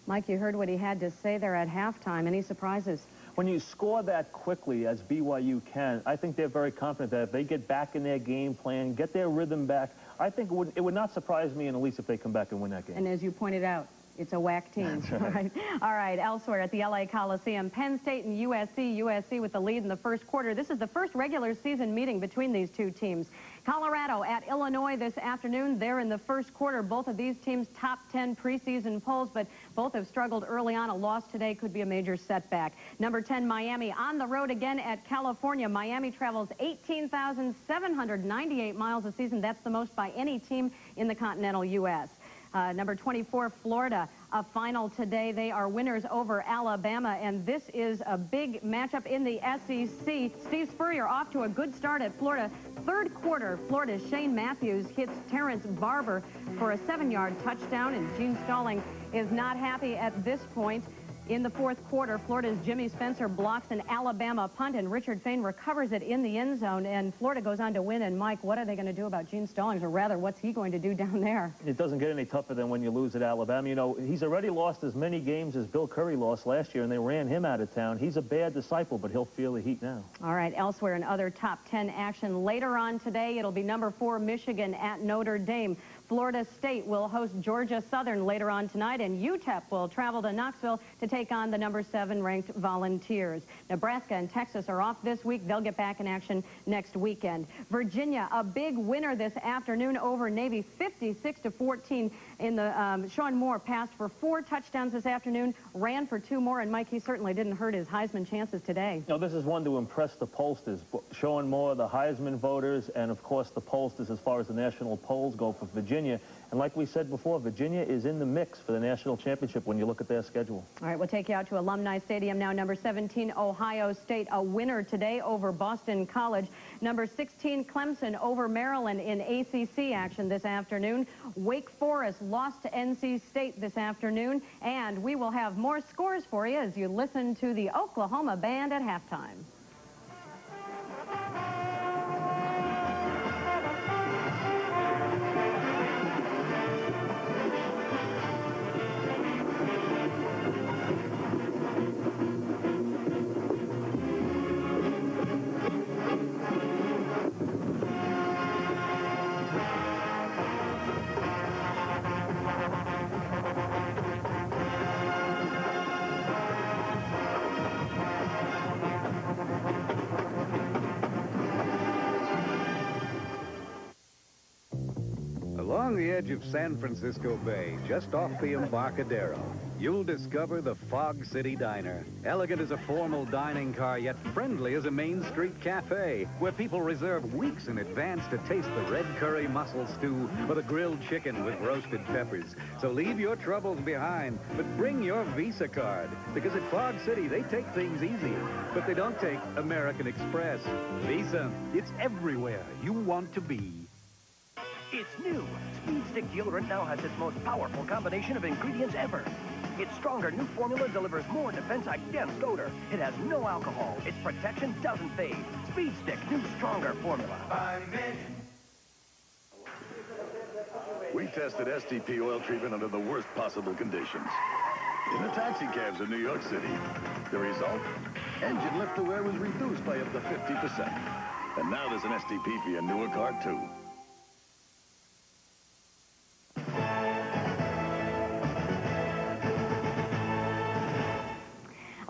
Mike, you heard what he had to say there at halftime. Any surprises? When you score that quickly, as BYU can, I think they're very confident that if they get back in their game plan, get their rhythm back, I think it would not surprise me in the least if they come back and win that game. And as you pointed out, it's a WAC team. That's right. All right, elsewhere at the LA Coliseum, Penn State and USC with the lead in the first quarter. This is the first regular season meeting between these two teams. Colorado at Illinois this afternoon. They're in the first quarter. Both of these teams top 10 preseason polls, but both have struggled early on. A loss today could be a major setback. Number 10, Miami on the road again at California. Miami travels 18,798 miles a season. That's the most by any team in the continental U.S. Number 24, Florida, a final today. They are winners over Alabama, and this is a big matchup in the SEC. Steve Spurrier off to a good start at Florida. Third quarter, Florida's Shane Matthews hits Terrence Barber for a 7-yard touchdown, and Gene Stalling is not happy at this point. In the fourth quarter, Florida's Jimmy Spencer blocks an Alabama punt, and Richard Fain recovers it in the end zone, and Florida goes on to win. And, Mike, what are they going to do about Gene Stallings, or rather, what's he going to do down there? It doesn't get any tougher than when you lose at Alabama. You know, he's already lost as many games as Bill Curry lost last year, and they ran him out of town. He's a bad disciple, but he'll feel the heat now. All right, elsewhere in other top 10 action later on today, it'll be number 4, Michigan at Notre Dame. Florida State will host Georgia Southern later on tonight, and UTEP will travel to Knoxville to take on the number 7 ranked Volunteers. Nebraska and Texas are off this week. They'll get back in action next weekend. Virginia, a big winner this afternoon over Navy, 56-14 in the Sean Moore passed for 4 touchdowns this afternoon, ran for 2 more, and Mike, he certainly didn't hurt his Heisman chances today. No, this is one to impress the pollsters. Sean Moore, the Heisman voters, and of course the pollsters as far as the national polls go for Virginia. And like we said before, Virginia is in the mix for the national championship when you look at their schedule. All right, we'll take you out to Alumni Stadium now. Number 17, Ohio State, a winner today over Boston College. Number 16, Clemson over Maryland in ACC action this afternoon. Wake Forest lost to NC State this afternoon. And we will have more scores for you as you listen to the Oklahoma band at halftime. Along the edge of San Francisco Bay, just off the Embarcadero, you'll discover the Fog City Diner. Elegant as a formal dining car, yet friendly as a Main Street cafe, where people reserve weeks in advance to taste the red curry mussel stew or the grilled chicken with roasted peppers. So leave your troubles behind, but bring your Visa card, because at Fog City, they take things easy, but they don't take American Express. Visa, it's everywhere you want to be. It's new. Speed Stick deodorant now has its most powerful combination of ingredients ever. Its stronger new formula delivers more defense against odor. It has no alcohol. Its protection doesn't fade. Speed Stick, new stronger formula. We tested STP oil treatment under the worst possible conditions. In the taxi cabs of New York City. The result? Engine lift to wear was reduced by up to 50%. And now there's an STP for your newer car, too.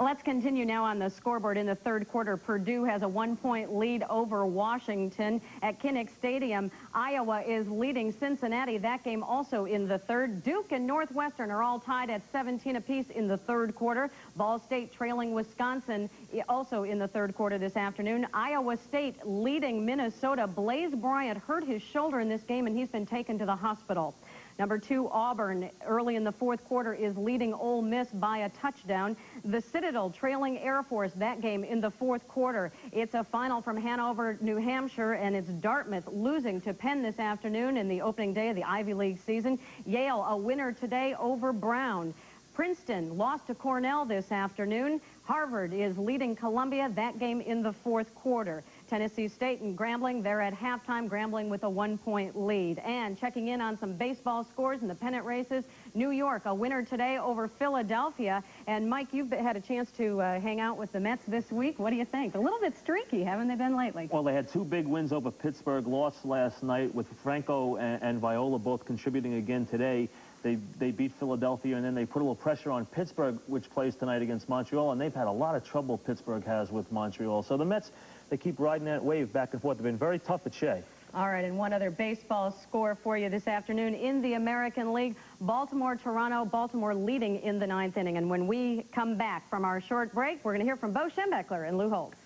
Let's continue now on the scoreboard. In the third quarter, Purdue has a 1-point lead over Washington at Kinnick Stadium. Iowa is leading Cincinnati. That game also in the third. Duke and Northwestern are all tied at 17 apiece in the third quarter. Ball State trailing Wisconsin also in the third quarter this afternoon. Iowa State leading Minnesota. Blaze Bryant hurt his shoulder in this game, and he's been taken to the hospital. Number 2, Auburn, early in the fourth quarter, is leading Ole Miss by a touchdown. The Citadel trailing Air Force, that game in the fourth quarter. It's a final from Hanover, New Hampshire, and it's Dartmouth losing to Penn this afternoon in the opening day of the Ivy League season. Yale, a winner today over Brown. Princeton lost to Cornell this afternoon. Harvard is leading Columbia, that game in the fourth quarter. Tennessee State and Grambling, they're at halftime, Grambling with a 1-point lead. And checking in on some baseball scores in the pennant races, New York, a winner today over Philadelphia. And Mike, you've had a chance to hang out with the Mets this week. What do you think? A little bit streaky, haven't they been lately? Well, they had 2 big wins over Pittsburgh, lost last night with Franco and Viola both contributing again today. They beat Philadelphia, and then they put a little pressure on Pittsburgh, which plays tonight against Montreal, and they've had a lot of trouble Pittsburgh has with Montreal. So the Mets, they keep riding that wave back and forth. They've been very tough at Shea. All right, and one other baseball score for you this afternoon in the American League. Baltimore-Toronto, Baltimore leading in the 9th inning. And when we come back from our short break, we're going to hear from Bo Schembechler and Lou Holtz.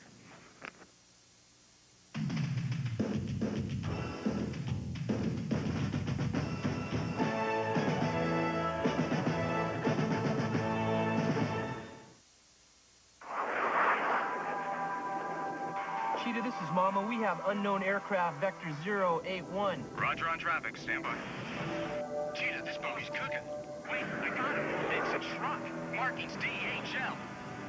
Cheetah, this is Mama. We have unknown aircraft vector 081. Roger on traffic. Stand by. Cheetah, this bogey's cooking. Wait, I got him. It's a truck. Markings DHL.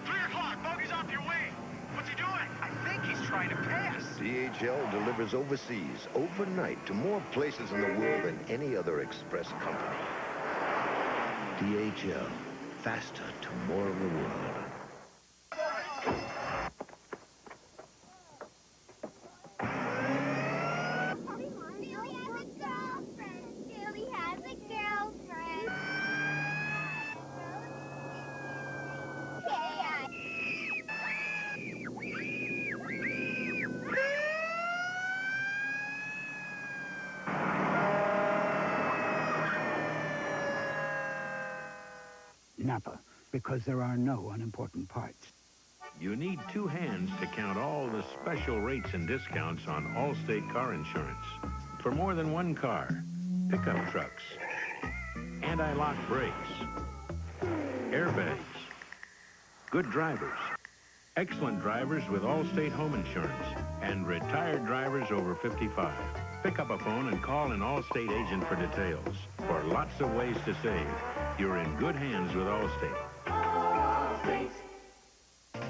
3 o'clock. Bogey's off your wing. What's he doing? I think he's trying to pass. DHL delivers overseas, overnight, to more places in the world than any other express company. DHL. Faster to more of the world. Napa, because there are no unimportant parts. You need 2 hands to count all the special rates and discounts on Allstate car insurance. For more than 1 car, pickup trucks, anti-lock brakes, airbags, good drivers, excellent drivers with Allstate home insurance, and retired drivers over 55. Pick up a phone and call an Allstate agent for details. For lots of ways to save, you're in good hands with Allstate. Allstate.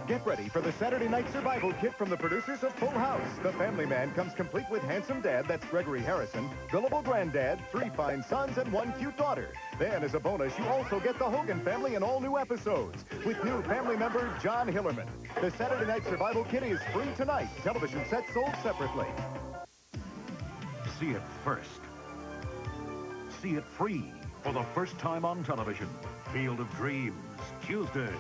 Get ready for the Saturday Night Survival Kit from the producers of Full House. The Family Man comes complete with handsome dad, that's Gregory Harrison, gullible granddad, 3 fine sons, and 1 cute daughter. Then, as a bonus, you also get the Hogan family in all new episodes, with new family member John Hillerman. The Saturday Night Survival Kit is free tonight. Television sets sold separately. See it first. See it free for the first time on television. Field of Dreams, Tuesday.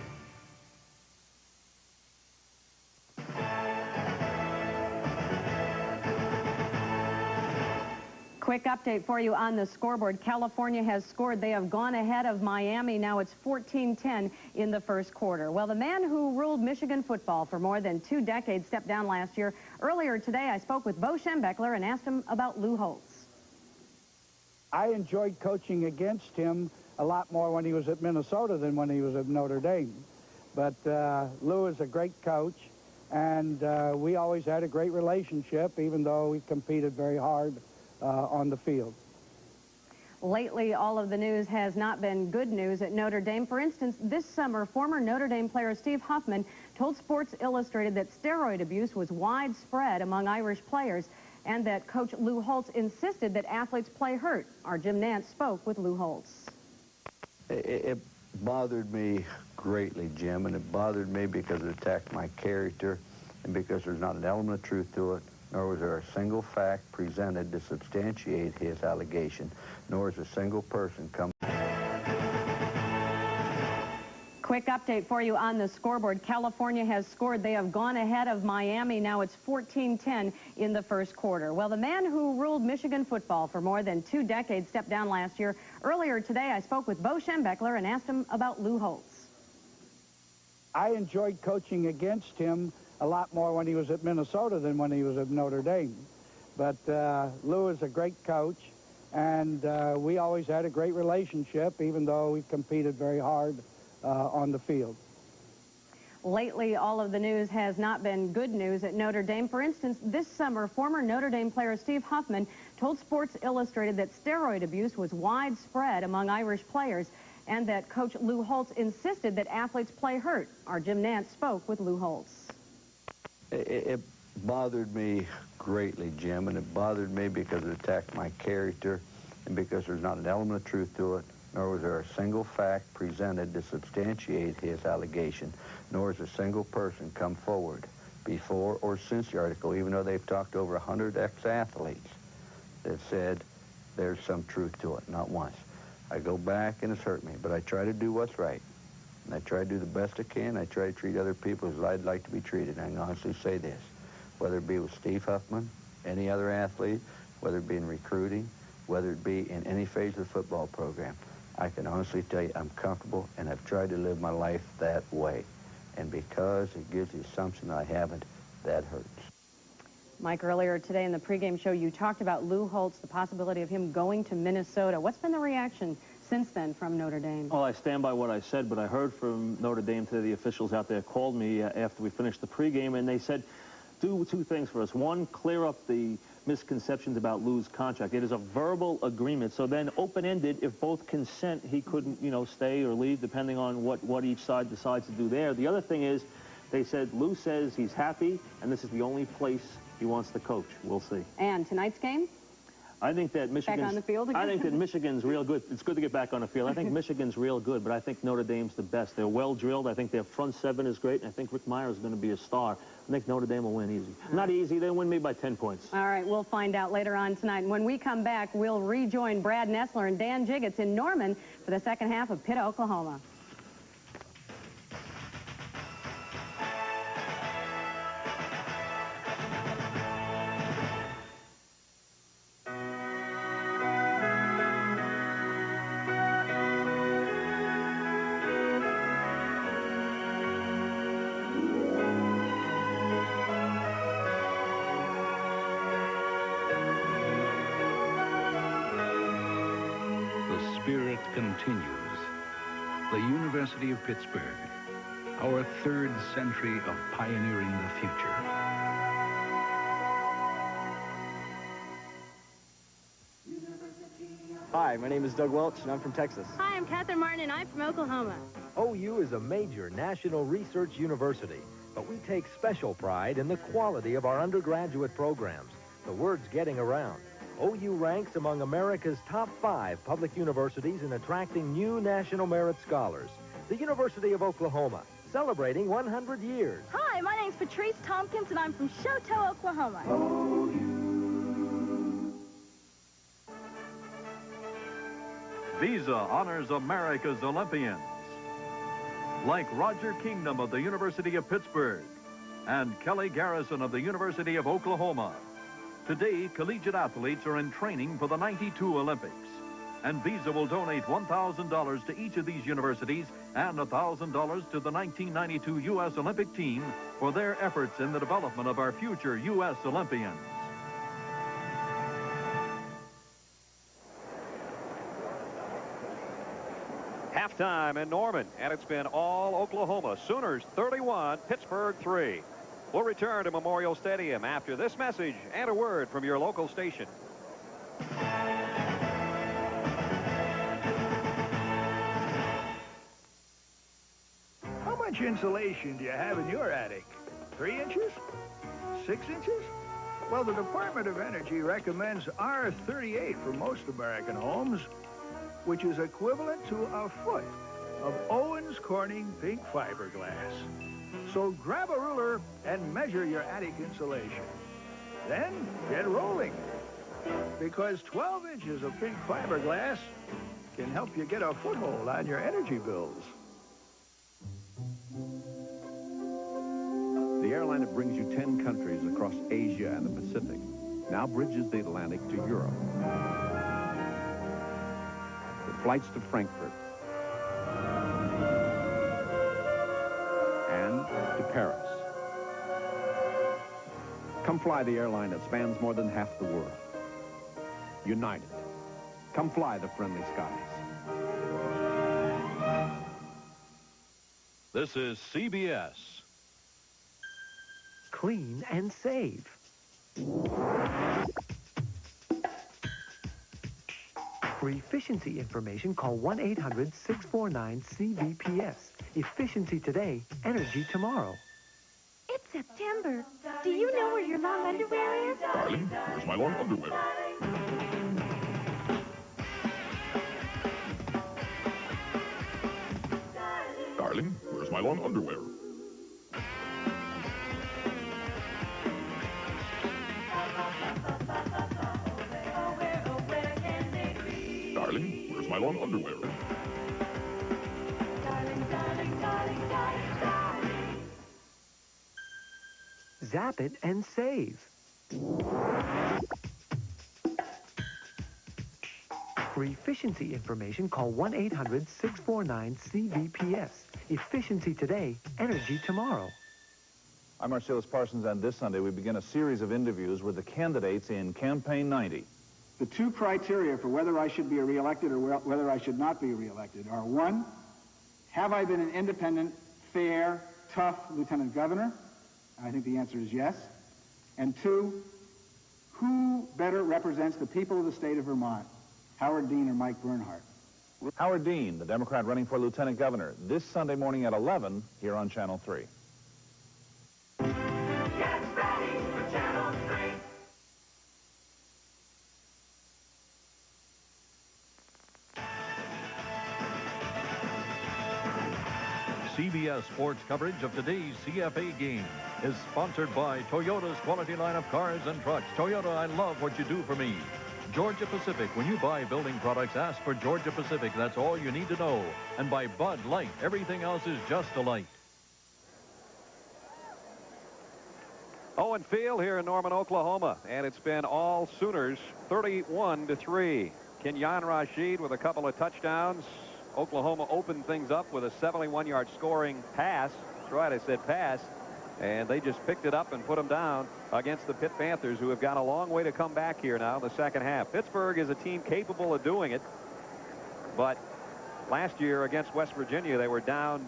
Quick update for you on the scoreboard. California has scored. They have gone ahead of Miami. Now it's 14-10 in the first quarter. Well, the man who ruled Michigan football for more than 2 decades stepped down last year. Earlier today, I spoke with Bo Schembechler and asked him about Lou Holtz. I enjoyed coaching against him a lot more when he was at Minnesota than when he was at Notre Dame. But Lou is a great coach, and we always had a great relationship, even though we competed very hard on the field. Lately, all of the news has not been good news at Notre Dame. For instance, this summer, former Notre Dame player Steve Huffman told Sports Illustrated that steroid abuse was widespread among Irish players. and that Coach Lou Holtz insisted that athletes play hurt. Our Jim Nance spoke with Lou Holtz. It bothered me greatly, Jim, and it bothered me because it attacked my character and because there's not an element of truth to it, nor was there a single fact presented to substantiate his allegation, nor is a single person come. Quick update for you on the scoreboard. California has scored. They have gone ahead of Miami. Now it's 14-10 in the first quarter. Well, the man who ruled Michigan football for more than 2 decades stepped down last year. Earlier today, I spoke with Bo Schembechler and asked him about Lou Holtz. I enjoyed coaching against him a lot more when he was at Minnesota than when he was at Notre Dame. But Lou is a great coach, and we always had a great relationship, even though we competed very hard on the field. Lately, all of the news has not been good news at Notre Dame. For instance, this summer, former Notre Dame player Steve Huffman told Sports Illustrated that steroid abuse was widespread among Irish players and that Coach Lou Holtz insisted that athletes play hurt. Our Jim Nance spoke with Lou Holtz. It bothered me greatly, Jim, and it bothered me because it attacked my character and because there's not an element of truth to it, nor was there a single fact presented to substantiate his allegation, nor has a single person come forward before or since the article, even though they've talked to over 100 ex-athletes, that said there's some truth to it, not once. I go back and it's hurt me, but I try to do what's right. And I try to do the best I can. I try to treat other people as I'd like to be treated. I can honestly say this, whether it be with Steve Huffman, any other athlete, whether it be in recruiting, whether it be in any phase of the football program, I can honestly tell you I'm comfortable, and I've tried to live my life that way. And because it gives the assumption I haven't, that hurts. Mike, earlier today in the pregame show, you talked about Lou Holtz, the possibility of him going to Minnesota. What's been the reaction since then from Notre Dame? Well, I stand by what I said, but I heard from Notre Dame today, the officials out there called me after we finished the pregame, and they said, do 2 things for us. One, clear up the misconceptions about Lou's contract. It is a verbal agreement, so then open-ended, if both consent, he couldn't, you know, stay or leave, depending on what each side decides to do there. The other thing is, they said Lou says he's happy, and this is the only place he wants to coach. We'll see. And tonight's game? I think that Michigan's... Back on the field again? I think that Michigan's real good. It's good to get back on the field. I think Michigan's real good, but I think Notre Dame's the best. They're well-drilled. I think their front 7 is great, and I think Rick Meyer is going to be a star. I think Notre Dame will win easy. Not easy. They'll win me by 10 points. All right, we'll find out later on tonight. And when we come back, we'll rejoin Brad Nessler and Dan Jiggets in Norman for the second half of Pitt, Oklahoma. Spirit continues. The University of Pittsburgh, our 3rd century of pioneering the future. Hi, my name is Doug Welch, and I'm from Texas. Hi, I'm Catherine Martin, and I'm from Oklahoma. OU is a major national research university, but we take special pride in the quality of our undergraduate programs. The word's getting around. OU ranks among America's top 5 public universities in attracting new national merit scholars. The University of Oklahoma, celebrating 100 years. Hi, my name's Patrice Tompkins, and I'm from Choteau, Oklahoma. Visa honors America's Olympians, like Roger Kingdom of the University of Pittsburgh and Kelly Garrison of the University of Oklahoma. Today, collegiate athletes are in training for the '92 Olympics, and Visa will donate $1,000 to each of these universities and $1,000 to the 1992 U.S. Olympic team for their efforts in the development of our future U.S. Olympians. Halftime in Norman, and it's been all Oklahoma. Sooners 31, Pittsburgh 3. We'll return to Memorial Stadium after this message and a word from your local station. How much insulation do you have in your attic? 3 inches? 6 inches? Well, the Department of Energy recommends R38 for most American homes, which is equivalent to a foot of Owens Corning pink fiberglass. So grab a ruler and measure your attic insulation. Then get rolling, because 12 inches of pink fiberglass can help you get a foothold on your energy bills. The airline that brings you 10 countries across Asia and the Pacific now bridges the Atlantic to Europe. With flights to Frankfurt and to Paris. Come fly the airline that spans more than half the world. United. Come fly the friendly skies. This is CBS. Clean and save. For efficiency information, call 1-800-649-CVPS. Efficiency today, energy tomorrow. It's September. Do you know where your long underwear is? Darling, where's my long underwear? Darling, where's my long underwear? Darling, where's my long underwear? Zap it and save. For efficiency information, call 1-800-649-CVPS. Efficiency today, energy tomorrow. I'm Marcellus Parsons, and this Sunday we begin a series of interviews with the candidates in Campaign 90. The two criteria for whether I should be reelected or whether I should not be reelected are: one, have I been an independent, fair, tough lieutenant governor? I think the answer is yes. And two, who better represents the people of the state of Vermont, Howard Dean or Mike Bernhardt? Howard Dean, the Democrat running for lieutenant governor, this Sunday morning at 11 here on Channel 3. Get ready for Channel 3. CBS Sports coverage of today's CFA game is sponsored by Toyota's quality line of cars and trucks. Toyota, I love what you do for me. Georgia Pacific, when you buy building products, ask for Georgia Pacific. That's all you need to know. And by Bud Light, everything else is just a light. Owen Field here in Norman, Oklahoma, and it's been all Sooners 31-3. Kenyon Rashid with a couple of touchdowns. Oklahoma opened things up with a 71-yard scoring pass. That's right, I said pass. And they just picked it up and put them down against the Pitt Panthers, who have got a long way to come back here now in the second half. Pittsburgh is a team capable of doing it. But last year against West Virginia, they were down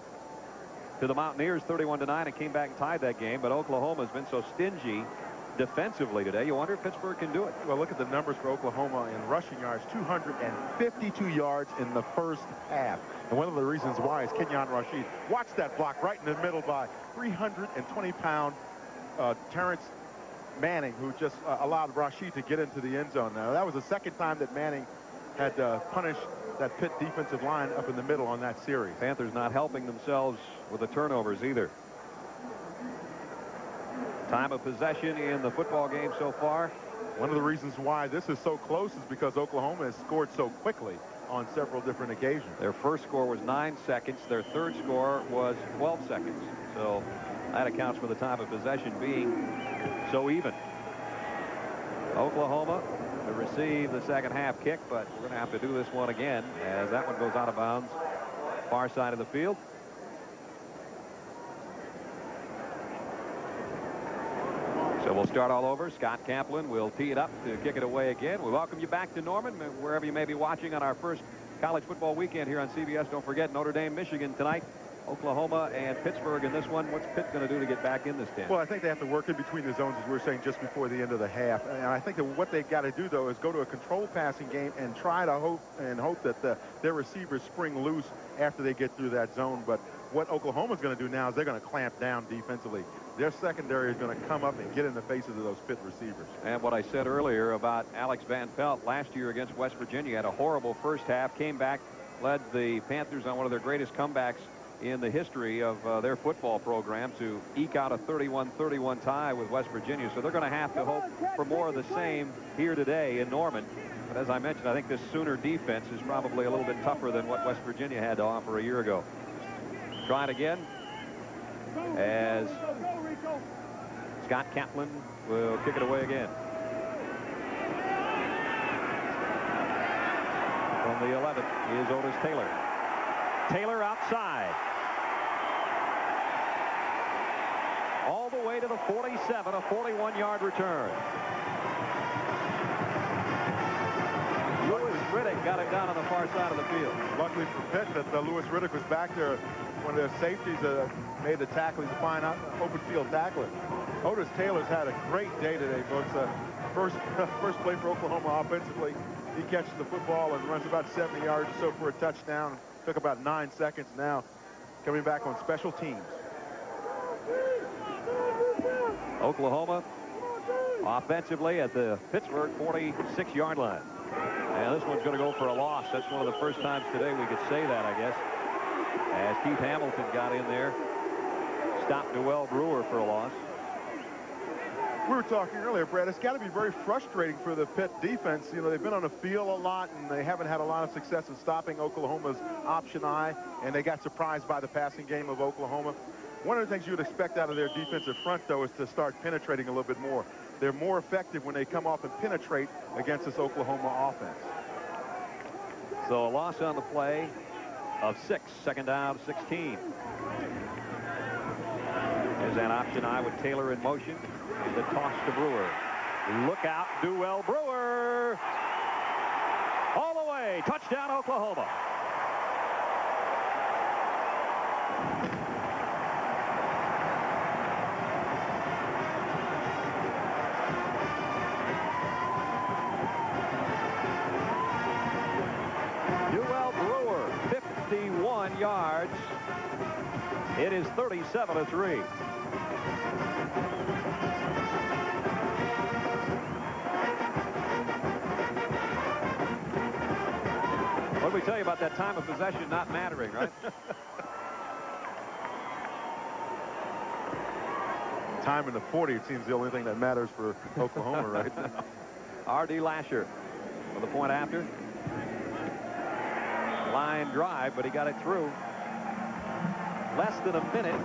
to the Mountaineers 31-9 and came back and tied that game. But Oklahoma's been so stingy defensively today. You wonder if Pittsburgh can do it. Well, look at the numbers for Oklahoma in rushing yards: 252 yards in the first half. And one of the reasons why is Kenyon Rashid. Watch that block right in the middle by 320-pound Terrence Manning, who just allowed Rashid to get into the end zone. Now, that was the second time that Manning had punished that Pitt defensive line up in the middle on that series. Panthers not helping themselves with the turnovers either. Time of possession in the football game so far. One of the reasons why this is so close is because Oklahoma has scored so quickly on several different occasions. Their first score was 9 seconds. Their third score was 12 seconds. So that accounts for the time of possession being so even. Oklahoma to receive the second half kick, but we're going to have to do this one again as that one goes out of bounds, far side of the field. So we'll start all over. Scott Kaplan will tee it up to kick it away again. We welcome you back to Norman, wherever you may be watching on our first college football weekend here on CBS. Don't forget Notre Dame, Michigan tonight. Oklahoma and Pittsburgh in this one. What's Pitt going to do to get back in this game? Well, I think they have to work in between the zones, as we were saying, just before the end of the half. And I think that what they've got to do, though, is go to a controlled passing game and try to hope that their receivers spring loose after they get through that zone. But what Oklahoma's going to do now is they're going to clamp down defensively. their secondary is going to come up and get in the faces of those Pitt receivers. And what I said earlier about Alex Van Pelt last year against West Virginia, had a horrible first half, came back, led the Panthers on one of their greatest comebacks in the history of their football program to eke out a 31-31 tie with West Virginia. So they're going to have to hope for more of the same here today in Norman. But as I mentioned, I think this Sooner defense is probably a little bit tougher than what West Virginia had to offer a year ago. Try it again as Scott Kaplan will kick it away again. From the 11 is Otis Taylor. Taylor outside. All the way to the 47, a 41-yard return. Lewis Riddick got him down on the far side of the field. Luckily for Pitt that Lewis Riddick was back there when their safeties made the tackle. He's a fine open field tackler. Otis Taylor's had a great day today, folks. First play for Oklahoma offensively. He catches the football and runs about 70 yards or so for a touchdown. Took about 9 seconds now. Coming back on special teams. Oklahoma offensively at the Pittsburgh 46-yard line. And this one's going to go for a loss. That's one of the first times today we could say that, I guess. As Keith Hamilton got in there, stopped Dewell Brewer for a loss. We were talking earlier, Brad, it's got to be very frustrating for the Pitt defense. You know, they've been on the field a lot, and they haven't had a lot of success in stopping Oklahoma's option eye, and they got surprised by the passing game of Oklahoma. One of the things you would expect out of their defensive front, though, is to start penetrating a little bit more. They're more effective when they come off and penetrate against this Oklahoma offense. So a loss on the play of 6, second down, 16. There's an option eye with Taylor in motion. And the toss to Brewer. Look out, Dewell Brewer. All the way, touchdown Oklahoma. Dewell Brewer, 51 yards. It is 37-3. What did we tell you about that time of possession not mattering, right? Time in the 40, it seems the only thing that matters for Oklahoma right now. R.D. Lasher with the point after. Line drive, but he got it through. Less than a minute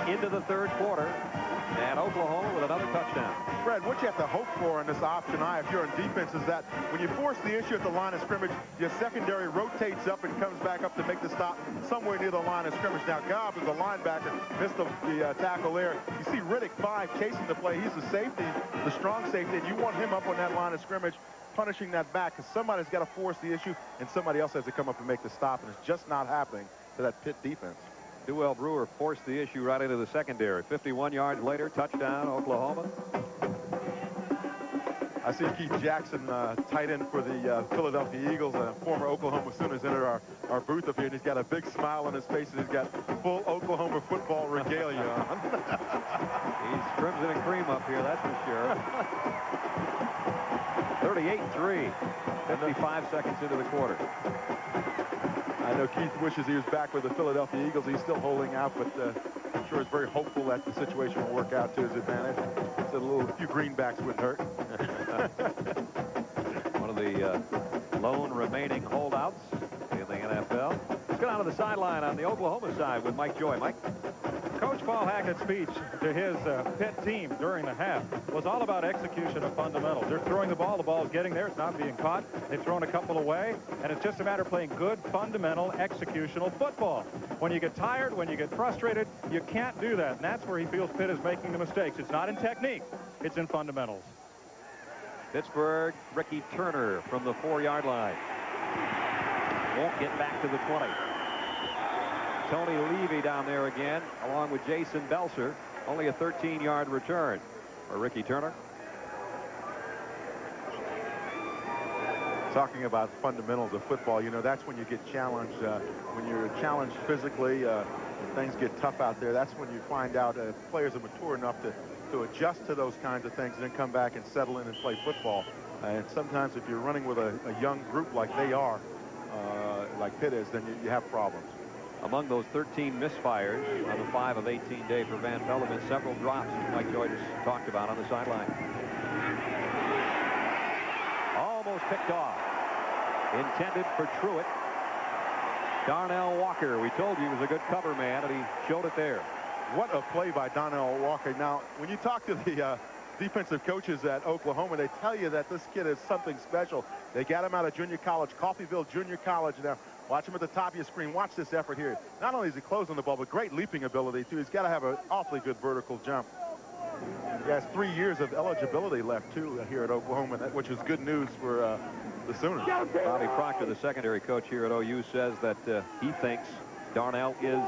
into the third quarter. And Oklahoma with another touchdown. Fred, what you have to hope for in this option eye if you're in defense is that when you force the issue at the line of scrimmage, your secondary rotates up and comes back up to make the stop somewhere near the line of scrimmage. Now, Gobb is a linebacker, missed the tackle there. You see Riddick 5 chasing the play. He's the safety, the strong safety, and you want him up on that line of scrimmage, punishing that back, because somebody's got to force the issue, and somebody else has to come up and make the stop, and it's just not happening to that Pitt defense. Dewell Brewer forced the issue right into the secondary. 51 yards later, touchdown, Oklahoma. I see Keith Jackson, tight end for the Philadelphia Eagles, former Oklahoma Sooners, enter our booth up here, and he's got a big smile on his face, and he's got full Oklahoma football regalia on. He's crimson and cream up here, that's for sure. 38-3, 55 seconds into the quarter. I know Keith wishes he was back with the Philadelphia Eagles. He's still holding out, but I'm sure he's very hopeful that the situation will work out to his advantage. So a few greenbacks wouldn't hurt. One of the lone remaining holdouts in the NFL. Let's go down to the sideline on the Oklahoma side with Mike Joy. Mike? Coach Paul Hackett's speech to his Pitt team during the half was all about execution of fundamentals. They're throwing the ball is getting there, it's not being caught. They've thrown a couple away, and it's just a matter of playing good, fundamental, executional football. When you get tired, when you get frustrated, you can't do that, and that's where he feels Pitt is making the mistakes. It's not in technique, it's in fundamentals. Pittsburgh, Ricky Turner from the 4-yard line. Won't get back to the 20. Tony Levy down there again, along with Jason Belser. Only a 13-yard return for Ricky Turner. Talking about fundamentals of football, you know, that's when you get challenged. When you're challenged physically, things get tough out there, that's when you find out players are mature enough to adjust to those kinds of things and then come back and settle in and play football. And sometimes if you're running with a young group like they are, like Pitt is, then you have problems. Among those 13 misfires on the 5 of 18 day for Van Pelt have been several drops, as Mike Joy just talked about on the sideline. Almost picked off. Intended for Truitt. Darnell Walker, we told you he was a good cover man, and he showed it there. What a play by Darnell Walker. Now, when you talk to the defensive coaches at Oklahoma, they tell you that this kid is something special. They got him out of junior college, Coffeyville Junior College. Now, watch him at the top of your screen. Watch this effort here. Not only is he closing the ball, but great leaping ability, too. He's got to have an awfully good vertical jump. He has 3 years of eligibility left, too, here at Oklahoma, which is good news for the Sooners. Bobby Proctor, the secondary coach here at OU, says that he thinks Darnell is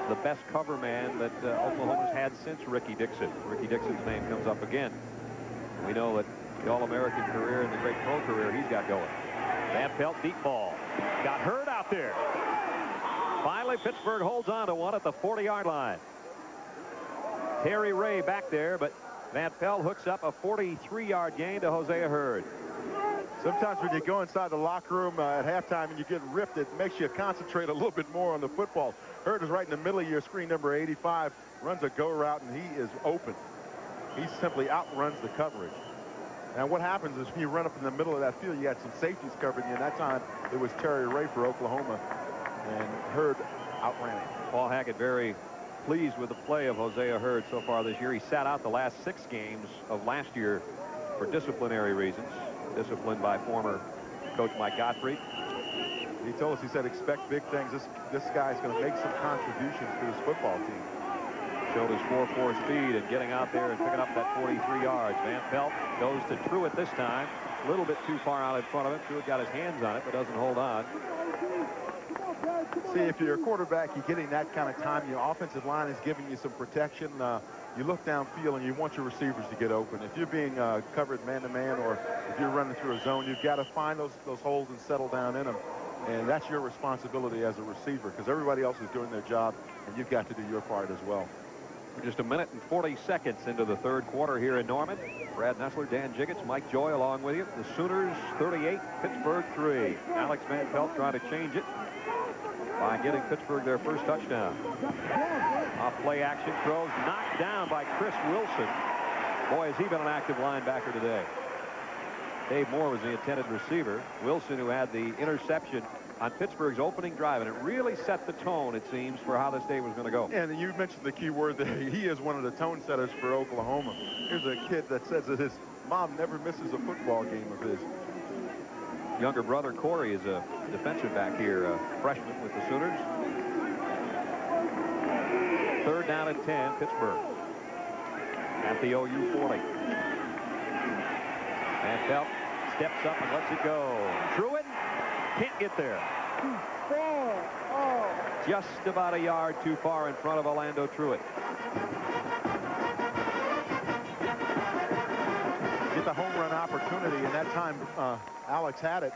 the best cover man that Oklahoma's had since Ricky Dixon. Ricky Dixon's name comes up again. We know that the All-American career and the great pro career he's got going. Van Pelt, deep ball. Got hurt out there. Finally, Pittsburgh holds on to one at the 40-yard line. Terry Ray back there, but Van Pelt hooks up a 43-yard gain to Hosea Hurd. Sometimes when you go inside the locker room at halftime and you get ripped, it makes you concentrate a little bit more on the football. Hurd is right in the middle of your screen, number 85, runs a go route, and he is open. He simply outruns the coverage. And what happens is when you run up in the middle of that field, you got some safeties covering you, and that time it was Terry Ray for Oklahoma, and Hurd outran him. Paul Hackett very pleased with the play of Hosea Hurd so far this year. He sat out the last 6 games of last year for disciplinary reasons. Disciplined by former coach Mike Gottfried. He told us, he said, expect big things. This guy's going to make some contributions to his football team. Showed his 4.4 speed and getting out there and picking up that 43 yards. Van Pelt goes to Truitt this time. A little bit too far out in front of him. Truitt got his hands on it, but doesn't hold on. See, if you're a quarterback, you're getting that kind of time. Your offensive line is giving you some protection. You look downfield and you want your receivers to get open. If you're being covered man-to-man, or if you're running through a zone, you've got to find those holes and settle down in them. And that's your responsibility as a receiver, because everybody else is doing their job, and you've got to do your part as well. We're just a minute and 40 seconds into the third quarter here in Norman. Brad Nessler, Dan Jiggets, Mike Joy along with you. The Sooners 38, Pittsburgh 3. Alex Van Pelt trying to change it by getting Pittsburgh their first touchdown. Off play action throws, knocked down by Chris Wilson. Boy, has he been an active linebacker today. Dave Moore was the intended receiver. Wilson, who had the interception on Pittsburgh's opening drive, and it really set the tone, it seems, for how this day was going to go. And you mentioned the key word there. He is one of the tone setters for Oklahoma. Here's a kid that says that his mom never misses a football game of his. Younger brother Corey is a defensive back here, a freshman with the Sooners. 3rd down and 10, Pittsburgh. At the OU 40. Van Pelt steps up and lets it go. Truitt can't get there. Just about a yard too far in front of Orlando Truitt. Get the home run opportunity, and that time Alex had it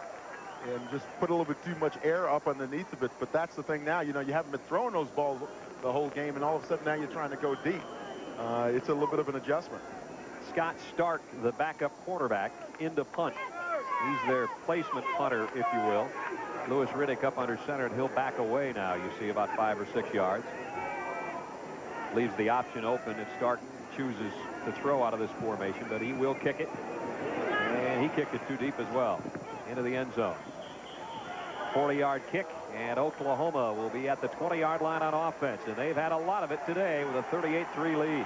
and just put a little bit too much air up underneath of it. But that's the thing now, you know, you haven't been throwing those balls the whole game, and all of a sudden now you're trying to go deep. It's a little bit of an adjustment. Scott Stark, the backup quarterback, into punt. He's their placement punter, if you will. Lewis Riddick up under center, and he'll back away now, you see, about 5 or 6 yards. Leaves the option open, and Stark chooses to throw out of this formation, but he will kick it. And he kicked it too deep as well, into the end zone. 40-yard kick, and Oklahoma will be at the 20-yard line on offense, and they've had a lot of it today with a 38-3 lead.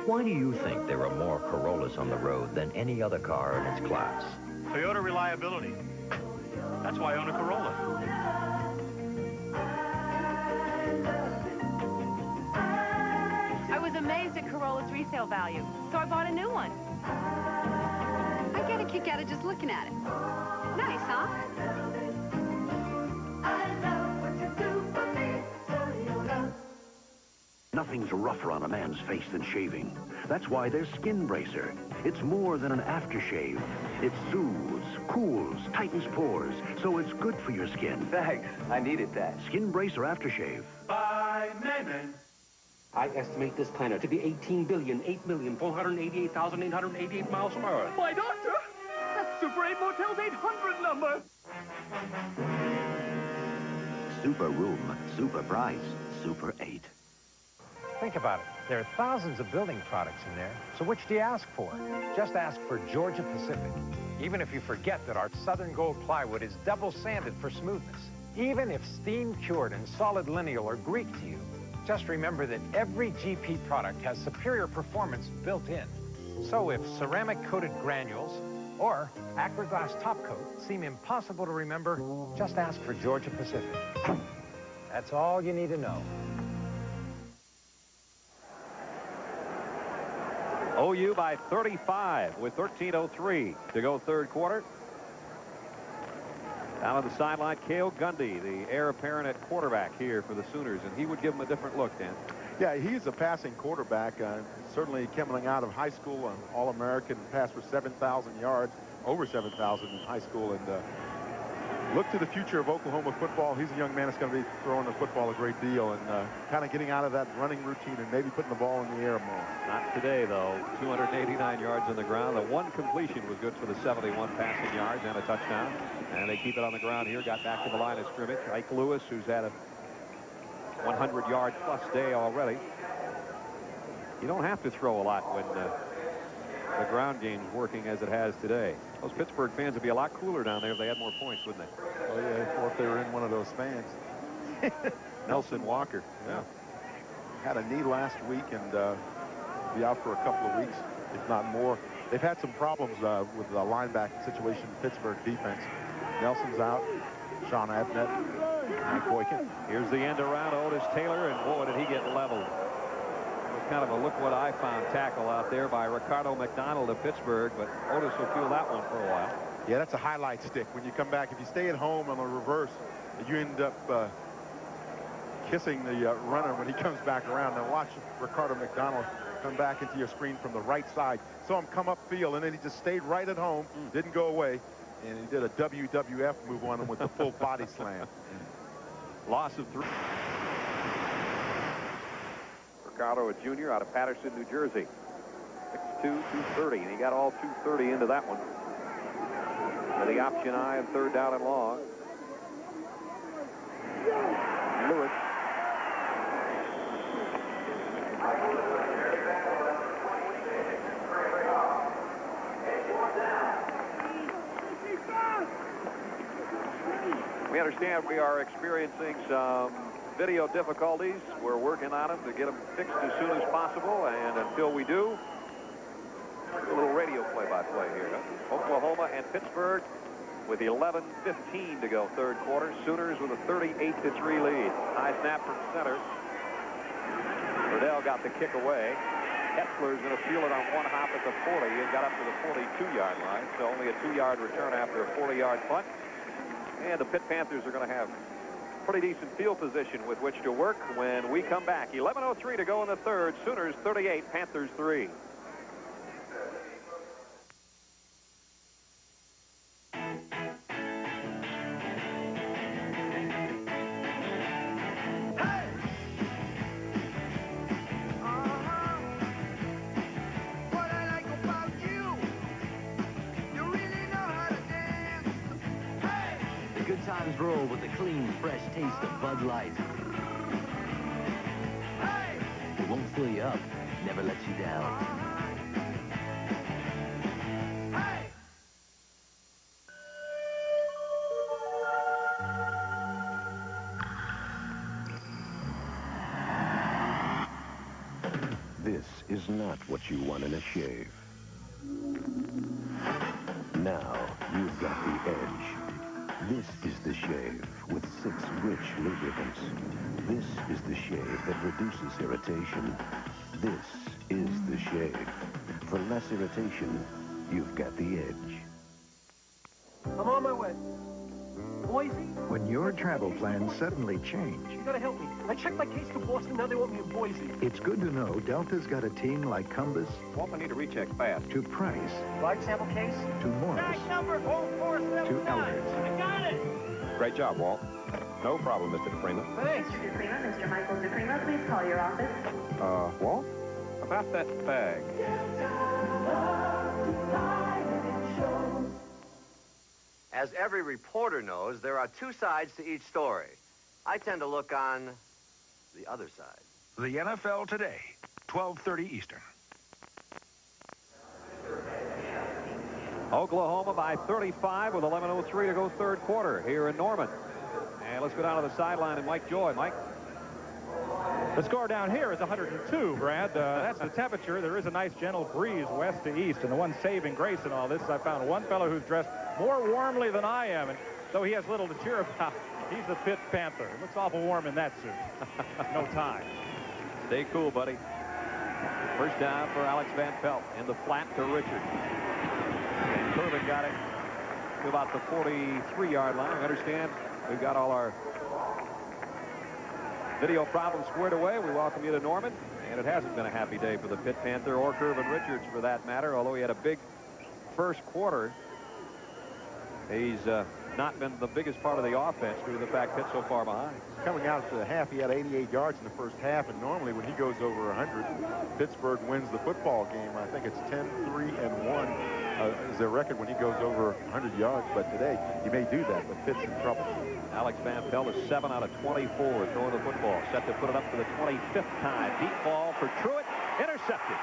Why do you think there are more Corollas on the road than any other car in its class? Toyota reliability. That's why I own a Corolla. I was amazed at Corolla's resale value, so I bought a new one. I get a kick out of just looking at it. Nice, huh? Nothing's rougher on a man's face than shaving. That's why there's Skin Bracer. It's more than an aftershave. It soothes, cools, tightens pores, so it's good for your skin. Thanks. I needed that. Skin Bracer Aftershave. By men. I estimate this planet to be 18,008,488,888 miles from Earth. My doctor! That's Super 8 Motel's 800 number! Super room, super price, Super 8. Think about it. There are thousands of building products in there. So which do you ask for? Just ask for Georgia Pacific. Even if you forget that our Southern Gold plywood is double sanded for smoothness. Even if steam cured and solid lineal are Greek to you. Just remember that every GP product has superior performance built in. So if ceramic coated granules or Acroglass top coat seem impossible to remember, just ask for Georgia Pacific. That's all you need to know. OU by 35 with 13:03 to go third quarter. Down on the sideline, Cale Gundy, the heir apparent at quarterback here for the Sooners, and he would give them a different look, Dan. Yeah, he's a passing quarterback. Certainly coming out of high school, an All-American, passed for 7,000 yards, over 7,000 in high school, and look to the future of Oklahoma football. He's a young man that's going to be throwing the football a great deal and kind of getting out of that running routine and maybe putting the ball in the air more. Not today, though. 289 yards on the ground. The one completion was good for the 71 passing yards and a touchdown. And they keep it on the ground here. Got back to the line of scrimmage. Ike Lewis, who's had a 100-yard-plus day already. You don't have to throw a lot when the ground game's working as it has today. Those Pittsburgh fans would be a lot cooler down there if they had more points, wouldn't they? Oh, yeah, or if they were in one of those fans. Nelson Walker. Yeah. Had a knee last week and be out for a couple of weeks, if not more. They've had some problems with the linebacking situation in Pittsburgh defense. Nelson's out. Sean Abnett. Mike Boykin. Here's the end around Otis Taylor, and boy, did he get leveled. It was kind of a look what I found tackle out there by Ricardo McDonald of Pittsburgh, but Otis will feel that one for a while. Yeah, that's a highlight stick. When you come back, if you stay at home on the reverse, you end up kissing the runner when he comes back around. Now watch Ricardo McDonald come back into your screen from the right side. Saw him come up field, and then he just stayed right at home, didn't go away, and he did a WWF move on him with the full body slam. Loss of 3. Ricardo, a junior out of Patterson, New Jersey. 6'2", 230, and he got all 230 into that one. With the option eye and third down and long. Lewis. We understand we are experiencing some video difficulties. We're working on them to get them fixed as soon as possible, and until we do, a little radio play-by-play here. Oklahoma and Pittsburgh with 11:15 to go third quarter. Sooners with a 38-3 lead. High snap from center. Riddell got the kick away. Etzler's going to field it on one hop at the 40 and got up to the 42-yard line. So only a 2-yard return after a 40-yard punt. And the Pitt Panthers are going to have pretty decent field position with which to work when we come back. 11:03 to go in the third. Sooners 38, Panthers 3. Times roll with the clean, fresh taste of Bud Light. It won't fill you up, never lets you down. This is not what you want in a shave. Now you've got the edge. This is the shave with 6 rich lubricants. This is the shave that reduces irritation. This is the shave. For less irritation, you've got the edge. I'm on my way. Boise? When your travel plans suddenly change, You gotta help me. I checked my case to Boston, now they want me in Boise. it's good to know Delta's got a team like Cumbus Walt, I need to recheck fast. to Price Blood sample case? to Morris number 4479. to Elders. I got it. Great job, Walt. No problem, Mr. DePrima. Thanks. Mr. DePrima, Mr. Michael DePrima, please call your office. Walt? About that bag. As every reporter knows, there are two sides to each story. I tend to look on the other side. The NFL Today, 12:30 Eastern. Oklahoma by 35 with 11:03 to go third quarter here in Norman. And let's go down to the sideline and Mike Joy. Mike? The score down here is 102, Brad. That's the temperature. There is a nice gentle breeze west to east, and the one saving grace in all this is I found one fellow who's dressed more warmly than I am, and though he has little to cheer about, he's the Pitt Panther. It looks awful warm in that suit. No tie. Stay cool, buddy. First down for Alex Van Pelt in the flat to Richard. And Curvin got it to about the 43-yard line. I understand we've got all our video problems squared away. We welcome you to Norman. And it hasn't been a happy day for the Pitt Panther or Curvin Richards for that matter, although he had a big first quarter. He's not been the biggest part of the offense due to the fact Pitt's so far behind. Coming out to the half, he had 88 yards in the first half, and normally when he goes over 100, Pittsburgh wins the football game. I think it's 10-3-1 is their record when he goes over 100 yards, but today he may do that, but Pitt's in trouble. Alex Van Pelt is 7 out of 24 throwing the football. Set to put it up for the 25th time. Deep ball for Truitt. Intercepted.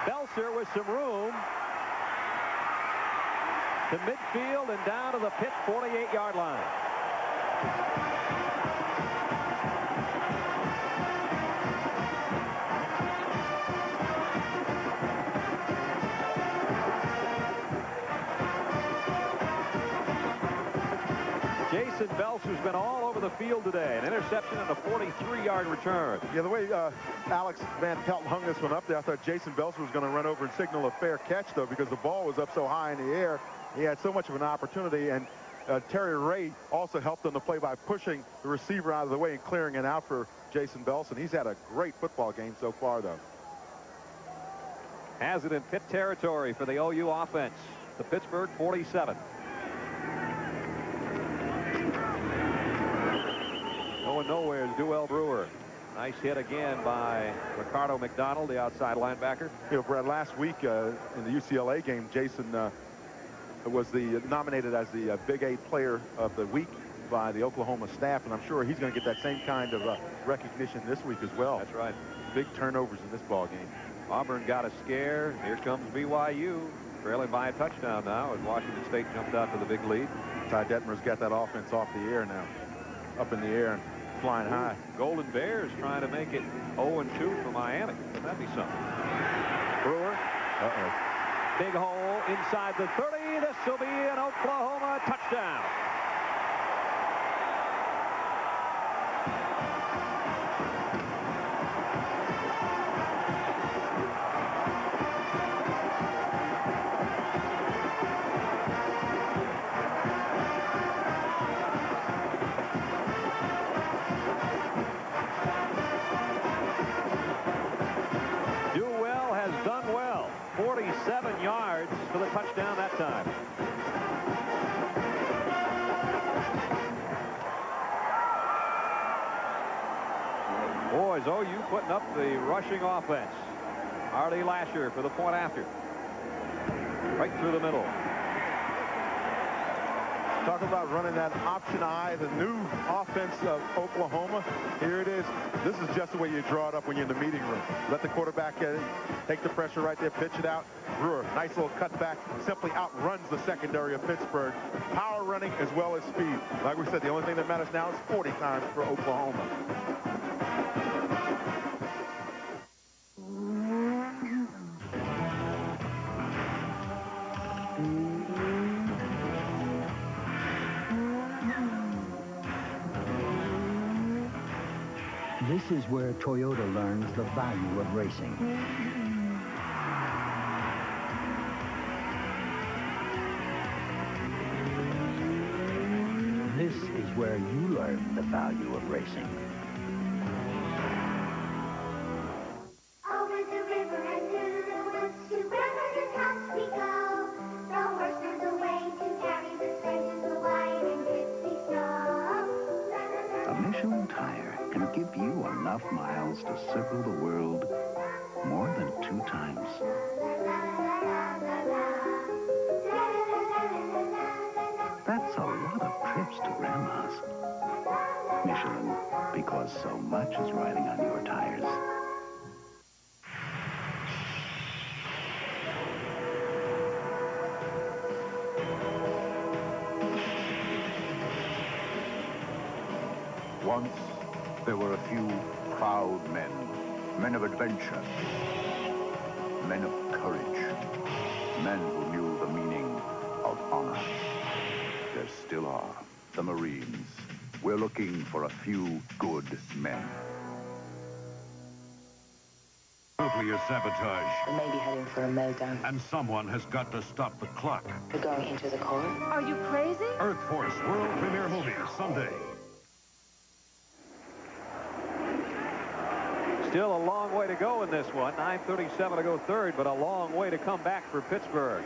Belser with some room to midfield and down to the Pitt 48-yard line. Jason Belser's been all over the field today. An interception and a 43-yard return. Yeah, the way Alex Van Pelt hung this one up there, I thought Jason Belser was going to run over and signal a fair catch, though, because the ball was up so high in the air. He had so much of an opportunity, and Terry Ray also helped on the play by pushing the receiver out of the way and clearing it out for Jason Belser. He's had a great football game so far, though. Has it in Pitt territory for the OU offense. The Pittsburgh 47. Going nowhere is Duell Brewer. Nice hit again by Ricardo McDonald, the outside linebacker. You know, Brad, last week in the UCLA game, Jason was nominated as the Big 8 player of the week by the Oklahoma staff, and I'm sure he's going to get that same kind of recognition this week as well. That's right. Big turnovers in this ball game. Auburn got a scare. Here comes BYU, trailing by a touchdown now, as Washington State jumped out to the big lead. Ty Detmer's got that offense off the air now, up in the air and flying high. Golden Bears trying to make it 0-2 for Miami. That'd be something. Brewer. Big hole inside the 30. This will be an Oklahoma touchdown. Duell has done well. 47 yards for the touchdown that time. Boys, OU putting up the rushing offense. Artie Lasher for the point after. Right through the middle. Talk about running that option I, the new offense of Oklahoma. Here it is. This is just the way you draw it up when you're in the meeting room. Let the quarterback take the pressure right there, pitch it out. Brewer, nice little cutback, simply outruns the secondary of Pittsburgh. Power running as well as speed. Like we said, the only thing that matters now is 40 times for Oklahoma. This is where Toyota learns the value of racing. where you learn the value of racing. Over the river and through the woods, to grandmother's house we go. The horse knows the way to carry the sled to the wide and crispy snow. A Michelin tire can give you enough miles to circle the world more than 2 times. That's a lot of trips to Grandma's. Michelin, because so much is riding on your tires. Once, there were a few proud men of adventure, men of courage, men who knew the meaning of honor. There still are, the Marines. We're looking for a few good men. Nuclear sabotage. We may be heading for a meltdown. And someone has got to stop the clock. We're going into the core. Are you crazy? Earth Force world premiere movie Sunday. Still a long way to go in this one. 9:37 to go third, but a long way to come back for Pittsburgh.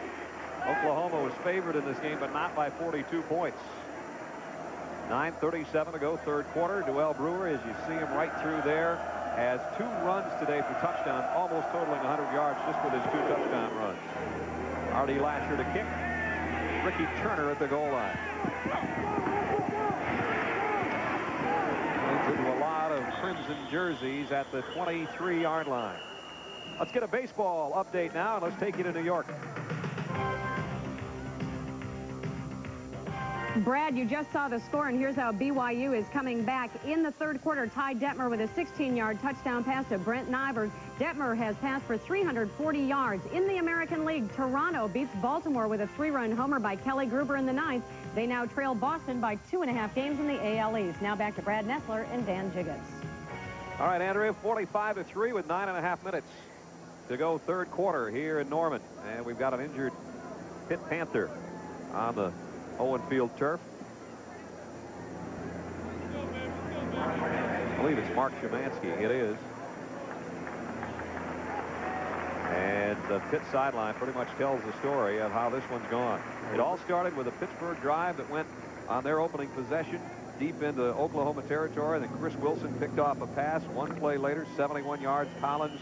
Oklahoma was favored in this game, but not by 42 points. 9:37 to go third quarter. Duell Brewer, as you see him right through there, has 2 runs today for touchdown, almost totaling 100 yards just with his 2 touchdown runs. Artie Lasher to kick. Ricky Turner at the goal line. Into a lot of crimson jerseys at the 23-yard line. Let's get a baseball update now, and let's take you to New York. Brad, you just saw the score, and here's how BYU is coming back in the third quarter. Ty Detmer with a 16-yard touchdown pass to Brent Nivers. Detmer has passed for 340 yards. In the American League, Toronto beats Baltimore with a 3-run homer by Kelly Gruber in the 9th. They now trail Boston by 2.5 games in the AL East. Now back to Brad Nessler and Dan Jiggets. All right, Andrea, 45-3 with 9.5 minutes to go third quarter here in Norman. And we've got an injured Pitt Panther on the Owen Field turf. I believe it's Mark Szymanski. It is. And the Pitt sideline pretty much tells the story of how this one's gone. It all started with a Pittsburgh drive that went on their opening possession deep into Oklahoma territory. Then Chris Wilson picked off a pass. One play later, 71 yards, Collins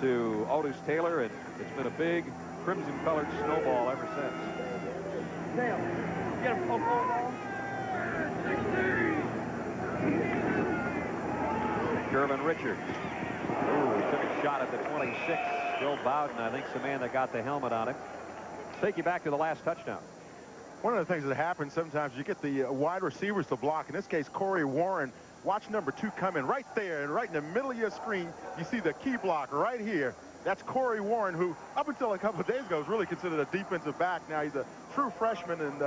to Otis Taylor, and it's been a big crimson-colored snowball ever since. Get him, Gervin Richards. Ooh, he took a shot at the 26. Joe Bowden, I think, is the man that got the helmet on him. Take you back to the last touchdown. One of the things that happens sometimes, you get the wide receivers to block. In this case, Corey Warren. Watch number 2 come in right there, and right in the middle of your screen, you see the key block right here. That's Corey Warren, who up until a couple of days ago was really considered a defensive back. Now he's a true freshman and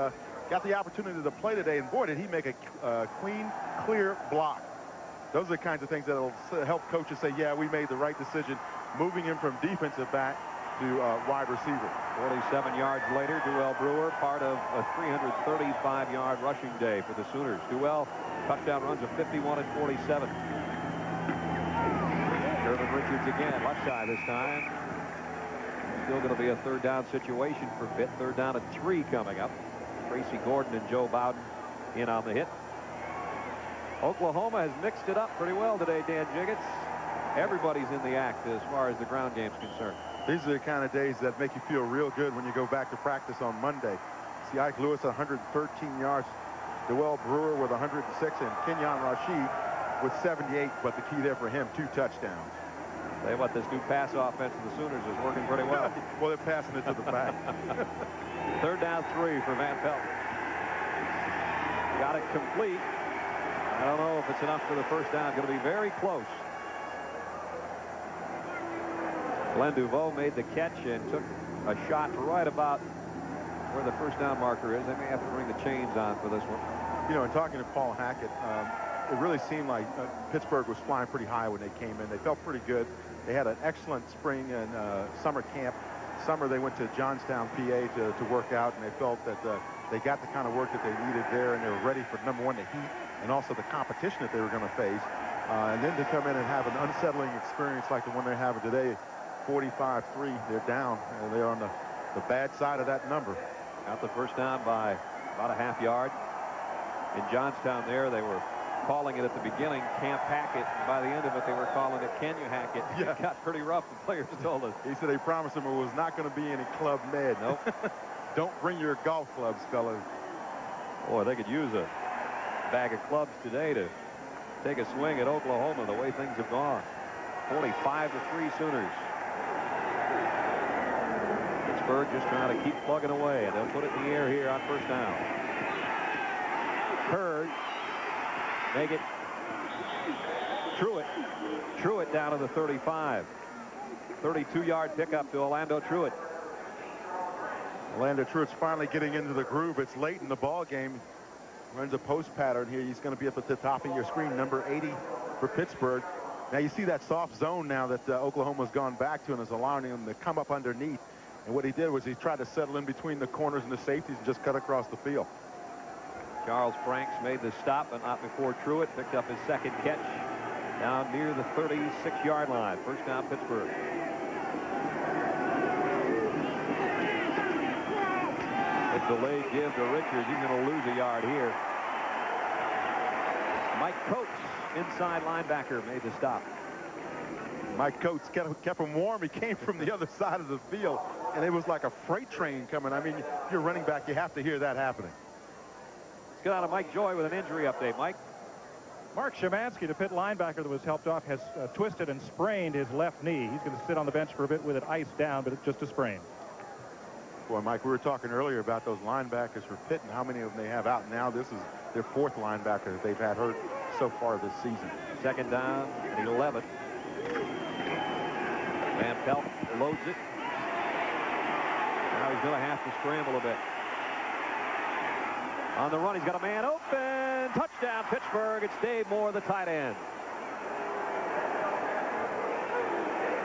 got the opportunity to play today. And boy, did he make a clean, clear block. Those are the kinds of things that will help coaches say, yeah, we made the right decision, moving him from defensive back to wide receiver. 47 yards later, Duell Brewer, part of a 335-yard rushing day for the Sooners. Duell, touchdown runs of 51 and 47. Gervin Richards again, left side this time. Still going to be a third down situation for Pitt. Third down and 3 coming up. Tracy Gordon and Joe Bowden in on the hit. Oklahoma has mixed it up pretty well today, Dan Jiggets. Everybody's in the act as far as the ground game's concerned. These are the kind of days that make you feel real good when you go back to practice on Monday. See Ike Lewis 113 yards. Duell Brewer with 106 and Kenyon Rashid with 78, but the key there for him, 2 touchdowns. Tell you what, this new pass offense of the Sooners is working pretty well. Well, they're passing it to the back. Third down 3 for Van Pelt. Got it complete. I don't know if it's enough for the first down. Going to be very close. Glenn Duveau made the catch and took a shot right about where the first down marker is. They may have to bring the chains on for this one. You know, in talking to Paul Hackett, it really seemed like Pittsburgh was flying pretty high when they came in. They felt pretty good. They had an excellent spring and summer camp. Summer they went to Johnstown, PA to work out, and they felt that They got the kind of work that they needed there, and they were ready for, number one, the heat and also the competition that they were going to face. And then to come in and have an unsettling experience like the one they're having today, 45-3, they're down. And they're on the bad side of that number. Got the first down by about a half yard. In Johnstown there, they were calling it at the beginning, Camp Hackett. And by the end of it, they were calling it, Can You Hack It? Yeah. It got pretty rough, the players told us. He said they promised him it was not going to be any Club Med. Nope. Don't bring your golf clubs, fellas. Boy, they could use a bag of clubs today to take a swing at Oklahoma the way things have gone. 45-3 Sooners. Pittsburgh just trying to keep plugging away, and they'll put it in the air here on first down. Hurd. Make it. Truitt down to the 35. 32-yard pickup to Orlando Truitt. Orlando Truitt's finally getting into the groove. It's late in the ball game. Runs a post pattern here. He's going to be up at the top of your screen, number 80 for Pittsburgh. Now you see that soft zone now that Oklahoma's gone back to and is allowing him to come up underneath. And what he did was he tried to settle in between the corners and the safeties and just cut across the field. Charles Franks made the stop, but not before Truitt picked up his second catch down near the 36-yard line. First down, Pittsburgh. A delayed give to Richards. He's going to lose a yard here. Mike Coates, inside linebacker, made the stop. Mike Coates kept him warm. He came from the other side of the field, and it was like a freight train coming. I mean, if you're running back, you have to hear that happening. Let's get out of Mike Joy with an injury update. Mike. Mark Szymanski, the Pitt linebacker that was helped off, has twisted and sprained his left knee. He's going to sit on the bench for a bit with it iced down, but it's just a sprain. Boy, Mike, we were talking earlier about those linebackers for Pitt and how many of them they have out now. This is their fourth linebacker that they've had hurt so far this season. Second down and 11. Van Pelt loads it. Now he's going to have to scramble a bit. On the run, he's got a man open. Touchdown, Pittsburgh. It's Dave Moore, the tight end.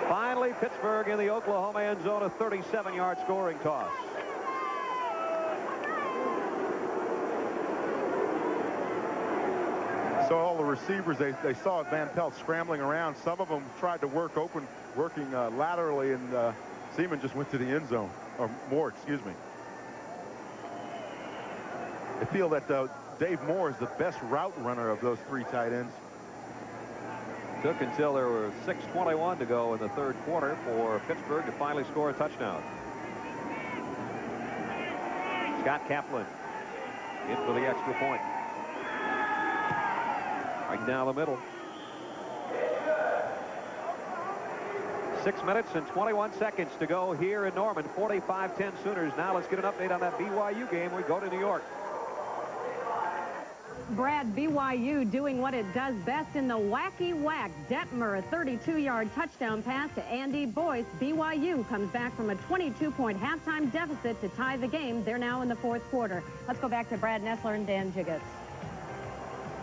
Finally, Pittsburgh in the Oklahoma end zone, a 37-yard scoring toss. So all the receivers, they saw Van Pelt scrambling around. Some of them tried to work open, working laterally, and Seaman just went to the end zone, or Moore, excuse me. I feel that Dave Moore is the best route runner of those three tight ends. Took until there were 6:21 to go in the third quarter for Pittsburgh to finally score a touchdown. Scott Kaplan in for the extra point. Right down the middle. 6 minutes and 21 seconds to go here in Norman. 45-10 Sooners. Now let's get an update on that BYU game. We go to New York. Brad, BYU doing what it does best in the wacky whack. Detmer, a 32-yard touchdown pass to Andy Boyce. BYU comes back from a 22-point halftime deficit to tie the game. They're now in the fourth quarter. Let's go back to Brad Nessler and Dan Jiggets.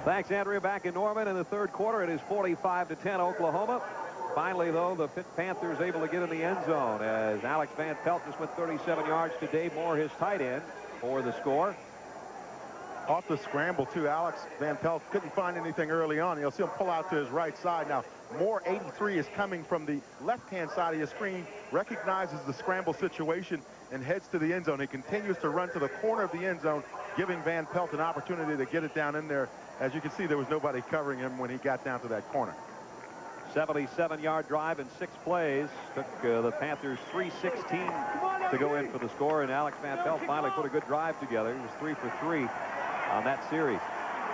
Thanks, Andrea. Back in Norman in the third quarter. It is 45-10 Oklahoma. Finally, though, the Pitt Panthers able to get in the end zone as Alex Van Pelt just went 37 yards to Dave Moore, his tight end, for the score. Off the scramble, too. Alex Van Pelt couldn't find anything early on. You'll see him pull out to his right side. Now, Moore, 83, is coming from the left-hand side of your screen, recognizes the scramble situation, and heads to the end zone. He continues to run to the corner of the end zone, giving Van Pelt an opportunity to get it down in there. As you can see, there was nobody covering him when he got down to that corner. 77-yard drive in 6 plays. Took the Panthers 3:16 to go in for the score, and Alex Van Pelt finally put a good drive together. He was 3 for 3 on that series.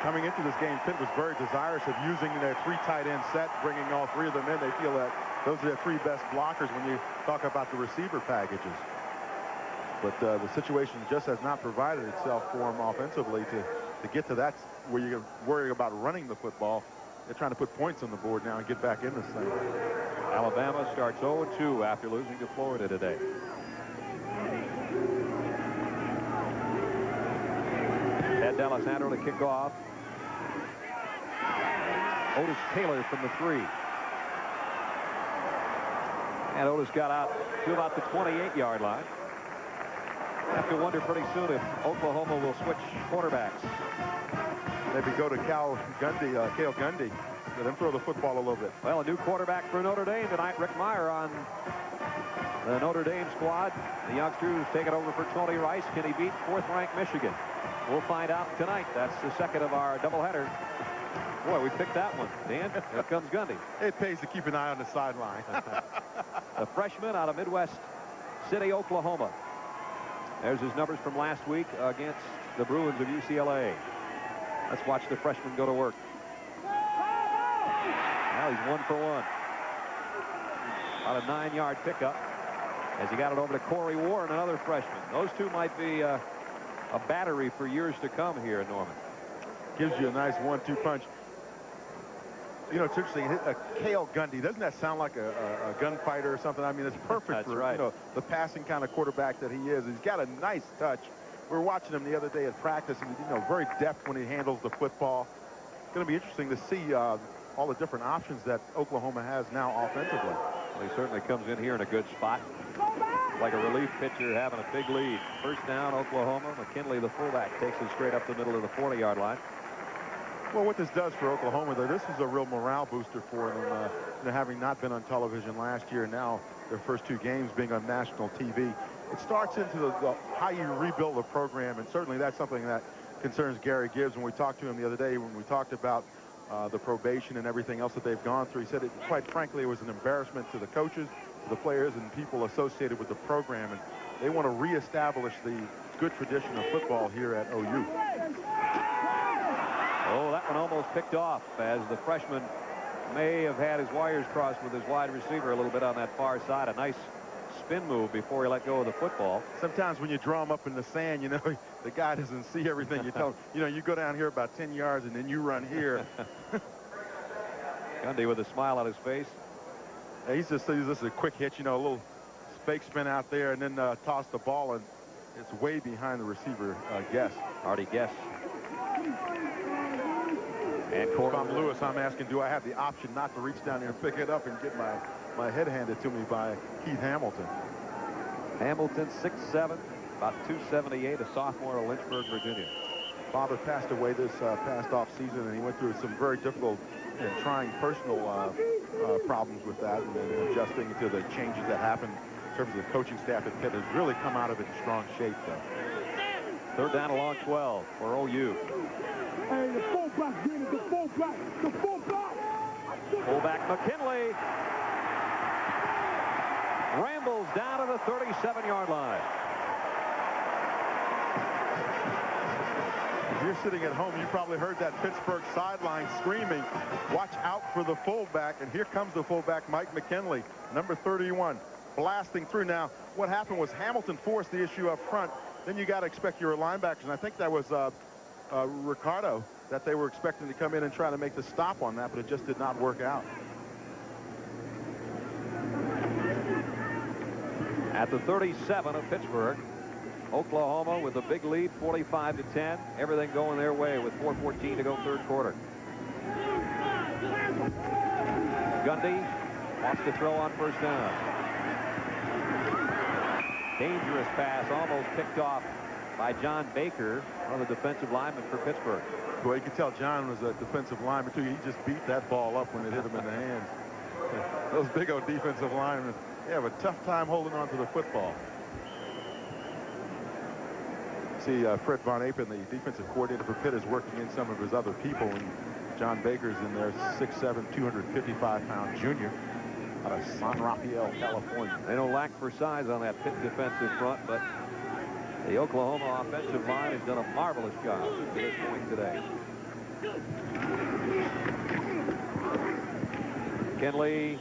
Coming into this game, Pitt was very desirous of using their 3 tight end set, bringing all 3 of them in. They feel that those are their 3 best blockers when you talk about the receiver packages. But the situation just has not provided itself for them offensively to get to that where you're worrying about running the football. They're trying to put points on the board now and get back in this thing. Alabama starts 0-2 after losing to Florida today. Ted D'Alessandro to kick off. Otis Taylor from the 3. And Otis got out to about the 28-yard line. Have to wonder pretty soon if Oklahoma will switch quarterbacks. Maybe go to Cale Gundy. Let him throw the football a little bit. Well, a new quarterback for Notre Dame tonight. Rick Meyer on the Notre Dame squad. The youngsters taking over for Tony Rice. Can he beat fourth-ranked Michigan? We'll find out tonight. That's the second of our doubleheader. Boy, we picked that one. Dan, here comes Gundy. It pays to keep an eye on the sideline. The freshman out of Midwest City, Oklahoma. There's his numbers from last week against the Bruins of UCLA. Let's watch the freshman go to work. Now he's 1 for 1. About a 9-yard pickup as he got it over to Corey Warren, another freshman. Those two might be a battery for years to come here in Norman. Gives you a nice 1-2 punch. You know, it's interesting. Cale Gundy, doesn't that sound like a gunfighter or something? I mean, it's perfect for right. You know, the passing kind of quarterback that he is. He's got a nice touch. We were watching him the other day at practice, and you know, very deft when he handles the football. It's going to be interesting to see all the different options that Oklahoma has now offensively. Well, he certainly comes in here in a good spot. Like a relief pitcher having a big lead. First down, Oklahoma. McKinley, the fullback, takes it straight up the middle of the 40-yard line. Well, what this does for Oklahoma, though, this is a real morale booster for them, you know, having not been on television last year, and now their first 2 games being on national TV. It starts into how you rebuild the program, and certainly that's something that concerns Gary Gibbs. When we talked to him the other day, when we talked about the probation and everything else that they've gone through, he said, quite frankly, it was an embarrassment to the coaches, to the players, and people associated with the program, and they want to reestablish the good tradition of football here at OU. Oh, that one almost picked off as the freshman may have had his wires crossed with his wide receiver a little bit on that far side. A nice spin move before he let go of the football. Sometimes when you draw him up in the sand, you know, the guy doesn't see everything. You tell him, you know, you go down here about 10 yards and then you run here. Gundy with a smile on his face. He's just a quick hitch, you know, a little fake spin out there and then toss the ball, and it's way behind the receiver, Guess. Artie Guess. And if I'm Lewis, I'm asking, do I have the option not to reach down there and pick it up and get my head handed to me by Keith Hamilton? Hamilton, 6'7", about 278, a sophomore at Lynchburg, Virginia. Father passed away this past off season, and he went through some very difficult and trying personal problems with that, and then adjusting to the changes that happened in terms of the coaching staff at Pitt. Has really come out of it in strong shape, though. Third down along 12 for OU. Hey, the fullback, Jimmy, the fullback, the fullback. Fullback McKinley rambles down to the 37-yard line. If you're sitting at home, you probably heard that Pittsburgh sideline screaming, watch out for the fullback. And here comes the fullback, Mike McKinley, number 31, blasting through. Now, what happened was Hamilton forced the issue up front. Then you got to expect your linebackers, and I think that was Ricardo, that they were expecting to come in and try to make the stop on that, but it just did not work out. At the 37 of Pittsburgh, Oklahoma with a big lead, 45-10. Everything going their way with 4:14 to go third quarter. Gundy wants to throw on first down. Dangerous pass, almost picked off by John Baker, one of the defensive linemen for Pittsburgh. Well, you can tell John was a defensive lineman, too. He just beat that ball up when it hit him in the hands. Those big old defensive linemen, they have a tough time holding on to the football. See, Fred Von Apen, the defensive coordinator for Pitt, is working in some of his other people, and John Baker's in there, 6'7", 255-pound junior out of San Rafael, California. They don't lack for size on that Pitt defensive front, but the Oklahoma offensive line has done a marvelous job to this point today. Kinley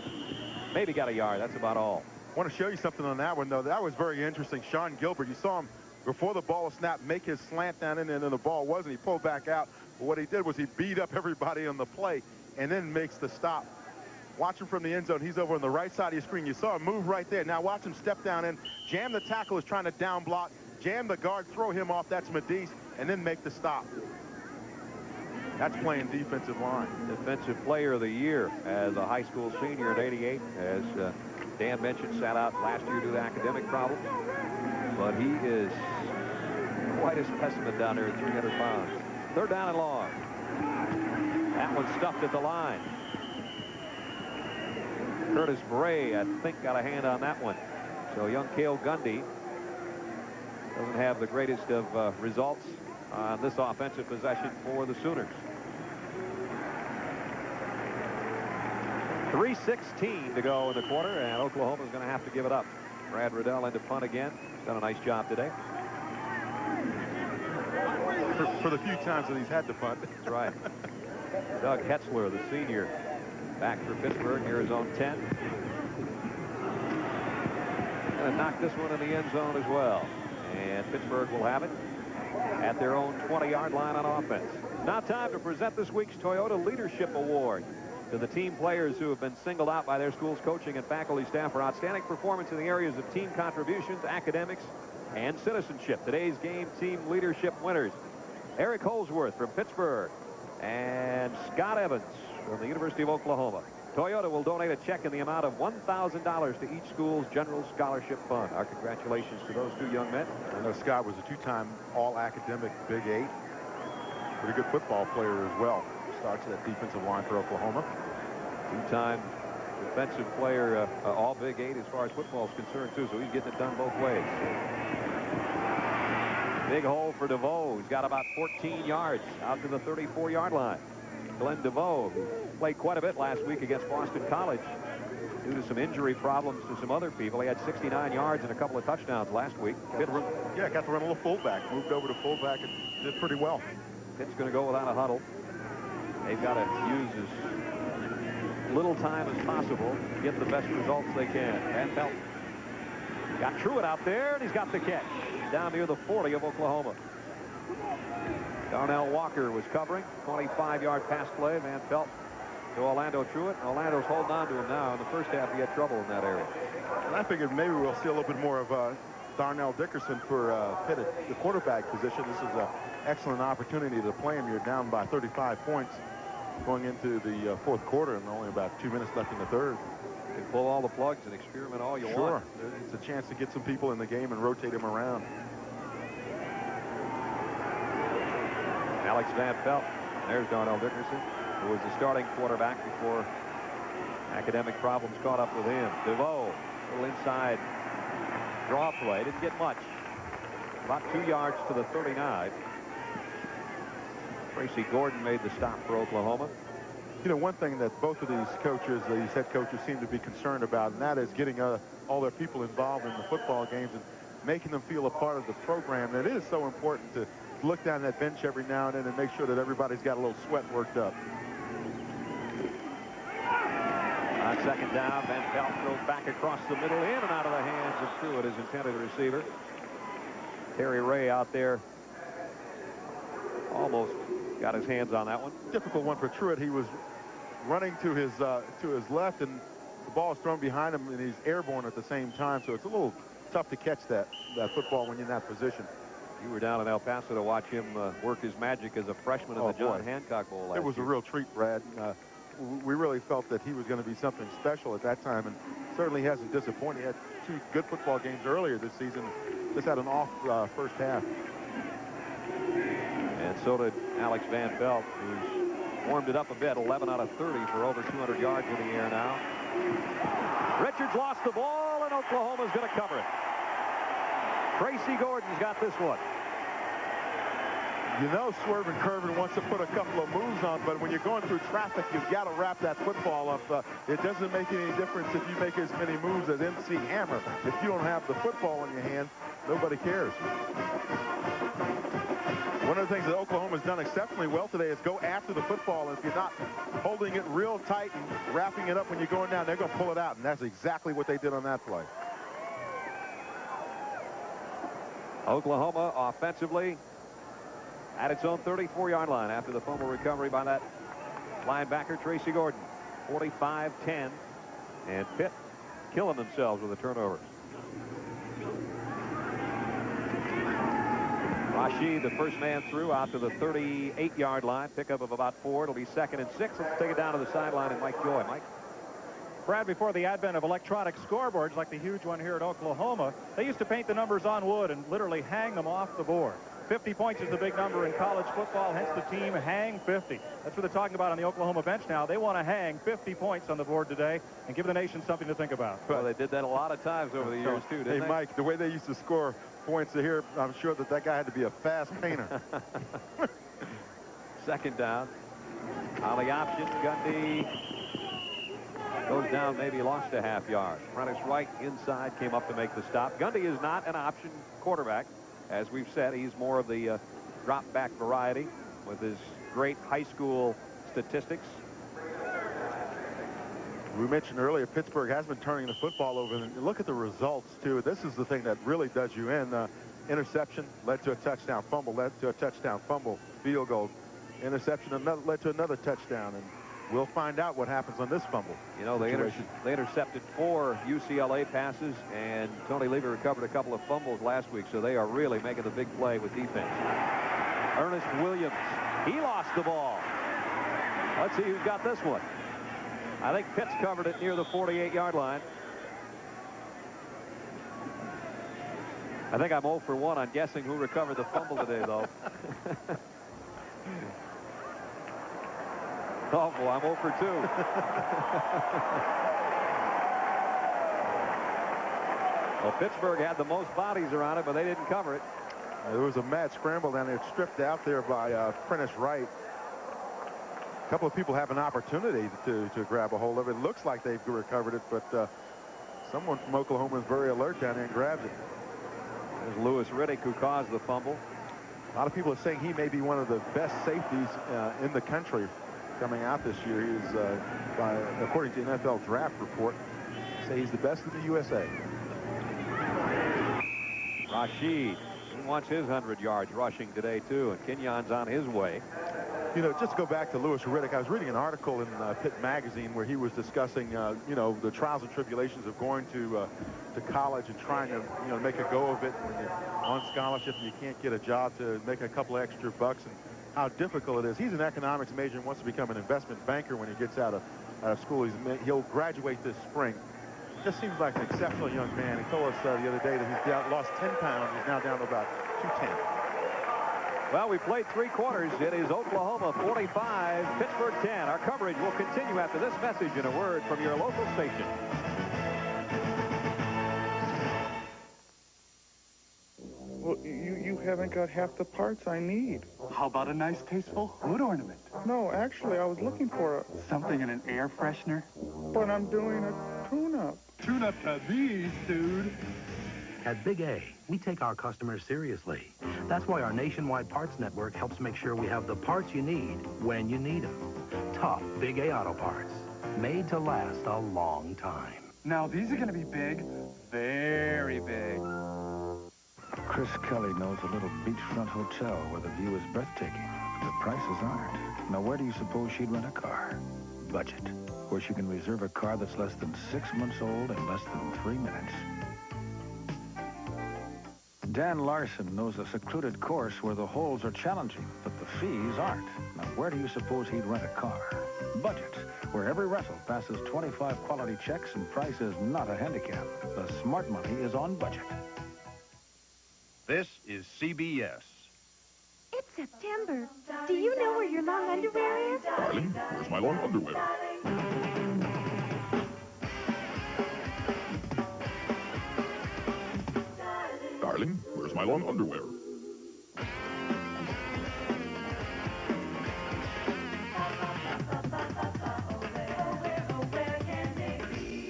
maybe got a yard. That's about all. I want to show you something on that one, though. That was very interesting. Sean Gilbert, you saw him before the ball was snapped make his slant down in, and then the ball wasn't. He pulled back out. But what he did was he beat up everybody on the play and then makes the stop. Watch him from the end zone. He's over on the right side of your screen. You saw him move right there. Now watch him step down in, jam the tackle, is trying to down block, jam the guard, throw him off. That's Medice, and then make the stop. That's playing defensive line. Defensive player of the year as a high school senior at 88. As Dan mentioned, sat out last year due to academic problems. but he is quite a specimen down there at 300 pounds. Third down and long. That one's stuffed at the line. Curtis Bray, I think, got a hand on that one. So young Cale Gundy doesn't have the greatest of results on this offensive possession for the Sooners. 3:16 to go in the quarter, and Oklahoma's going to have to give it up. Brad Riddell into punt again. He's done a nice job today. For the few times that he's had to punt. That's right. Doug Hetzler, the senior, back for Pittsburgh near his own 10. Going to knock this one in the end zone as well. And Pittsburgh will have it at their own 20-yard line on offense. Now time to present this week's Toyota Leadership Award to the team players who have been singled out by their school's coaching and faculty staff for outstanding performance in the areas of team contributions, academics, and citizenship. Today's game team leadership winners: Eric Holsworth from Pittsburgh and Scott Evans from the University of Oklahoma. Toyota will donate a check in the amount of $1,000 to each school's general scholarship fund. Our congratulations to those two young men. I know Scott was a two-time all-academic Big 8. Pretty good football player as well. Starts at defensive line for Oklahoma. Two-time defensive player, all Big 8 as far as football is concerned, too, so he's getting it done both ways. Big hole for DeVoe. He's got about 14 yards out to the 34-yard line. Glenn DeVoe, who played quite a bit last week against Boston College due to some injury problems to some other people. He had 69 yards and a couple of touchdowns last week. Got to run a little fullback. Moved over to fullback and did pretty well. Pitt's going to go without a huddle. They've got to use as little time as possible to get the best results they can. Van Pelt got Truitt out there, and he's got the catch down near the 40 of Oklahoma. Darnell Walker was covering. 25-yard pass play. Van Pelt to Orlando Truitt. Orlando's holding on to him now. In the first half, he had trouble in that area. And I figured maybe we'll see a little bit more of Darnell Dickerson for Pitt at the quarterback position. This is an excellent opportunity to play him. You're down by 35 points going into the fourth quarter, and only about 2 minutes left in the third. You can pull all the plugs and experiment all you want. Sure. It's a chance to get some people in the game and rotate them around. Alex Van Pelt. There's Darnell Dickerson, who was the starting quarterback before academic problems caught up with him. DeVoe, a little inside draw play. Didn't get much. About 2 yards to the 39. Tracy Gordon made the stop for Oklahoma. You know, one thing that both of these coaches, these head coaches, seem to be concerned about, and that is getting all their people involved in the football games and making them feel a part of the program. And it is so important to look down that bench every now and then and make sure that everybody's got a little sweat worked up. On second down, Van Pelt throws back across the middle, in and out of the hands of Truitt, his intended receiver. Terry Ray out there almost got his hands on that one. Difficult one for Truitt. He was running to his left, and the ball is thrown behind him, and he's airborne at the same time. So it's a little tough to catch that football when you're in that position. You were down in El Paso to watch him work his magic as a freshman in the John Hancock Bowl last year. It was a real treat, Brad. We really felt that he was going to be something special at that time, and certainly hasn't disappointed. He had 2 good football games earlier this season. Just had an off first half. And so did Alex Van Pelt, who's warmed it up a bit. 11 out of 30 for over 200 yards in the air now. Richards lost the ball, and Oklahoma's going to cover it. Tracy Gordon's got this one. You know, Swervin Curvin wants to put a couple of moves on, but when you're going through traffic, you've got to wrap that football up. It doesn't make any difference if you make as many moves as MC Hammer. If you don't have the football in your hand, nobody cares. One of the things that Oklahoma's done exceptionally well today is go after the football. And if you're not holding it real tight and wrapping it up when you're going down, they're going to pull it out, and that's exactly what they did on that play. Oklahoma offensively at its own 34-yard line after the fumble recovery by that linebacker, Tracy Gordon. 45-10, and Pitt killing themselves with a turnover. Rashid, the first man through, out to the 38-yard line. Pickup of about 4. It'll be 2nd and 6. Let's take it down to the sideline and Mike Joy. Mike? Brad, before the advent of electronic scoreboards like the huge one here at Oklahoma, they used to paint the numbers on wood and literally hang them off the board. 50 points is the big number in college football, hence the team hang 50. That's what they're talking about on the Oklahoma bench now. They want to hang 50 points on the board today and give the nation something to think about. Well, they did that a lot of times over the years, too, didn't they? Hey, Mike, the way they used to score points here, I'm sure that guy had to be a fast painter. Second down. On the option, Gundy goes down, maybe lost a half yard. Prentice Wright inside, came up to make the stop. Gundy is not an option quarterback. As we've said, he's more of the drop-back variety with his great high school statistics. We mentioned earlier, Pittsburgh has been turning the football over. And look at the results, too. This is the thing that really does you in. Interception led to a touchdown. Fumble led to a touchdown. Fumble, field goal. Interception led to another touchdown. And we'll find out what happens on this fumble. You know, they intercepted 4 UCLA passes, and Tony Lever recovered a couple of fumbles last week, so they are really making the big play with defense. Ernest Williams, he lost the ball. Let's see who's got this one. I think Pitts covered it near the 48-yard line. I think I'm 0 for 1 on guessing who recovered the fumble today, though. Oh, well, I'm 0 for 2. Well, Pittsburgh had the most bodies around it, but they didn't cover it. There was a mad scramble down there, stripped out there by Prentice Wright. A couple of people have an opportunity to grab a hold of it. It looks like they've recovered it, but someone from Oklahoma is very alert down there and grabs it. There's Lewis Riddick, who caused the fumble. A lot of people are saying he may be one of the best safeties in the country coming out this year. He is, according to NFL draft report, say he's the best in the USA. Rashid, he wants his 100 yards rushing today, too, and Kenyon's on his way. You know, just to go back to Lewis Riddick, I was reading an article in Pitt Magazine where he was discussing, you know, the trials and tribulations of going to college and trying to, you know, make a go of it when you're on scholarship and you can't get a job to make a couple extra bucks, and how difficult it is. He's an economics major and wants to become an investment banker when he gets out of school. He'll graduate this spring. Just seems like an exceptional young man. He told us the other day that he's lost 10 pounds. He's now down to about 210. Well, we played 3 quarters. It is Oklahoma 45, Pittsburgh 10. Our coverage will continue after this message and a word from your local station. Well, you haven't got half the parts I need. How about a nice, tasteful hood ornament? No, actually, I was looking for something in an air freshener. But I'm doing a tune-up. Tune-up to these, dude. At Big A, we take our customers seriously. That's why our nationwide parts network helps make sure we have the parts you need when you need them. Tough Big A Auto Parts, made to last a long time. Now, these are going to be big, very big. Chris Kelly knows a little beachfront hotel where the view is breathtaking, but the prices aren't. Now, where do you suppose she'd rent a car? Budget, where she can reserve a car that's less than 6 months old in less than 3 minutes. Dan Larson knows a secluded course where the holes are challenging, but the fees aren't. Now, where do you suppose he'd rent a car? Budget, where every rental passes 25 quality checks and price is not a handicap. The smart money is on budget. This is CBS. It's September. Do you know where your long underwear is? Darling, where's my long underwear? Darling, where's my long underwear?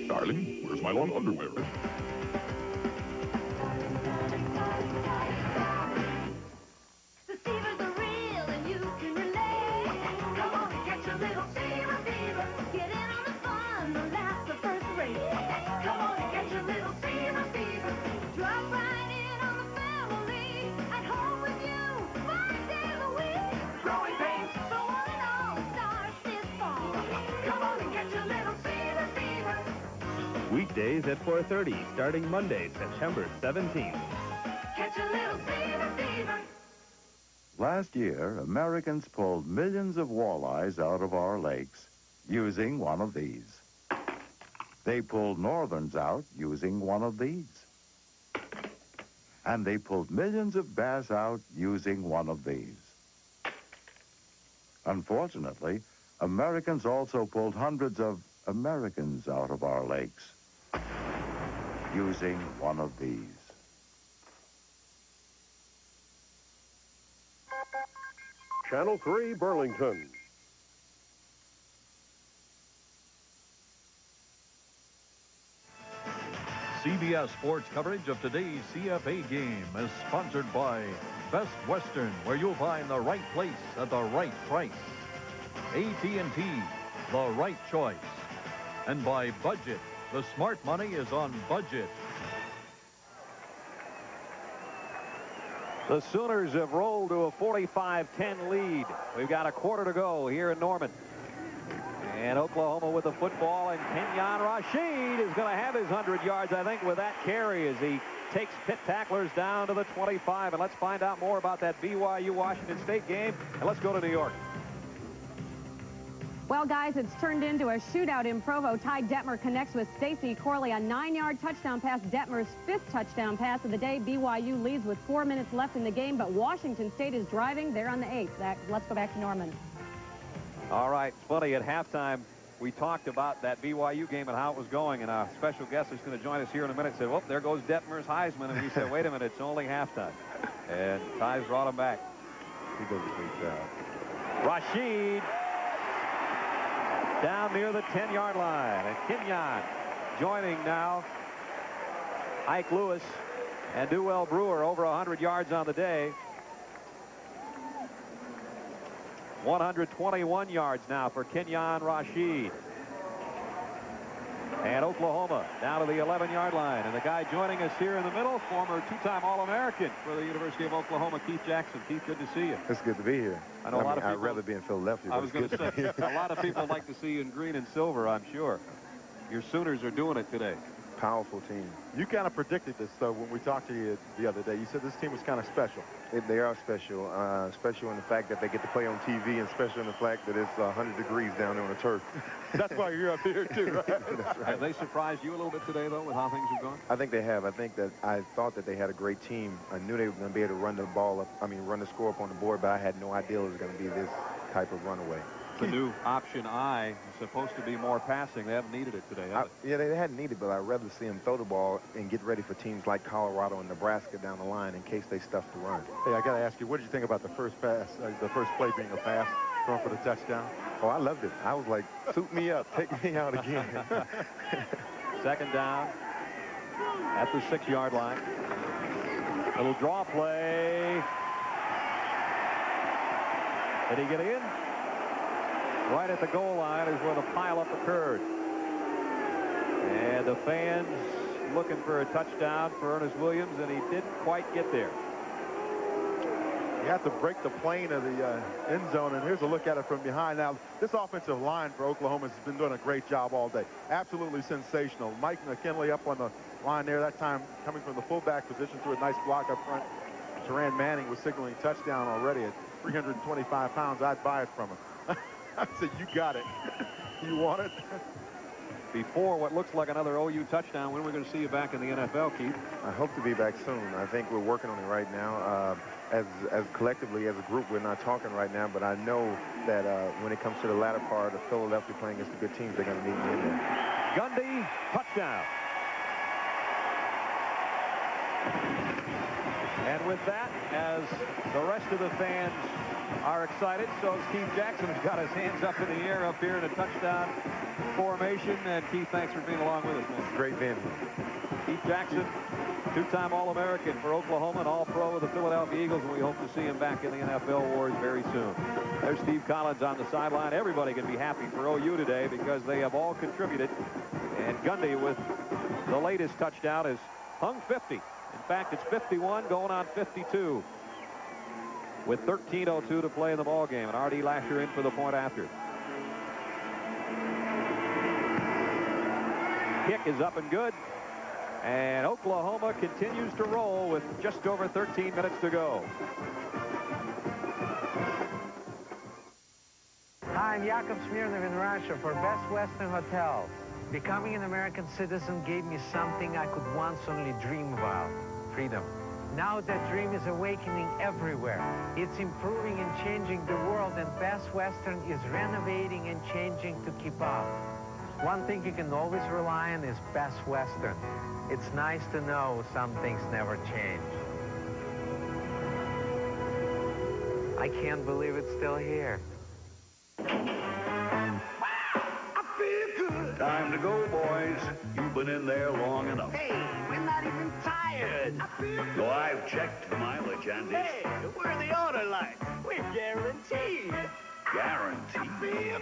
Darling, where's my long underwear? Weekdays at 4:30, starting Monday, September 17th. Catch a little fever. Last year, Americans pulled millions of walleyes out of our lakes using one of these. They pulled Northerns out using one of these. And they pulled millions of bass out using one of these. Unfortunately, Americans also pulled hundreds of Americans out of our lakes using one of these. Channel 3, Burlington. CBS Sports coverage of today's CFA game is sponsored by Best Western, where you'll find the right place at the right price. AT&T, the right choice. And by Budget, the smart money is on budget. The Sooners have rolled to a 45-10 lead. We've got a quarter to go here in Norman. And Oklahoma with the football, and Kenyon Rashid is going to have his 100 yards, I think, with that carry as he takes Pitt tacklers down to the 25. And let's find out more about that BYU-Washington State game, and let's go to New York. Well, guys, it's turned into a shootout in Provo. Ty Detmer connects with Stacy Corley. A 9-yard touchdown pass, Detmer's 5th touchdown pass of the day. BYU leads with 4 minutes left in the game, but Washington State is driving. They're on the 8th. Let's go back to Norman. All right, it's funny, at halftime, we talked about that BYU game and how it was going, and our special guest is going to join us here in a minute. Said, well, there goes Detmer's Heisman, and we said, wait a minute, it's only halftime. And Ty's brought him back. He does a great job. Rashid down near the 10-yard line, and Kenyon joining now Ike Lewis and Duell Brewer, over 100 yards on the day. 121 yards now for Kenyon Rashid. And Oklahoma down to the 11-yard line. And the guy joining us here in the middle, former two-time All-American for the University of Oklahoma, Keith Jackson. Keith, good to see you. It's good to be here. I know a lot of people. I'd rather be in Philadelphia. I was going to say, a lot of people like to see you in green and silver, I'm sure. Your Sooners are doing it today. Powerful team. You kind of predicted this, though, when we talked to you the other day. You said this team was kind of special. They are special, special in the fact that they get to play on TV, and special in the fact that it's 100 degrees down there on the turf. That's why you're up here, too, right? That's right. Have they surprised you a little bit today, though, with how things have gone? I think they have. I think that I thought that they had a great team. I knew they were going to be able to run the ball up, run the score up on the board, but I had no idea it was going to be this type of runaway. The new option I is supposed to be more passing. They haven't needed it today, have they? Yeah, they hadn't needed it, but I'd rather see them throw the ball and get ready for teams like Colorado and Nebraska down the line in case they stuff the run. Hey, I got to ask you, what did you think about the first pass, the first play being a pass, throwing for the touchdown? Oh, I loved it. I was like, suit me up, take me out again. Second down at the 6-yard line. Little draw play. Did he get in? Right at the goal line is where the pileup occurred. And the fans looking for a touchdown for Ernest Williams, and he didn't quite get there. You have to break the plane of the end zone, and here's a look at it from behind. Now, this offensive line for Oklahoma has been doing a great job all day. Absolutely sensational. Mike McKinley up on the line there, that time coming from the fullback position to a nice block up front. Teran Manning was signaling touchdown already at 325 pounds. I'd buy it from him. I said, you got it. You want it? Before what looks like another OU touchdown, when are we going to see you back in the NFL, Keith? I hope to be back soon. I think we're working on it right now. As collectively, as a group, we're not talking right now, but I know that when it comes to the latter part of Philadelphia playing against the good teams, they're going to need me in there. Gundy, touchdown. And with that, as the rest of the fans are excited, so is Keith Jackson, who's got his hands up in the air up here in a touchdown formation. And Keith, thanks for being along with us, man. Great being here. Keith Jackson, two-time All-American for Oklahoma and All-Pro with the Philadelphia Eagles, and we hope to see him back in the NFL wars very soon. There's Steve Collins on the sideline. Everybody can be happy for OU today because they have all contributed. And Gundy, with the latest touchdown, is hung 50. In fact, it's 51 going on 52. With 13:02 to play in the ball game, and R.D. Lasher in for the point after. Kick is up and good, and Oklahoma continues to roll with just over 13 minutes to go. Hi, I'm Jakob Smirnov in Russia for Best Western Hotels. Becoming an American citizen gave me something I could once only dream about, freedom. Now that dream is awakening everywhere. It's improving and changing the world, and Best Western is renovating and changing to keep up. One thing you can always rely on is Best Western. It's nice to know some things never change. I can't believe it's still here. Time to go, boys. You've been in there long enough. Hey, we're not even tired. So I've checked the mileage, and it's... Hey, we're the auto lights. We're guaranteed. guaranteed.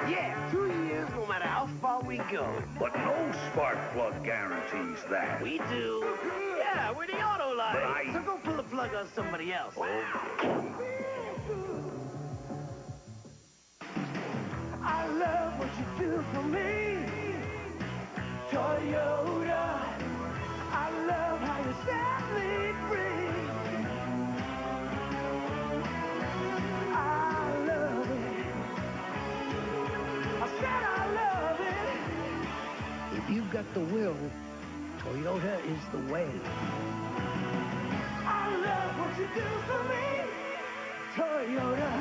Yeah, 2 years no matter how far we go. But no spark plug guarantees that. We do. Yeah, we're the auto lights. But So go pull the plug on somebody else. I love what you do for me, Toyota. I love how you set me free. I love it. I said I love it. If you've got the will, Toyota is the way. I love what you do for me, Toyota.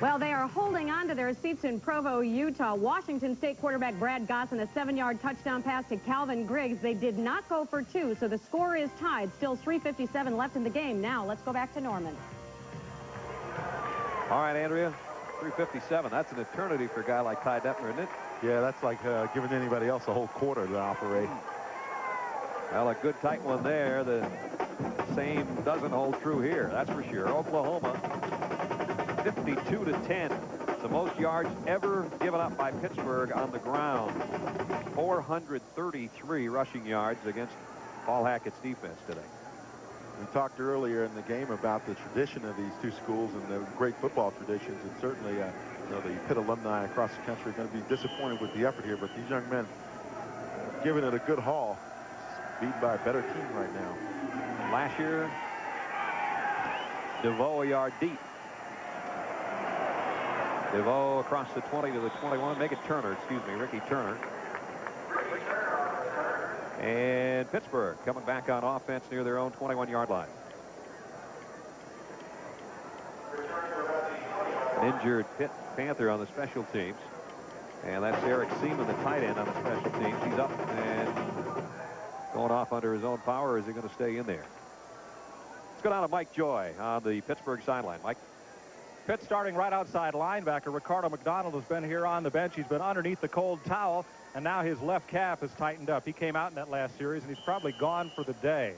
Well, they are holding on to their seats in Provo, Utah. Washington State quarterback Brad Gosson, a 7-yard touchdown pass to Calvin Griggs. They did not go for 2, so the score is tied. Still 3:57 left in the game. Now, let's go back to Norman. All right, Andrea, 3:57. That's an eternity for a guy like Ty Detmer, isn't it? Yeah, that's like giving anybody else a whole quarter to operate. Well, a good tight one there. The same doesn't hold true here, that's for sure. Oklahoma, 52-10. It's the most yards ever given up by Pittsburgh on the ground. 433 rushing yards against Paul Hackett's defense today. We talked earlier in the game about the tradition of these two schools and the great football traditions, and certainly you know, the Pitt alumni across the country are going to be disappointed with the effort here, but these young men giving it a good haul, beaten by a better team right now. Last year, DeVoe a yard deep. DeVoe across the 20 to the 21. Make it Turner, excuse me, Ricky Turner. And Pittsburgh coming back on offense near their own 21-yard line. An injured Pitt Panther on the special teams. And that's Eric Seaman, the tight end on the special teams. He's up and going off under his own power. Or is he going to stay in there? Let's go down to Mike Joy on the Pittsburgh sideline. Mike. Pitt starting right outside linebacker. Ricardo McDonald has been here on the bench. He's been underneath the cold towel, and now his left calf is tightened up. He came out in that last series, and he's probably gone for the day.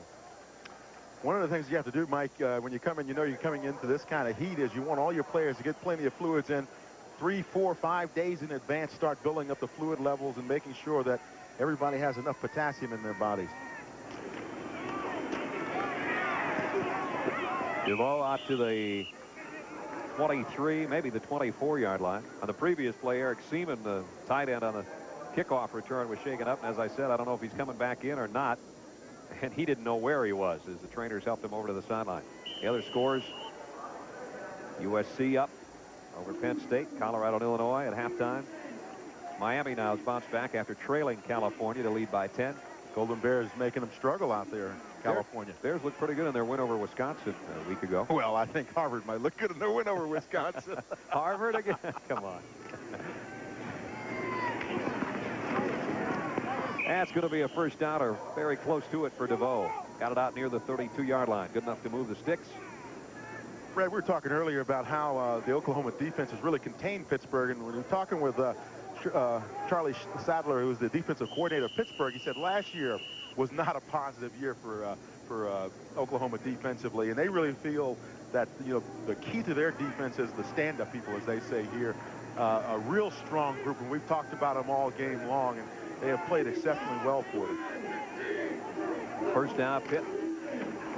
One of the things you have to do, Mike, when you come in, you know you're coming into this kind of heat, is you want all your players to get plenty of fluids in 3, 4, 5 days in advance, start building up the fluid levels and making sure that everybody has enough potassium in their bodies. DeVoe out to the 23, maybe the 24-yard line. On the previous play, Eric Seaman, the tight end on the kickoff return, was shaken up. And as I said, I don't know if he's coming back in or not. And he didn't know where he was as the trainers helped him over to the sideline. The other scores, USC up over Penn State, Colorado and Illinois at halftime. Miami now has bounced back after trailing California to lead by 10. Golden Bears making them struggle out there in California. Bears look pretty good in their win over Wisconsin a week ago. Well, I think Harvard might look good in their win over Wisconsin. Harvard again? Come on. That's going to be a first down or very close to it for DeVoe. Got it out near the 32-yard line. Good enough to move the sticks. Fred, we were talking earlier about how the Oklahoma defense has really contained Pittsburgh. And when we were talking with Charlie Sadler, who was the defensive coordinator of Pittsburgh, he said last year was not a positive year for Oklahoma defensively. And they really feel that, you know, the key to their defense is the stand-up people, as they say here. A real strong group, and we've talked about them all game long, and they have played exceptionally well for it. First down, Pitt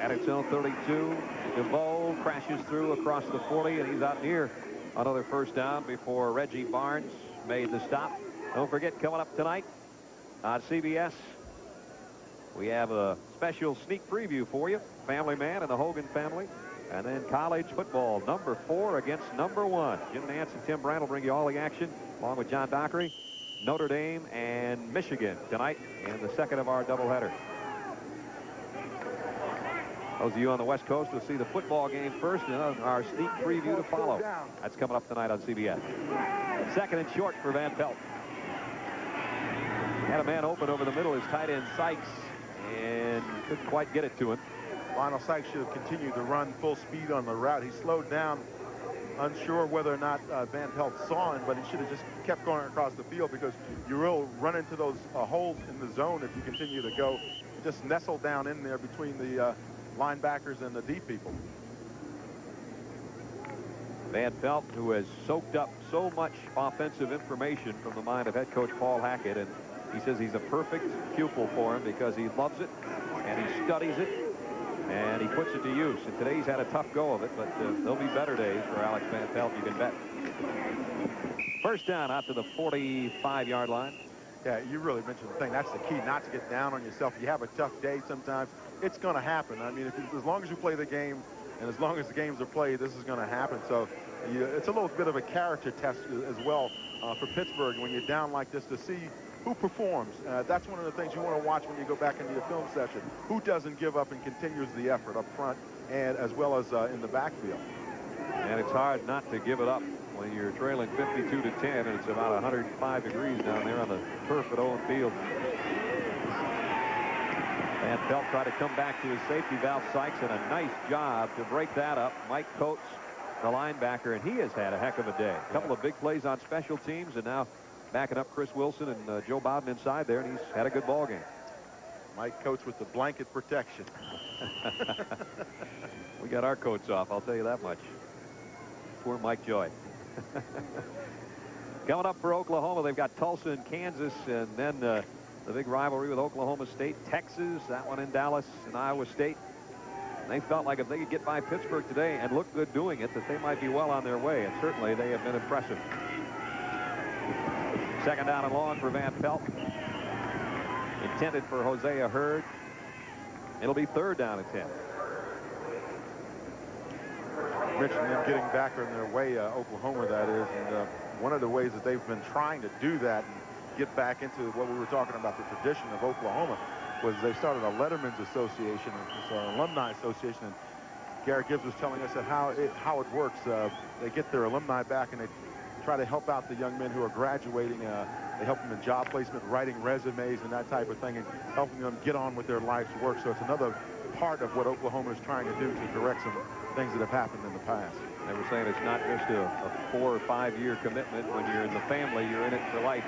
at its own 32. DeVoe crashes through across the 40, and he's out near another first down before Reggie Barnes made the stop. Don't forget, coming up tonight on CBS, we have a special sneak preview for you. Family Man and the Hogan family And then college football, number 4 against number 1. Jim Nance and Tim Brand will bring you all the action, along with John Dockery, Notre Dame, and Michigan tonight in the second of our doubleheader. Those of you on the West Coast will see the football game first, and our sneak preview to follow. That's coming up tonight on CBS. Second and short for Van Pelt. Had a man open over the middle, his tight end Sykes, and couldn't quite get it to him. Lionel Sykes should have continued to run full speed on the route. He slowed down, unsure whether or not Van Pelt saw him, but he should have just kept going across the field, because you will run into those holes in the zone if you continue to go. Just nestle down in there between the linebackers and the deep people. Van Pelt, who has soaked up so much offensive information from the mind of head coach Paul Hackett, and he says he's a perfect pupil for him because he loves it and he studies it and he puts it to use. And today he's had a tough go of it, but there'll be better days for Alex Van Pelt, you can bet. First down out to the 45-yard line. Yeah, you really mentioned the thing. That's the key, not to get down on yourself. You have a tough day sometimes. It's going to happen. I mean, as long as you play the game and as long as the games are played, this is going to happen. So it's a little bit of a character test as well for Pittsburgh when you're down like this, to see who performs. That's one of the things you want to watch when you go back into your film session. Who doesn't give up and continues the effort up front and as well as in the backfield. And it's hard not to give it up when you're trailing 52 to 10, and it's about 105 degrees down there on the turf at Owen Field. Van Pelt tried to come back to his safety valve, Sykes, and a nice job to break that up. Mike Coates, the linebacker, and he has had a heck of a day. A couple of big plays on special teams, and now backing up Chris Wilson and Joe Bowden inside there, and he's had a good ball game. Mike Coates with the blanket protection. We got our coats off, I'll tell you that much. Poor Mike Joy. Coming up for Oklahoma, they've got Tulsa and Kansas, and then the big rivalry with Oklahoma State, Texas, that one in Dallas, and Iowa State. And they felt like if they could get by Pittsburgh today and look good doing it, that they might be well on their way, and certainly they have been impressive. Second down and long for Van Pelt. Intended for Hosea Hurd. It'll be third down and 10. Mentioned them getting back on their way, Oklahoma, that is, and one of the ways that they've been trying to do that and get back into what we were talking about, the tradition of Oklahoma, was they started a Letterman's Association, it's an alumni association, and Garrett Gibbs was telling us that how it works. They get their alumni back and they try to help out the young men who are graduating. They help them in job placement, writing resumes and that type of thing, and helping them get on with their life's work. So it's another part of what Oklahoma is trying to do to correct some things that have happened in the past. They were saying it's not just a 4 or 5 year commitment. When you're in the family, you're in it for life.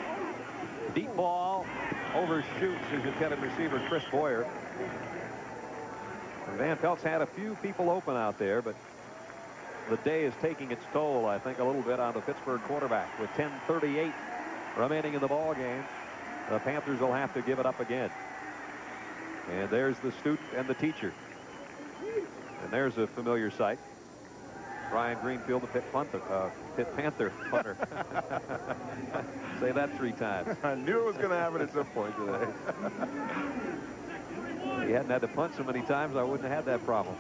Deep ball overshoots his intended receiver, Chris Boyer. And Van Pelt's had a few people open out there, but the day is taking its toll, I think, a little bit on the Pittsburgh quarterback. With 10:38 remaining in the ball game, the Panthers will have to give it up again. And there's the student and the teacher. And there's a familiar sight. Brian Greenfield, the Pitt Panther punter. Say that 3 times. I knew it was going to happen at some point today. He hadn't had to punt so many times, I wouldn't have had that problem.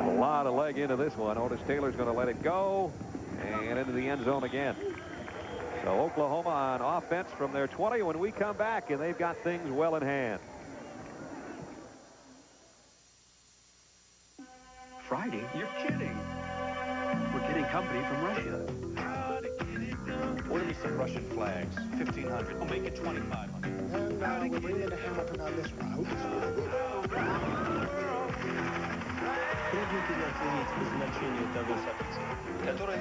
A lot of leg into this one. Otis Taylor's going to let it go and into the end zone again. So Oklahoma on offense from their 20 when we come back, and they've got things well in hand. Friday? You're kidding. We're getting company from Russia. Order me some Russian flags. 1,500. We'll make it 2,500. And we're bringing the Hamilton on this route. Требуйте оценить значение того события, которое...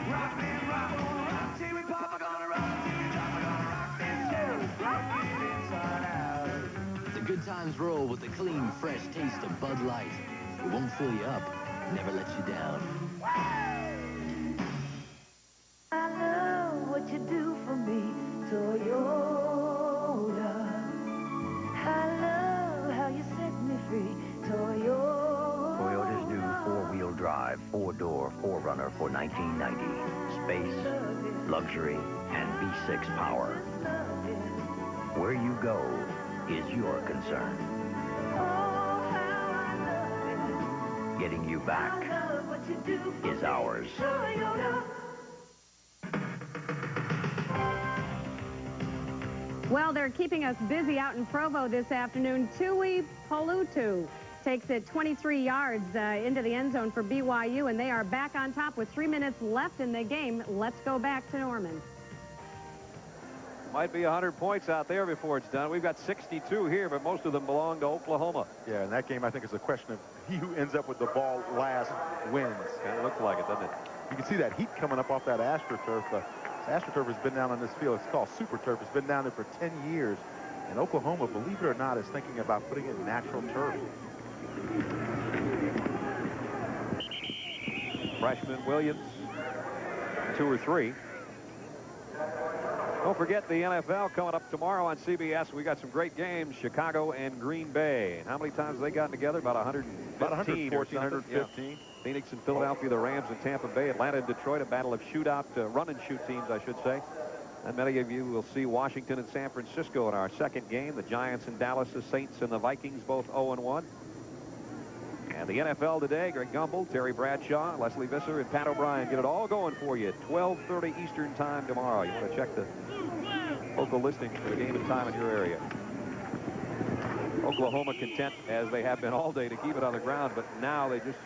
Rock, man, rock, rock, till we pop, we're gonna rock, till we drop, we're gonna rock this show. Rock, Cimarron's roll with the clean, fresh taste of Bud Light. It won't fill you up, never lets you down. I love what you do for me, Toyota. I love how you set me free, Toyota. Toyota's new four-wheel drive, four-door 4Runner for 1990. Space, luxury, and V6 power. Where you go is your concern. Getting you back is ours. Well, they're keeping us busy out in Provo this afternoon. Tui Polutu takes it 23 yards into the end zone for BYU, and they are back on top with 3 minutes left in the game. Let's go back to Norman. Might be 100 points out there before it's done. We've got 62 here, but most of them belong to Oklahoma. Yeah, in that game, I think it's a question of he who ends up with the ball last wins. Kind of looks like it, doesn't it? You can see that heat coming up off that AstroTurf. AstroTurf has been down on this field. It's called Super Turf. It's been down there for 10 years. And Oklahoma, believe it or not, is thinking about putting in natural turf. Freshman Williams, 2 or 3. Don't forget the NFL coming up tomorrow on CBS. We got some great games, Chicago and Green Bay. And how many times have they gotten together? About 115. About 114, 115. Yeah. Phoenix and Philadelphia, the Rams and Tampa Bay, Atlanta and Detroit, a battle of shootout, run and shoot teams, I should say. And many of you will see Washington and San Francisco in our second game. The Giants and Dallas, the Saints and the Vikings, both 0-1. And the NFL today, Greg Gumbel, Terry Bradshaw, Leslie Visser, and Pat O'Brien get it all going for you. 12:30 Eastern time tomorrow. You want to check the local listings for the game and time in your area. Oklahoma content, as they have been all day, to keep it on the ground, but now they just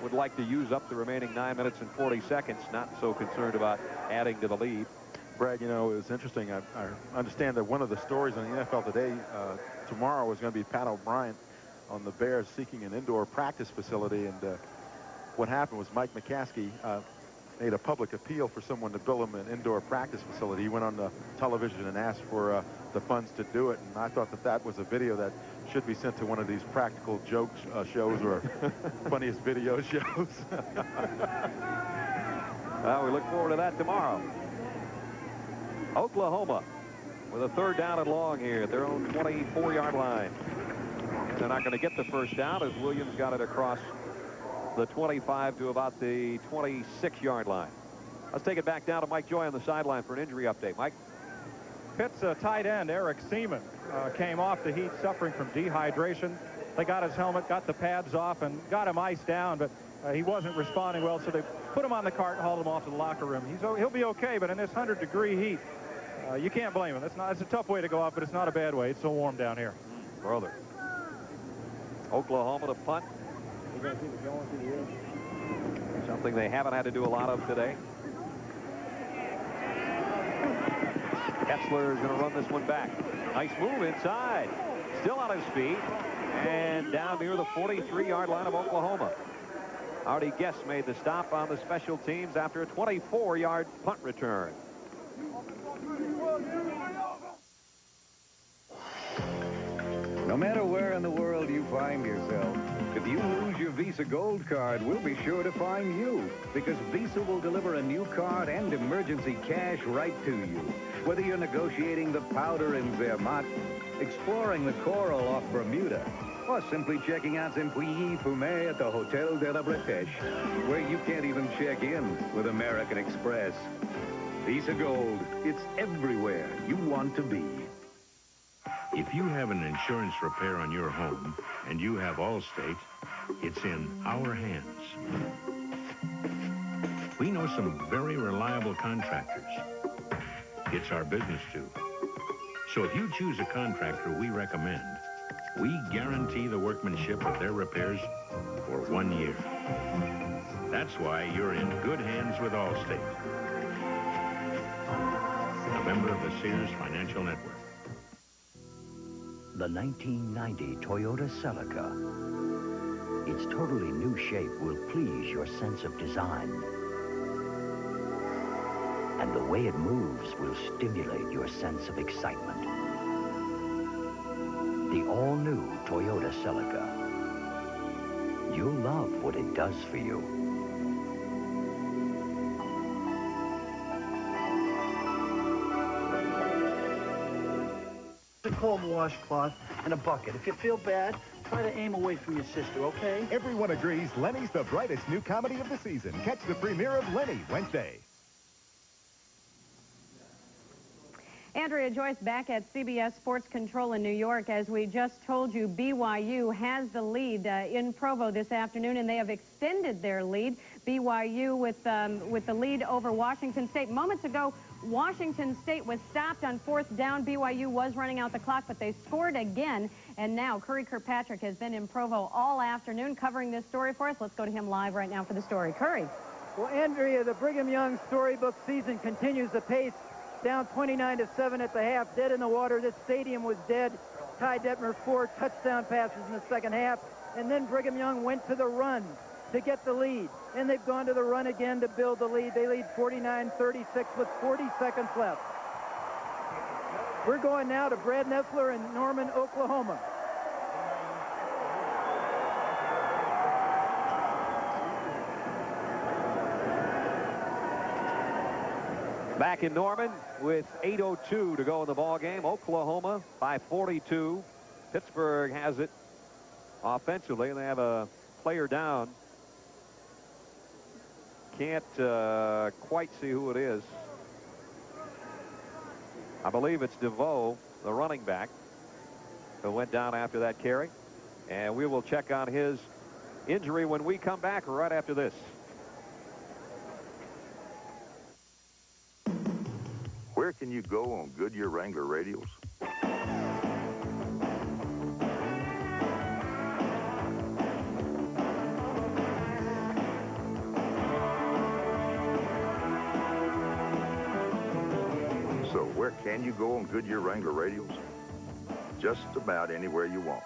would like to use up the remaining 9 minutes and 40 seconds. Not so concerned about adding to the lead. Brad, you know, it's interesting. I understand that one of the stories on the NFL today, tomorrow, is going to be Pat O'Brien on the Bears seeking an indoor practice facility. And what happened was Mike McCaskey made a public appeal for someone to build him an indoor practice facility. He went on the television and asked for the funds to do it. And I thought that that was a video that should be sent to one of these practical jokes shows or funniest video shows. Well, we look forward to that tomorrow. Oklahoma with a 3rd down and long here at their own 24-yard line. They're not going to get the first down as Williams got it across the 25 to about the 26-yard line. Let's take it back down to Mike Joy on the sideline for an injury update. Mike? Pitt's tight end Eric Seaman came off the heat suffering from dehydration. They got his helmet, got the pads off, and got him iced down, but he wasn't responding well, so they put him on the cart and hauled him off to the locker room. He'll be okay, but in this 100-degree heat, you can't blame him. It's a tough way to go off, but it's not a bad way. It's so warm down here. Brother. Oklahoma to punt. Something they haven't had to do a lot of today. Kessler is going to run this one back. Nice move inside. Still on his feet. And down near the 43-yard line of Oklahoma. Artie Guest made the stop on the special teams after a 24-yard punt return. No matter where in the world you find yourself, if you lose your Visa Gold Card, we'll be sure to find you, because Visa will deliver a new card and emergency cash right to you. Whether you're negotiating the powder in Zermatt, exploring the coral off Bermuda, or simply checking out some Puyi Fumet at the Hotel de la Bretagne, where you can't even check in with American Express. Visa Gold, it's everywhere you want to be. If you have an insurance repair on your home and you have Allstate, it's in our hands. We know some very reliable contractors. It's our business too. So if you choose a contractor we recommend, we guarantee the workmanship of their repairs for 1 year. That's why you're in good hands with Allstate. A member of the Sears Financial Network. The 1990 Toyota Celica. Its totally new shape will please your sense of design. And the way it moves will stimulate your sense of excitement. the all-new Toyota Celica. You'll love what it does for you. A cold washcloth and a bucket. If you feel bad, try to aim away from your sister, okay? Everyone agrees Lenny's the brightest new comedy of the season. Catch the premiere of Lenny Wednesday. Andrea Joyce back at CBS Sports Control in New York. As we just told you, BYU has the lead in Provo this afternoon, and they have extended their lead. BYU with the lead over Washington State. Moments ago, Washington State was stopped on 4th down. BYU was running out the clock, but they scored again. And now Curry Kirkpatrick has been in Provo all afternoon covering this story for us. Let's go to him live right now for the story. Curry. Well, Andrea, the Brigham Young storybook season continues the pace. Down 29-7 at the half, dead in the water. This stadium was dead. Ty Detmer 4 touchdown passes in the second half. And then Brigham Young went to the run to get the lead. And they've gone to the run again to build the lead. They lead 49-36 with 40 seconds left. We're going now to Brad Nessler in Norman, Oklahoma. Back in Norman with 8:02 to go in the ball game. Oklahoma by 42. Pittsburgh has it offensively. They have a player down. Can't quite see who it is. I believe it's DeVoe, the running back, who went down after that carry. And we will check on his injury when we come back right after this. Where can you go on Goodyear Wrangler radials? So where can you go on Goodyear Wrangler radials? Just about anywhere you want.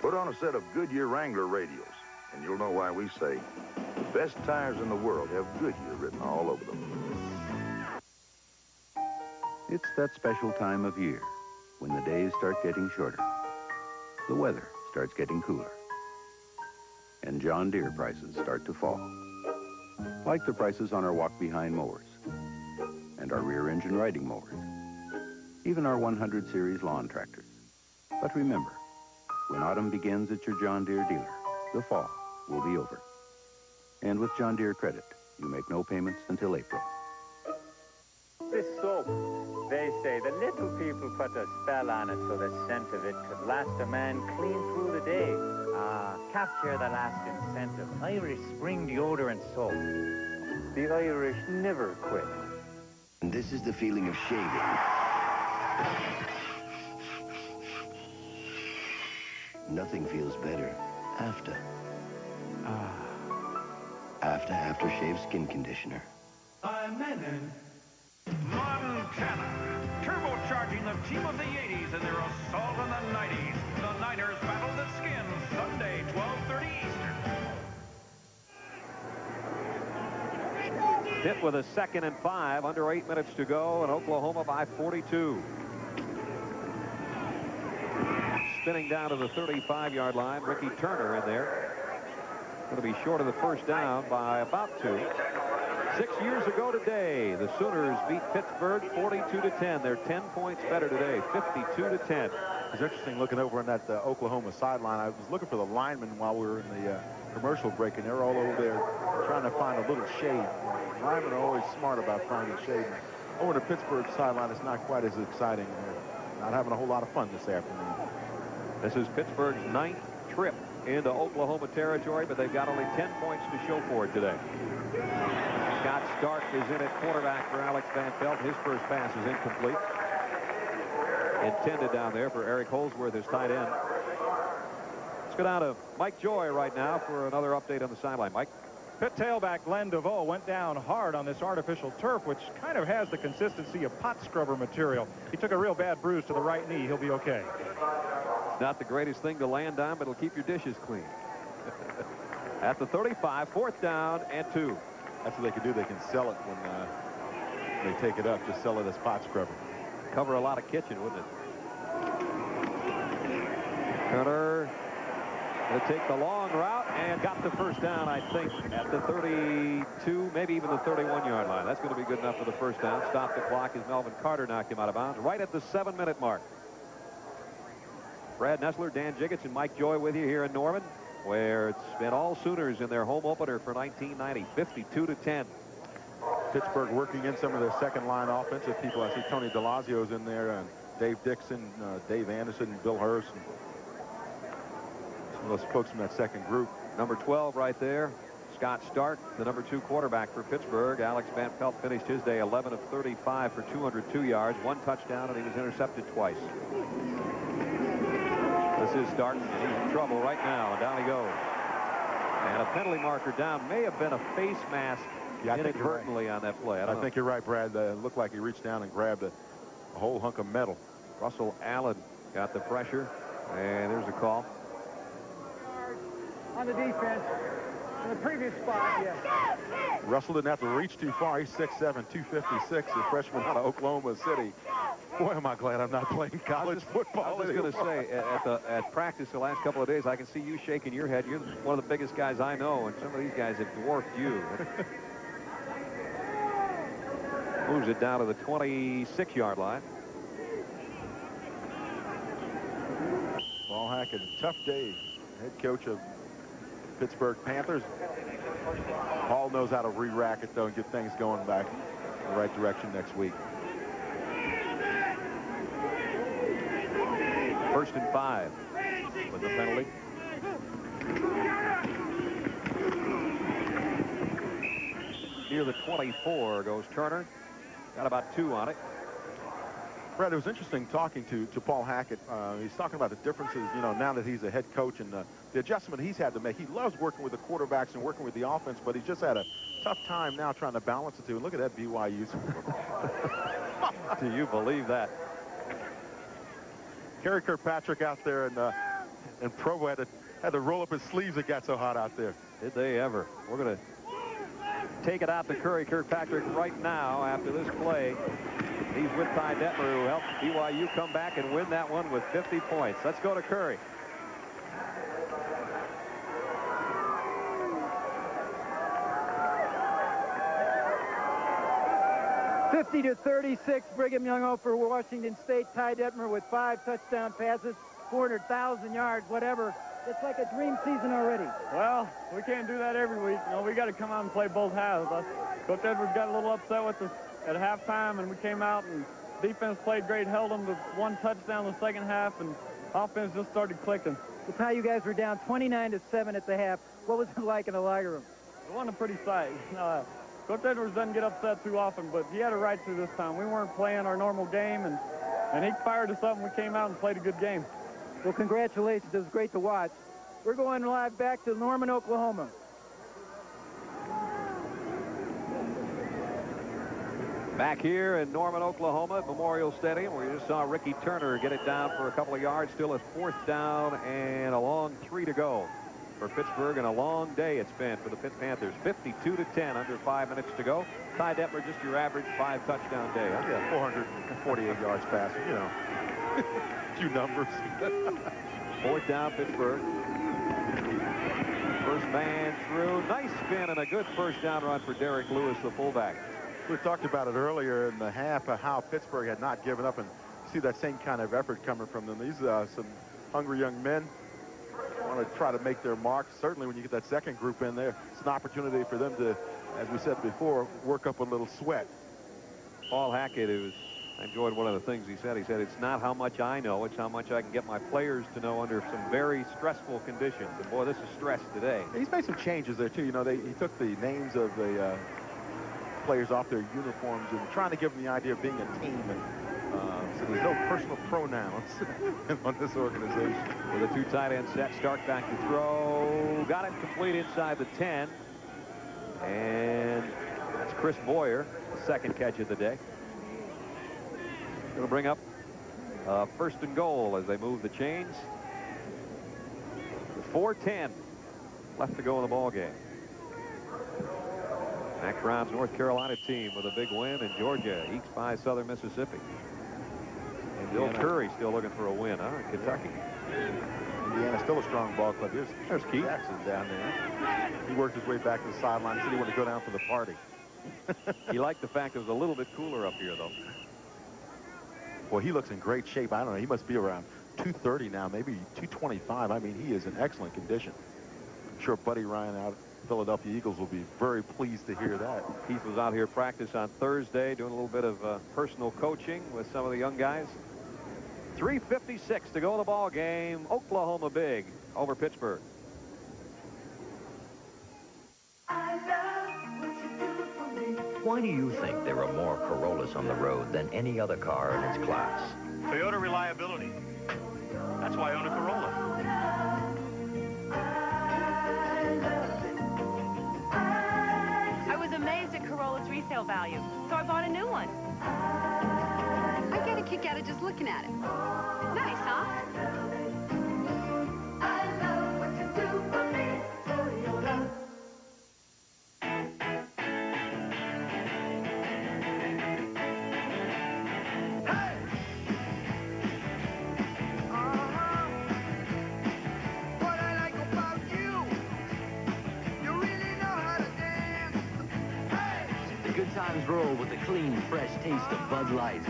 Put on a set of Goodyear Wrangler radials, and you'll know why we say the best tires in the world have Goodyear written all over them. It's that special time of year when the days start getting shorter, the weather starts getting cooler, and John Deere prices start to fall. Like the prices on our walk-behind mowers and our rear-engine riding mowers, even our 100 series lawn tractors. But remember, when autumn begins at your John Deere dealer, the fall will be over. And with John Deere Credit, you make no payments until April. This soap, they say the little people put a spell on it so the scent of it could last a man clean through the day. Capture the last incentive. Irish spring deodorant soap. The Irish never quit. And this is the feeling of shaving. Nothing feels better after. Aftershave skin conditioner. I'm Menon. Montana, turbocharging the team of the 80s in their assault on the 90s. The Niners battle the Skins Sunday, 12:30 Eastern. Hit with a 2nd and 5, under 8 minutes to go, and Oklahoma by 42. Spinning down to the 35-yard line, Ricky Turner in there. Going to be short of the first down by about 2. 6 years ago today, the Sooners beat Pittsburgh 42-10. They're 10 points better today, 52-10. It's interesting looking over on that Oklahoma sideline. I was looking for the linemen while we were in the commercial break, and they're all over there trying to find a little shade. Linemen are always smart about finding shade. Over the Pittsburgh sideline, it's not quite as exciting. They're not having a whole lot of fun this afternoon. This is Pittsburgh's 9th trip into Oklahoma territory, but they've got only 10 points to show for it today. Scott Stark is in at quarterback for Alex Van Pelt. His first pass is incomplete. Intended down there for Eric Holsworth, his tight end. Let's go down to Mike Joy right now for another update on the sideline. Mike. Pitt tailback Glenn DeVoe went down hard on this artificial turf, which kind of has the consistency of pot scrubber material. He took a real bad bruise to the right knee. He'll be okay. Not the greatest thing to land on, but it'll keep your dishes clean. At the 35, 4th down and 2. That's what they can do. They can sell it when they take it up. Just sell it as pot scrubber. Cover a lot of kitchen, wouldn't it? Turner going to take the long route and got the first down, I think, at the 32, maybe even the 31-yard line. That's going to be good enough for the first down. Stop the clock as Melvin Carter knocked him out of bounds right at the 7-minute mark. Brad Nessler, Dan Jiggets, and Mike Joy with you here in Norman, where it's been all Sooners in their home opener for 1990, 52-10. Pittsburgh working in some of their second-line offensive people. I see Tony DeLazio's in there, and Dave Dixon, Dave Anderson, Bill Hurst, and some of those folks from that second group. Number 12 right there, Scott Stark, the number 2 quarterback for Pittsburgh. Alex Van Pelt finished his day 11 of 35 for 202 yards, 1 touchdown, and he was intercepted twice. This is Stark, and he's in trouble right now, and down he goes. And a penalty marker down. May have been a face mask inadvertently on that play. I think you're right, Brad. It looked like he reached down and grabbed a whole hunk of metal. Russell Allen got the pressure, and there's a call. On the defense, in the previous spot, yes. Russell didn't have to reach too far. He's 6'7", 256, a freshman out of Oklahoma City. Boy, am I glad I'm not playing college football. I was going to say, at practice the last couple of days, I can see you shaking your head. You're one of the biggest guys I know, and some of these guys have dwarfed you. Moves it down to the 26-yard line. Paul Hackett, a tough day. Head coach of Pittsburgh Panthers. Paul knows how to re-rack it, though, and get things going back in the right direction next week. 1st and 5 with the penalty. Near the 24 goes Turner. Got about 2 on it. Brad, it was interesting talking to Paul Hackett. He's talking about the differences, you know, now that he's a head coach and the adjustment he's had to make. He loves working with the quarterbacks and working with the offense, but he's just had a tough time now trying to balance the two. And look at that BYU score. Do you believe that? Kerry Kirkpatrick out there, and Provo had to roll up his sleeves. It got so hot out there. Did they ever? We're going to take it out to Curry Kirkpatrick right now after this play. He's with Ty Detmer, who helped BYU come back and win that one with 50 points. Let's go to Curry. (50-36), Brigham Young over Washington State. Ty Detmer with 5 touchdown passes, 400,000 yards, whatever. It's like a dream season already. Well, we can't do that every week. You know, we got to come out and play both halves. Coach Edwards got a little upset with us at halftime, and we came out and defense played great, held them to 1 touchdown the second half, and offense just started clicking. Well, Ty, you guys were down 29-7 at the half. What was it like in the locker room? It wasn't a pretty sight. Coach Edwards doesn't get upset too often, but he had a right to this time. We weren't playing our normal game, and he fired us up, and we came out and played a good game. Well, congratulations. It was great to watch. We're going live back to Norman, Oklahoma. Back here in Norman, Oklahoma at Memorial Stadium, where you just saw Ricky Turner get it down for a couple of yards. Still a 4th down and a long 3 to go for Pittsburgh, and a long day it's been for the Pitt Panthers. 52-10, under 5 minutes to go. Ty Detmer, just your average 5 touchdown day. Huh? Yeah, 448 yards passing, you know. Few numbers. 4th down, Pittsburgh. First man through. Nice spin and a good first down run for Derek Lewis, the fullback. We talked about it earlier in the half, how Pittsburgh had not given up, and see that same kind of effort coming from them. These some hungry young men want to try to make their mark. Certainly when you get that second group in there, it's an opportunity for them to, as we said before, work up a little sweat. Paul Hackett, I enjoyed one of the things he said. He said, it's not how much I know, it's how much I can get my players to know under some very stressful conditions. And boy, this is stress today. He's made some changes there too. You know, he took the names of the players off their uniforms and trying to give them the idea of being a team. And so there's no personal pronouns on this organization. With a 2 tight end set, Stark back to throw. Got it complete inside the 10. And that's Chris Boyer, the 2nd catch of the day. Going to bring up 1st and goal as they move the chains. 4:10 left to go in the ball game. Mack Brown's North Carolina team with a big win, and Georgia ekes by Southern Mississippi. And Bill Curry still looking for a win, huh? Kentucky. Indiana, still a strong ball club. There's Keith Jackson down there. He worked his way back to the sideline. He said he wanted to go down for the party. He liked the fact it was a little bit cooler up here, though. Well, he looks in great shape. I don't know. He must be around 230 now, maybe 225. I mean, he is in excellent condition. I'm sure Buddy Ryan out at Philadelphia Eagles will be very pleased to hear that. Keith was out here practice on Thursday, doing a little bit of personal coaching with some of the young guys. 3:56 to go in the ball game. Oklahoma big over Pittsburgh. Why do you think there are more Corollas on the road than any other car in its class? Toyota reliability. That's why I own a Corolla. I was amazed at Corolla's resale value, so I bought a new one. I get a kick out of just looking at it. Nice, huh? I love what you do for me, Toyota. Times roll with the clean, fresh taste of Bud Light.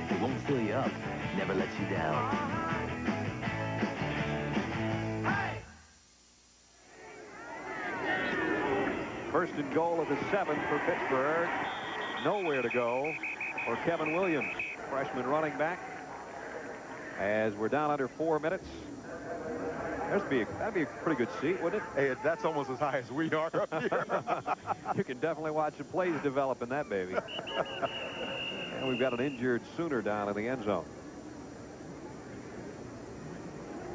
It won't fill you up, never lets you down. First and goal of the 7 for Pittsburgh. Nowhere to go for Kevin Williams, freshman running back. As we're down under 4 minutes. That'd be a pretty good seat, wouldn't it? Hey, that's almost as high as we are up here. You can definitely watch the plays develop in that baby. And we've got an injured Sooner down in the end zone.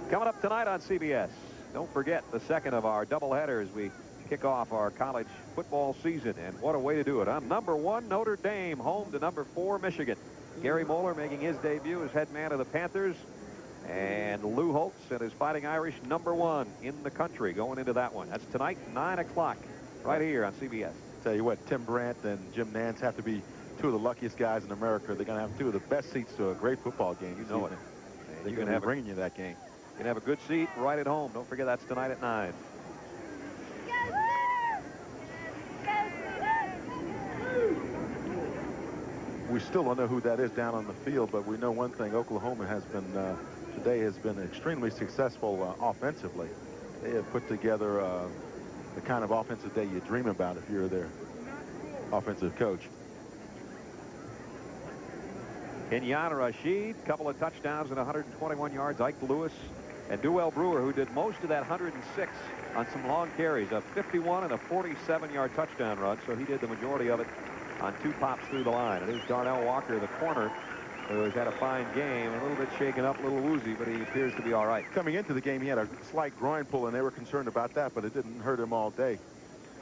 Coming up tonight on CBS, don't forget the second of our doubleheaders. We kick off our college football season, and what a way to do it. On number 1, Notre Dame, home to number 4, Michigan. Gary Moeller making his debut as head man of the Panthers. And Lou Holtz and his Fighting Irish, number 1 in the country, going into that one. That's tonight, 9 o'clock, right here on CBS. Tell you what, Tim Brandt and Jim Nance have to be 2 of the luckiest guys in America. They're going to have 2 of the best seats to a great football game. You know it. They're going to be bringing you that game. You can have a good seat right at home. Don't forget that's tonight at 9. We still don't know who that is down on the field, but we know one thing. Oklahoma has been today has been extremely successful offensively. They have put together the kind of offensive day you dream about if you're their offensive coach. Kenyon Rashid, couple of touchdowns and 121 yards. Ike Lewis and Duell Brewer, who did most of that 106 on some long carries, a 51 and a 47-yard touchdown run. So he did the majority of it on 2 pops through the line. And there's Darnell Walker, the corner, who has had a fine game, a little bit shaken up, a little woozy, but he appears to be all right. Coming into the game, he had a slight groin pull, and they were concerned about that, but it didn't hurt him all day.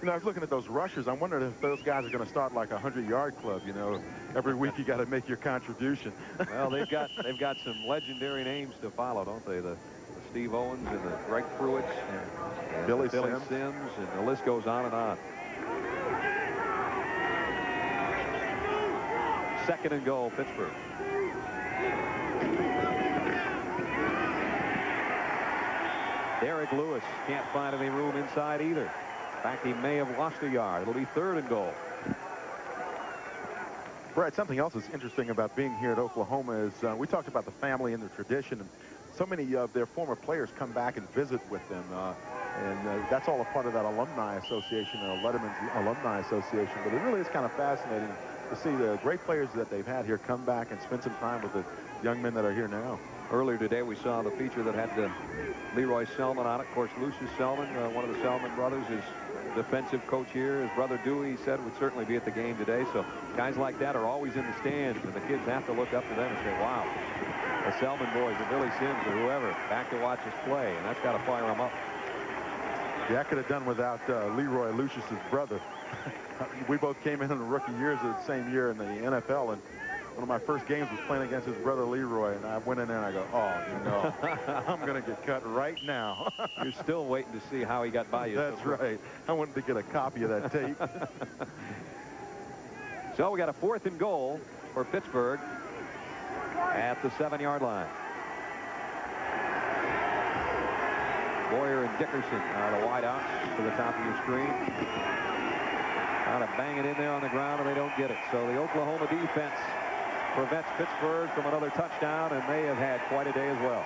You know, I was looking at those rushers. I'm wondering if those guys are going to start like a 100-yard club. You know, every week you got to make your contribution. Well, they've got some legendary names to follow, don't they? The Steve Owens and the Greg Pruitts and Billy Sims, and the list goes on and on. Second and goal, Pittsburgh. Derek Lewis can't find any room inside either. In fact, he may have lost a yard. It'll be 3rd and goal. Brad, something else that's interesting about being here at Oklahoma is we talked about the family and the tradition, and so many of their former players come back and visit with them, and that's all a part of that alumni association, Letterman's Alumni Association. But it really is kind of fascinating to see the great players that they've had here come back and spend some time with the young men that are here now. Earlier today, we saw the feature that had Leroy Selman on it. Of course, Lucius Selman, one of the Selman brothers, is defensive coach here. His brother Dewey, he said, would certainly be at the game today. So guys like that are always in the stands, and the kids have to look up to them and say, wow, the Selman boys, the Billy Sims, or whoever, back to watch us play, and that's got to fire them up. Yeah, I could have done without Leroy, Lucius's brother. We both came in the rookie years of the same year in the NFL, and one of my first games was playing against his brother Leroy, and I went in there and I go, oh, no, I'm going to get cut right now. You're still waiting to see how he got by you. That's right. I wanted to get a copy of that tape. So we got a 4th and goal for Pittsburgh at the 7-yard line. Boyer and Dickerson are the wideouts to the top of your screen. Trying to bang it in there on the ground, and they don't get it. So the Oklahoma defense prevents Pittsburgh from another touchdown, and they have had quite a day as well.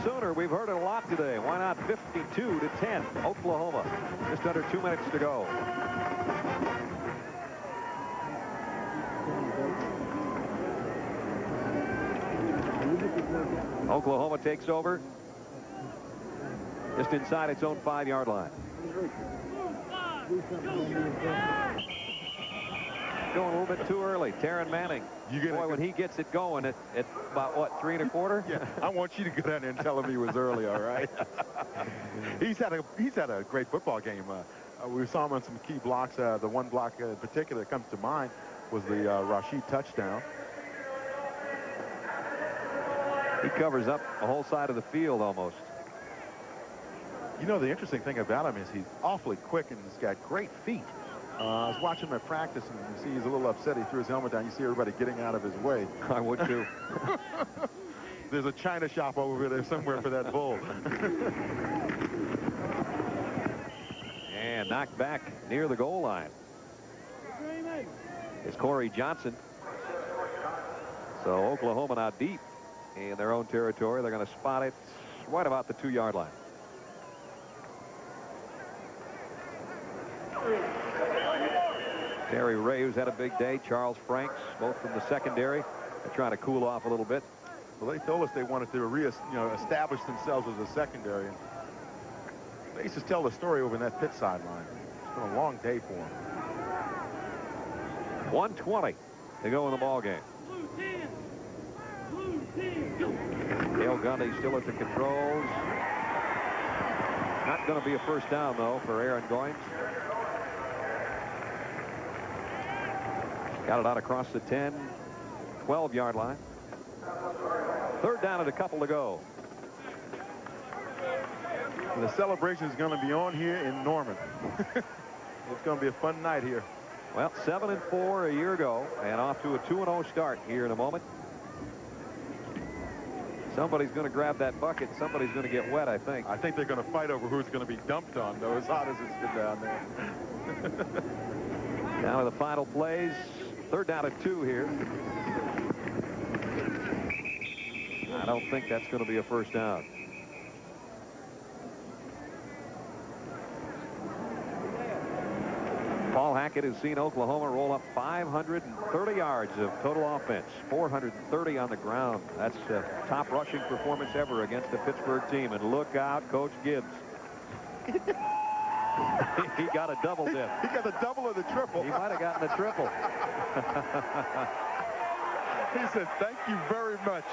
Sooner, we've heard it a lot today. Why not 52-10, Oklahoma? Just under 2 minutes to go. Oklahoma takes over just inside its own 5-yard line. Going a little bit too early. Taryn Manning. Boy, when he gets it going at about, what, 3 1/4? Yeah, I want you to go down there and tell him he was early, all right? he's had a great football game. We saw him on some key blocks. The one block in particular that comes to mind was the Rashid touchdown. He covers up a whole side of the field almost. You know, the interesting thing about him is he's awfully quick and he's got great feet. I was watching him at practice, and you see he's a little upset. He threw his helmet down. You see everybody getting out of his way. I would, too. There's a china shop over there somewhere for that bull. And knocked back near the goal line. It's Corey Johnson. So Oklahoma now deep in their own territory. They're going to spot it right about the 2-yard line. Terry Ray, who's had a big day, Charles Franks, both from the secondary. They're trying to cool off a little bit. Well, they told us they wanted to establish themselves as a secondary. They used to tell the story over in that pit sideline. It's been a long day for them. 1:20 to go in the ball game. Dale Gundy still at the controls. Not going to be a first down, though, for Aaron Goins. Got it out across the 10, 12-yard line. 3rd down and a couple to go. And the celebration is going to be on here in Norman. It's going to be a fun night here. Well, 7-4 a year ago, and off to a 2-0 start here in a moment. Somebody's going to grab that bucket. Somebody's going to get wet, I think. I think they're going to fight over who's going to be dumped on, though, as hot as it's been down there. Now to the final plays. 3rd down and 2 here. I don't think that's going to be a first down. Paul Hackett has seen Oklahoma roll up 530 yards of total offense, 430 on the ground. That's the top rushing performance ever against the Pittsburgh team. And look out, Coach Gibbs. He got a double dip. He got the double or the triple. He might have gotten the triple. He said, thank you very much.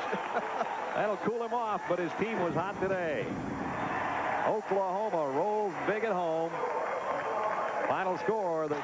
That'll cool him off, but his team was hot today. Oklahoma rolls big at home. Final score, the